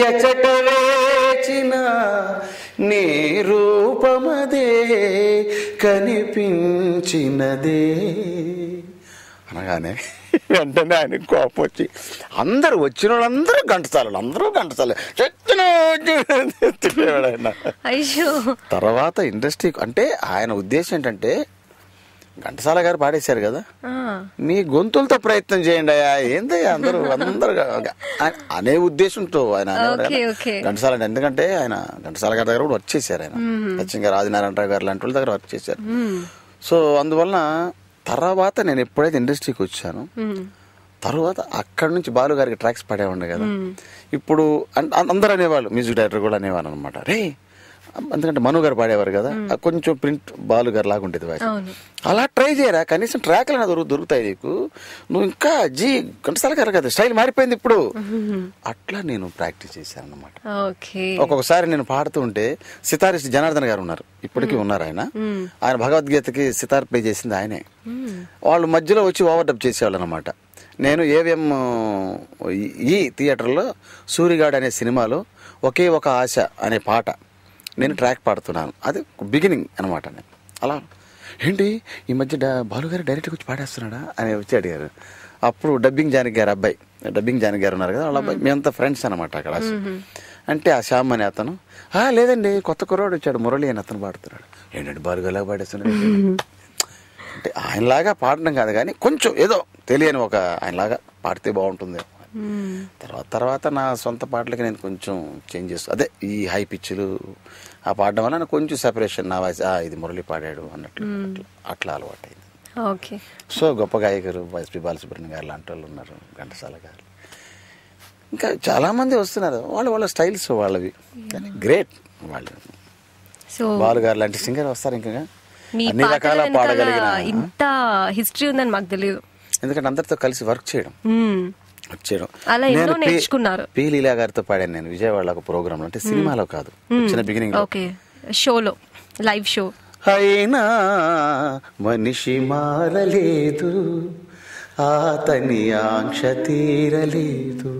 S2: ఎచట వేచిన నీ రూపమదే కనిపించినదే అనగానే వెంటనే ఆయన కోపం వచ్చి అందరూ వచ్చిన వాళ్ళందరూ ఘంటసాల తిట్టేవాడు ఆయన. తర్వాత ఇండస్ట్రీ అంటే ఆయన ఉద్దేశం ఏంటంటే, ఘంటసాల గారు పాడేశారు కదా, మీ గొంతులతో ప్రయత్నం చేయండి అయ్యా, ఏందయ్యా అందరూ అనే ఉద్దేశంతో ఆయన ఘంటసాల. ఎందుకంటే ఆయన ఘంటసాల గారి దగ్గర కూడా వర్క్ చేశారు, ఆయన సత్యం గారు, ఆదినారాయణరావు గారు లాంటి వాళ్ళ దగ్గర వర్క్ చేశారు. సో అందువలన తర్వాత నేను ఎప్పుడైతే ఇండస్ట్రీకి వచ్చాను, తర్వాత అక్కడ నుంచి బాలు గారికి ట్రాక్స్ పాడేవాడిని కదా. ఇప్పుడు అందరూ అనేవాళ్ళు, మ్యూజిక్ డైరెక్టర్ కూడా అనేవాళ్ళు అనమాట, రే ఎందుకంటే మను గారు పాడేవారు కదా, కొంచెం ప్రింట్ బాలు గారు లాగుంటేది వాయిస్, అలా ట్రై చేయరా, కనీసం ట్రాక్లు దొరుకుతాయి నీకు, నువ్వు ఇంకా ఘంటసాల గారు కదా స్టైల్ మారిపోయింది ఇప్పుడు. అట్లా నేను ప్రాక్టీస్ చేశాను అనమాట. ఒక్కొక్కసారి నేను పాడుతూ ఉంటే సితారిస్ట్ జనార్దన్ గారు ఉన్నారు, ఇప్పటికీ ఉన్నారు ఆయన భగవద్గీతకి సితార్ ప్లే చేసింది ఆయనే. వాళ్ళు మధ్యలో వచ్చి ఓవర్ డబ్ చేసేవాళ్ళు అనమాట. నేను ఏవిఎం ఈ థియేటర్లో సూరిగాడ్ అనే సినిమాలో ఒకే ఒక ఆశ అనే పాట నేను ట్రాక్ పాడుతున్నాను, అది బిగినింగ్ అనమాట. నేను అలా ఏంటి ఈ మధ్య బాలుగారు డైరెక్ట్గా వచ్చి పాడేస్తున్నాడా అని వచ్చి అడిగారు. అప్పుడు డబ్బింగ్ జానకి గారు ఉన్నారు కదా, వాళ్ళ అబ్బాయి, మేమంతా ఫ్రెండ్స్ అనమాట అక్కడ. అంటే ఆ శ్యామ్ అని అతను, లేదండి కొత్త కుర్రాడు వచ్చాడు మురళి అని అతను పాడుతున్నాడు. ఏంటంటే బాలుగారులాగా పాడేస్తున్నాడు అంటే ఆయనలాగా పాడడం కాదు కానీ కొంచెం ఏదో తెలియని ఒక ఆయనలాగా పాడితే బాగుంటుంది. తర్వాత నా సొంత పాటలకి నేను కొంచెం చేంజ్ చేస్తాను, అదే ఈ హై పిచ్చులు ఆ పాడడం వల్ల నాకు కొంచెం సెపరేషన్, నా వాయిస్ ఇది మురళి పాడాడు అన్నట్లు అట్లా అలవాటు అయింది. సో గొప్ప గాయకులు ఎస్పి బాలసుబ్రహ్మణ్యం గారు లాంటి వాళ్ళు ఉన్నారు, ఘంటసాల గారు, ఇంకా చాలా మంది వస్తున్నారు, వాళ్ళ స్టైల్స్ వాళ్ళవి కానీ గ్రేట్. వాళ్ళు బాలు గారు లాంటి సింగర్ వస్తారు, ఇంకా అన్ని రకాల పాడగలిగిన.
S1: ఇంత హిస్టరీ ఉందని మాకు తెలియదు,
S2: ఎందుకంటే అందరితో కలిసి వర్క్ చేయడం.
S1: నేను
S2: పి లీలా గారితో పాడాను నేను విజయవాడలో ఒక ప్రోగ్రామ్ లో, అంటే సినిమాలో కాదు, చిన్న బిగినింగ్
S1: షోలో, లైవ్ షో.
S2: అయినా మనిషి మారలేదు, అతని ఆంక్ష తీరలేదు,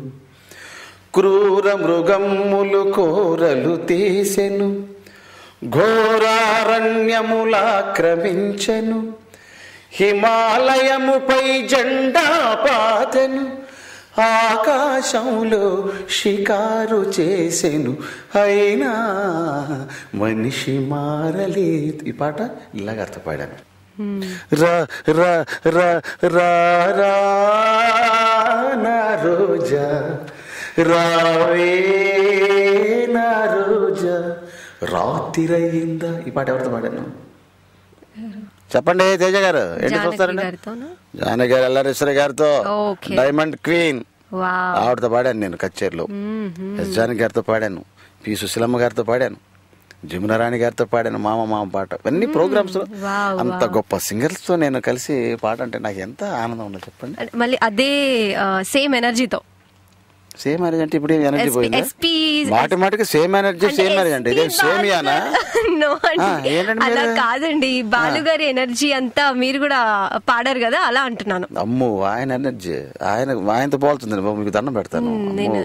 S2: క్రూర మృగములు కోరలు తీసెను, ఘోరారణ్యములాక్రమించెను, హిమాలయముపై జెండా పాతెను, ఆకాశంలో షికారు చేసెను, అయినా మనిషి మారలేదు. ఈ పాట ఇలాగ అర్థపడాను. రా రా రా రా రా నా రోజా రావే నా రోజా రాత్రిరయిందా. ఈ పాట ఎవరితో పాడాను చెప్పండి తేజ గారు, ఏంటి చూస్తారండి? జానకి గారు, ఎల్లారేశ్వరి గారితో, డైమండ్ క్వీన్ ఆవిడతో పాడాను నేను కచేరీలో. ఎస్ జానకి గారితో పాడాను, పి సుశీలమ్మ గారితో పాడాను, జమునారాణి గారితో పాడాను, మామ పాట. అన్ని ప్రోగ్రామ్స్ లో అంత గొప్ప సింగర్స్ తో నేను కలిసి పాట అంటే నాకు ఎంత ఆనందం ఉండదు చెప్పండి.
S1: మళ్ళీ అదే సేమ్ ఎనర్జీతో.
S2: సేమ్ ఎనర్జీ అంటే ఇప్పుడు ఎనర్జీ పోయింది, మాటికి సేమ్ ఎనర్జీ అంటే ఇదే సేమియానా?
S1: అలా కాదండి, బాలు గారి ఎనర్జీ అంతా మీరు కూడా పాడారు కదా, అలా అంటున్నాను.
S2: అమ్మో ఆయన ఎనర్జీ ఆయనతో పోల్తుంది, మీకు దండం పెడతాను.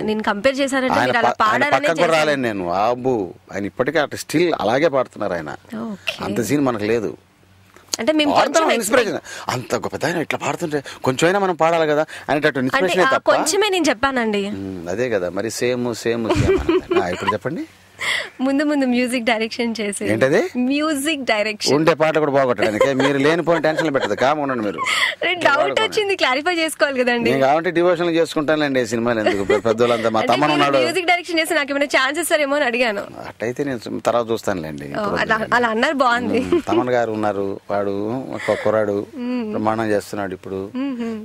S1: నేను కంపేర్ చేశానంటే
S2: రాలేను నేను. అబ్బు ఆయన ఇప్పటికే స్టిల్ అలాగే పాడుతున్నారు ఆయన, అంత సీన్ మనకు లేదు.
S1: అంటే మేము
S2: ఇన్స్పిరేషన్ అంత గొప్ప ఇట్లా పాడుతుంటే కొంచెమైనా మనం పాడాలి కదా అనేటట్టు ఇన్స్పిరేషన్
S1: కొంచెమే నేను చెప్పానండి.
S2: అదే కదా మరి సేమ్ ఇప్పుడు చెప్పండి.
S1: ముందు మ్యూజిక్ డైరెక్షన్ చేసి మ్యూజిక్ డైరెక్షన్
S2: ఉండే పాటలు కూడా బాగొట్టడానికి మీరు లేని పోయిన టెన్షన్ పెట్టదు కామ ఉండండి. మీరు
S1: డౌట్ వచ్చింది క్లారిఫై చేసుకోవాలి కదండి.
S2: కాబట్టి డివోషన్ చేసుకుంటానులేండి సినిమాలు ఎందుకు పెద్దోళ్ళంతా. మా తమ్ముడు
S1: మ్యూజిక్ డైరెక్షన్ చేసి నాకు ఏమైనా ఛాన్స్ ఇస్తారేమో అని అడిగాను.
S2: అట్టయితే నేను తర్వాత చూస్తానులేండి.
S1: అలా అన్నారు బాగుంది.
S2: తమన్ గారు ఉన్నారు, వాడు ఒక కుర్రాడు ప్రమాణం చేస్తున్నాడు ఇప్పుడు.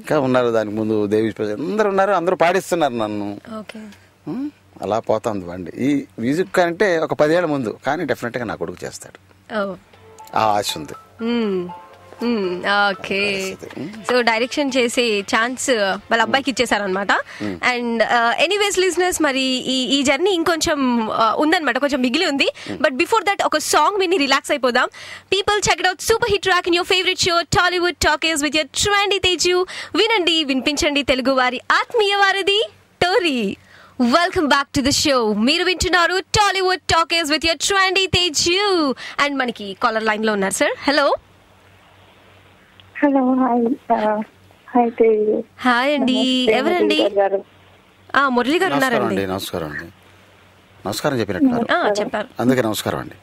S2: ఇంకా ఉన్నారు దానికి ముందు దేవి అందరు ఉన్నారు, అందరూ పాడిస్తున్నారు నన్ను. అలా పోతుంది బండి. ఈ మ్యూజిక్ అంటే ఒక 10 ఏళ్ల ముందు, కానీ డెఫినెట్ గా నా కొడుకు చేస్తాడు ఆ ఆశ ఉంది.
S1: ఓకే, సో డైరెక్షన్ చేసే ఛాన్స్ వాళ్ళ అబ్బాయికి ఇచ్చేసారనమాట. అండ్ ఎనీవేస్ లిజనర్స్, మరి ఈ జర్నీ ఇంకొంచెం ఉందన్నమాట, కొంచెం మిగిలి ఉంది. బట్ బిఫోర్ దట్ ఒక సాంగ్ విని రిలాక్స్ అయిపోదాం. People check it out, super hit track in your favourite show Tollywood talkies with your trendy Teju. వినండి, వినిపించండి, తెలుగు వారి ఆత్మీయ వారిది Tori. Welcome back to the show. మీరు వింటున్నారు Tollywood talkies with your trendy Teju. And మనకి కాలర్ లైన్ లో ఉన్నారు sir. Hello.
S10: Hello, hi Teju.
S1: Hi అండి, ఎవరండి? మురళి గారు ఉన్నారండి.
S2: నమస్కారం అండి. నమస్కారం చెప్పినట్టు
S1: చెప్పారు,
S2: అందుకే నమస్కారం అండి.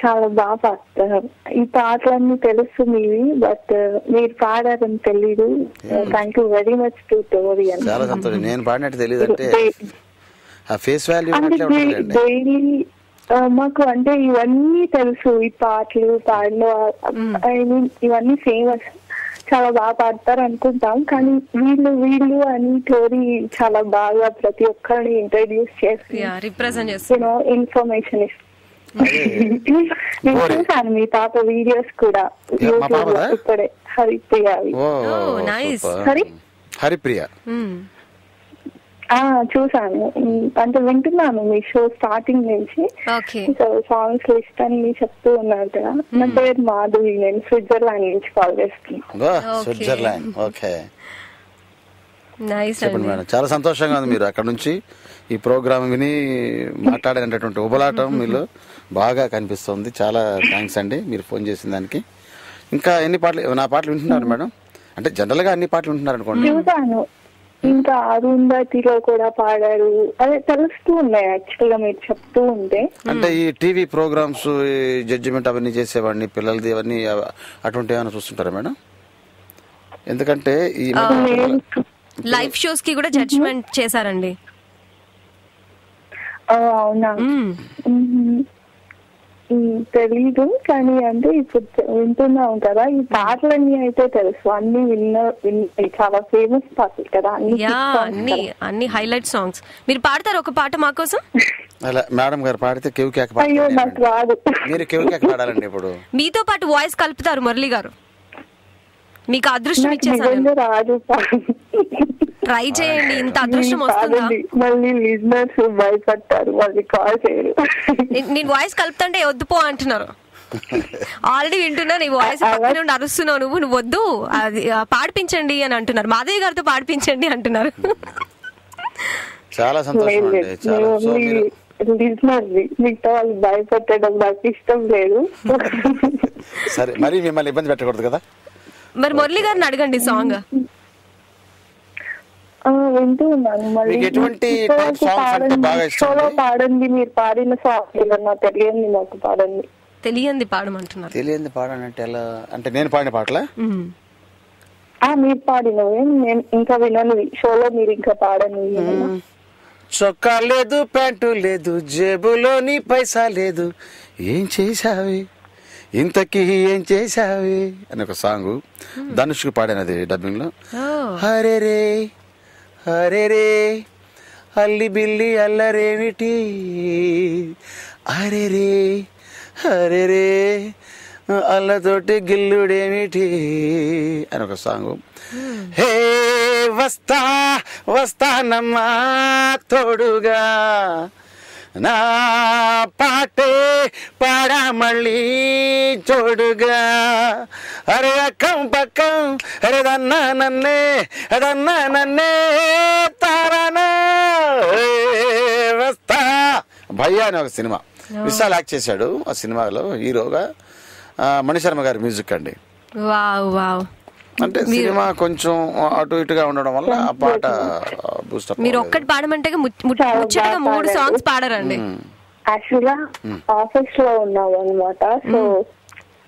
S10: చాలా బాగా పాడతారు. ఈ పాటలన్నీ తెలుసు మీవి, బట్ మీరు పాడారని తెలీదు. Thank you very much to Tori.
S2: చాలా సంతోషం. నేను పాడినట్టు తెలియదు అంటే ఫేస్ వాల్యూ
S10: డైలీ మాకు అంటే ఇవన్నీ తెలుసు. ఈ పాటలు పాడిన ఐ మీన్ ఇవన్నీ ఫేమస్, చాలా బాగా పాడతారు అనుకుంటాం. కానీ వీళ్ళు అని టోరీ చాలా బాగా ప్రతి ఒక్కరిని ఇంట్రడ్యూస్ చేసి ఇన్ఫర్మేషన్ ఇస్తారు. నేను చూసాను మీ పాప వీడియోస్ కూడా యూట్యూబ్ లో ఇప్పుడే.
S2: హరిప్రియ
S10: చూసాను, అంటే వింటున్నాను మీ షో స్టార్టింగ్ నుంచి. సాంగ్స్ లిస్ట్ అని చెప్తూ ఉన్నారు కదా. నా పేరు మాధవి, నేను స్విట్జర్లాండ్ నుంచి కాల్ చేస్తున్నాను.
S2: Switzerland, okay. చెప్పండి మేడం, చాలా సంతోషంగా ఉంది మీరు అక్కడ నుంచి ఈ ప్రోగ్రామ్ విని మాట్లాడేటటువంటి ఉబలాటం మీలో బాగా కనిపిస్తుంది. చాలా థ్యాంక్స్ అండి మీరు ఫోన్ చేసిన దానికి. ఇంకా ఎన్ని పాటలు, నా పాటలు వింటున్నారు మేడం? అంటే జనరల్ గా అన్ని పాటలు వింటున్నారు అనుకోండి.
S10: చూసాను, ఇంకా అరుంధతిలో కూడా పాడారు, అదే తెలుస్తూ ఉన్నాయి యాక్చువల్ గా మీరు చెప్తూ ఉంటే.
S2: అంటే ఈ టీవీ ప్రోగ్రామ్స్ జడ్జిమెంట్ అవన్నీ చేసేవాడిని, పిల్లలది అవన్నీ అటువంటి ఏమైనా చూస్తుంటారా మేడం? ఎందుకంటే ఈ
S1: లైవ్ షోస్ కి కూడా జడ్జిమెంట్ చేశారండి.
S10: అవునా, తెలీదు. కానీ అంటే ఇప్పుడు వింటున్నాం కదా, ఈ పాటలన్నీ అయితే తెలుసు, అన్ని చాలా ఫేమస్ పాటలు కదా,
S1: అన్ని హైలైట్ సాంగ్స్. మీరు పాడతారు ఒక పాట మా కోసం?
S2: మేడం గారు పాడితే కేక్.
S10: అయ్యో నాకు రాదు.
S2: మీరు కేక్ పాడాలండి. ఇప్పుడు మీతో
S1: పాటు వాయిస్ కలుపుతారు మురళి గారు, మీకు అదృష్టం ఇచ్చేసారు.
S10: రాదు,
S1: ట్రై చేయండి, ఇంత అదృష్టం వస్తుందా?
S10: మళ్ళీ లిజనర్స్ భయపడతారు, వాళ్ళు కాల్ చేయరు.
S1: నేను వాయిస్ కలుపుతుంటే వద్దు పో అంటున్నారు. ఆల్రెడీ వింటున్నా, నీ వాయిస్ పక్కన నుండి అరుస్తున్నావు, నువ్వు వద్దు అది పాడిపించండి అని అంటున్నారు. మాధవి గారితో పాడిపించండి అంటున్నారు.
S2: చాలా సంతోషం.
S10: మిగతా వాళ్ళు భయపెట్టడం నాకు ఇష్టం లేదు.
S2: సరే, మరి మిమ్మల్ని ఇబ్బంది పెట్టకూడదు కదా.
S1: మరి మురళి గారిని అడగండి సాంగ్.
S10: వింటూ ఉన్నాను. మళ్ళీ షోలో పాడండి, మీరు పాడిన సాంగ్ ఏమన్నా తెలియంది నాకు పాడండి.
S1: తెలియంది పాడమంటున్నారు.
S2: తెలియంది పాడనంటే ఎలా? అంటే నేను పాడిన పాటలా?
S10: మీరు పాడినవి నేను ఇంకా వినను. షోలో మీరు ఇంకా పాడని.
S2: చొక్కా లేదు, ప్యాంటు లేదు, జేబులోని పైసా లేదు, ఏం చేసావి ఇంతకీ ఏం చేసావి అని ఒక సాంగ్ ధనుష్కి పాడినది డబ్బింగ్ లో. హరే రే హరే రే అల్లి బిల్లి అల్లరేమిటి, అరే రే హరే రే అల్లతోటి గిల్లుడేమిటి అని ఒక సాంగ్. హే వస్తా వస్తానమ్మా తోడుగా, నా పాటే పాడా మళ్ళీ జోడుగా, అరే అక్కం పక్కం అరేదన్నా నన్నే తారానా వస్తా భయ్యా అని ఒక సినిమా. విశాల్ యాక్ట్ చేశాడు ఆ సినిమాలో హీరోగా. మణిశర్మ గారి మ్యూజిక్ అండి. అంటే సినిమా కొంచెం అటు ఇటుగా ఉండడం వల్ల ఆ పాట బూస్టప్.
S1: మీరు ఒక్కటి పాడమంటే ముచ్చటగా 3 సాంగ్స్ పాడారండి.
S10: యాక్చువల్గా ఆఫీస్ లో ఉన్నాం అనమాట, సో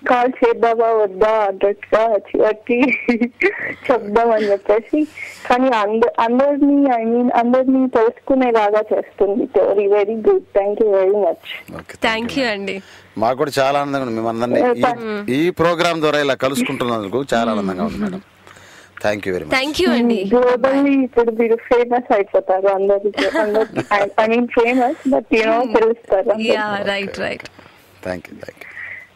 S10: కాల్ చేద్దామా వద్దా అన్నట్టుగా వచ్చి చెప్దాం అని చెప్పేసి, కానీ అందరినీ తెలుసుకునేలాగా చేస్తుంది story. Very good, thank you very much.
S1: Thank you అండి.
S2: మాకు కూడా చాలా ఆనందంగా ఉంది మిమ్మల్ని ఈ ప్రోగ్రామ్ ద్వారా ఇలా కలుసుకుంటున్నందుకు. చాలా ఆనందంగా ఉంది madam. Thank you very much.
S1: Thank you అండి.
S10: గ్లోబల్లీ ఇప్పుడు మీరు ఫేమస్ అయిపోతారు అందరికి. ఐ మీన్ ఫేమస్ బట్ తెలుస్తారు.
S1: Right right.
S2: Thank you.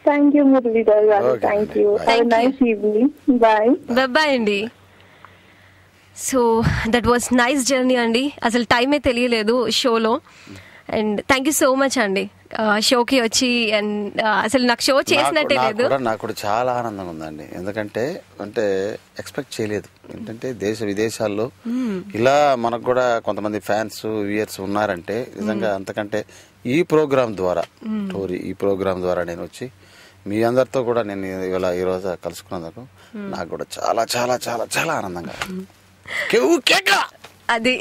S10: Thank you, Muralidhar garu. Thank you. Have a nice evening. Bye.
S1: Bye అండి. So that was nice journey అండి. అసలు టైమే తెలియలేదు షోలో. And thank you so much అండి షోకి వచ్చి. అండ్ అసలు నాకు షో చేసినట్టే లేదు.
S2: నాకు కూడా చాలా ఆనందంగా ఉందండి. ఎందుకంటే అంటే ఎక్స్పెక్ట్ చేయలేదు. ఏంటంటే దేశ విదేశాల్లో ఇలా మనకు కూడా కొంతమంది ఫ్యాన్స్ వ్యూయర్స్ ఉన్నారంటే నిజంగా అంతకంటే ఈ ప్రోగ్రామ్ ద్వారా ఈ ప్రోగ్రామ్ ద్వారా నేను వచ్చి మీ అందరితో కూడా నేను ఈరోజు కలుసుకున్నందుకు నాకు కూడా చాలా చాలా చాలా చాలా ఆనందంగా.
S1: అది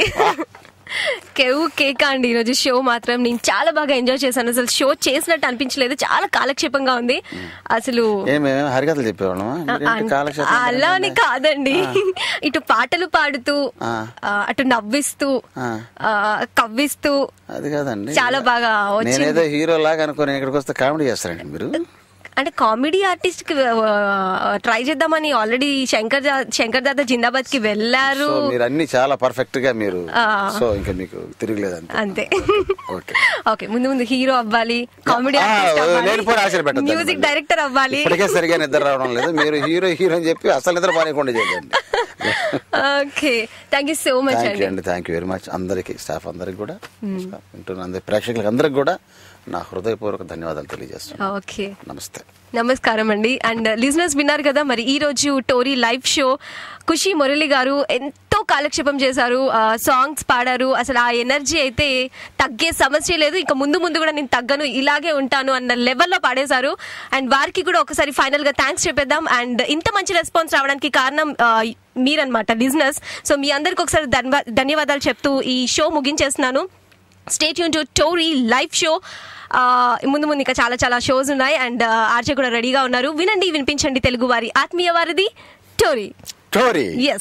S1: కేవు కేక అండి ఈరోజు షో మాత్రం నేను చాలా బాగా ఎంజాయ్ చేశాను. అసలు షో చేసినట్టు అనిపించలేదు, చాలా కాలక్షేపంగా ఉంది. అసలు
S2: హరికథలు చెప్పేవాళ్ళమా?
S1: అలా అని కాదండి, ఇటు పాటలు పాడుతూ అటు నవ్విస్తూ కవ్విస్తూ
S2: అది కాదండి,
S1: చాలా బాగా
S2: వచ్చింది. హీరో లాగా అనుకుని ఇక్కడికి వస్తే కామెడీ చేస్తారండి మీరు.
S1: అంటే కామెడీ ఆర్టిస్ట్ కి ట్రై చేద్దామని ఆల్రెడీ శంకర్ దాదా జిందాబాద్ కి వెళ్ళారు.
S2: మీరు అన్ని చాలా పర్ఫెక్ట్ గా మీరు, సో ఇంకా మీకు తిరగలేదు
S1: అంతే. ఓకే, ముందు హీరో అవ్వాలి, కామెడీ ఆర్టిస్ట్, మ్యూజిక్ డైరెక్టర్ అవ్వాలి.
S2: ఇప్పటికే సరిగా నిద్ర రావడం లేదు. మీరు హీరో అని చెప్పి అసలు నిద్ర పానీయకుండా చేయండి.
S1: Okay, thank you so much
S2: అండి. థ్యాంక్ యూ వెరీ మచ్ అందరికి, స్టాఫ్ అందరికి కూడా, వింటున్న అందరి ప్రేక్షకులకు అందరికి కూడా నా హృదయపూర్వక ధన్యవాదాలు తెలియజేస్తున్నాను.
S1: ఓకే,
S2: నమస్తే,
S1: నమస్కారం అండి. అండ్ లిజనర్స్ విన్నారు కదా, మరి ఈ రోజు టోరీ లైవ్ షో ఖుషి మురళి గారు ఎంతో కాలక్షేపం చేశారు, సాంగ్స్ పాడారు. అసలు ఆ ఎనర్జీ అయితే తగ్గే సమస్య లేదు. ఇంకా ముందు కూడా నేను తగ్గను, ఇలాగే ఉంటాను అన్న లెవెల్లో పాడేశారు. అండ్ వారికి కూడా ఒకసారి ఫైనల్ గా థ్యాంక్స్ చెప్పేద్దాం. అండ్ ఇంత మంచి రెస్పాన్స్ రావడానికి కారణం మీరన్నమాట, లిజనర్స్. సో మీ అందరికి ఒకసారి ధన్యవాదాలు చెప్తూ ఈ షో ముగించేస్తున్నాను. Stay tune to Tori live show. ముందు ఇంకా చాలా చాలా షోస్ ఉన్నాయి. అండ్ ఆర్జే కూడా రెడీగా ఉన్నారు. వినండి, వినిపించండి తెలుగు వారి ఆత్మీయ వారిది టోరీ. ఎస్.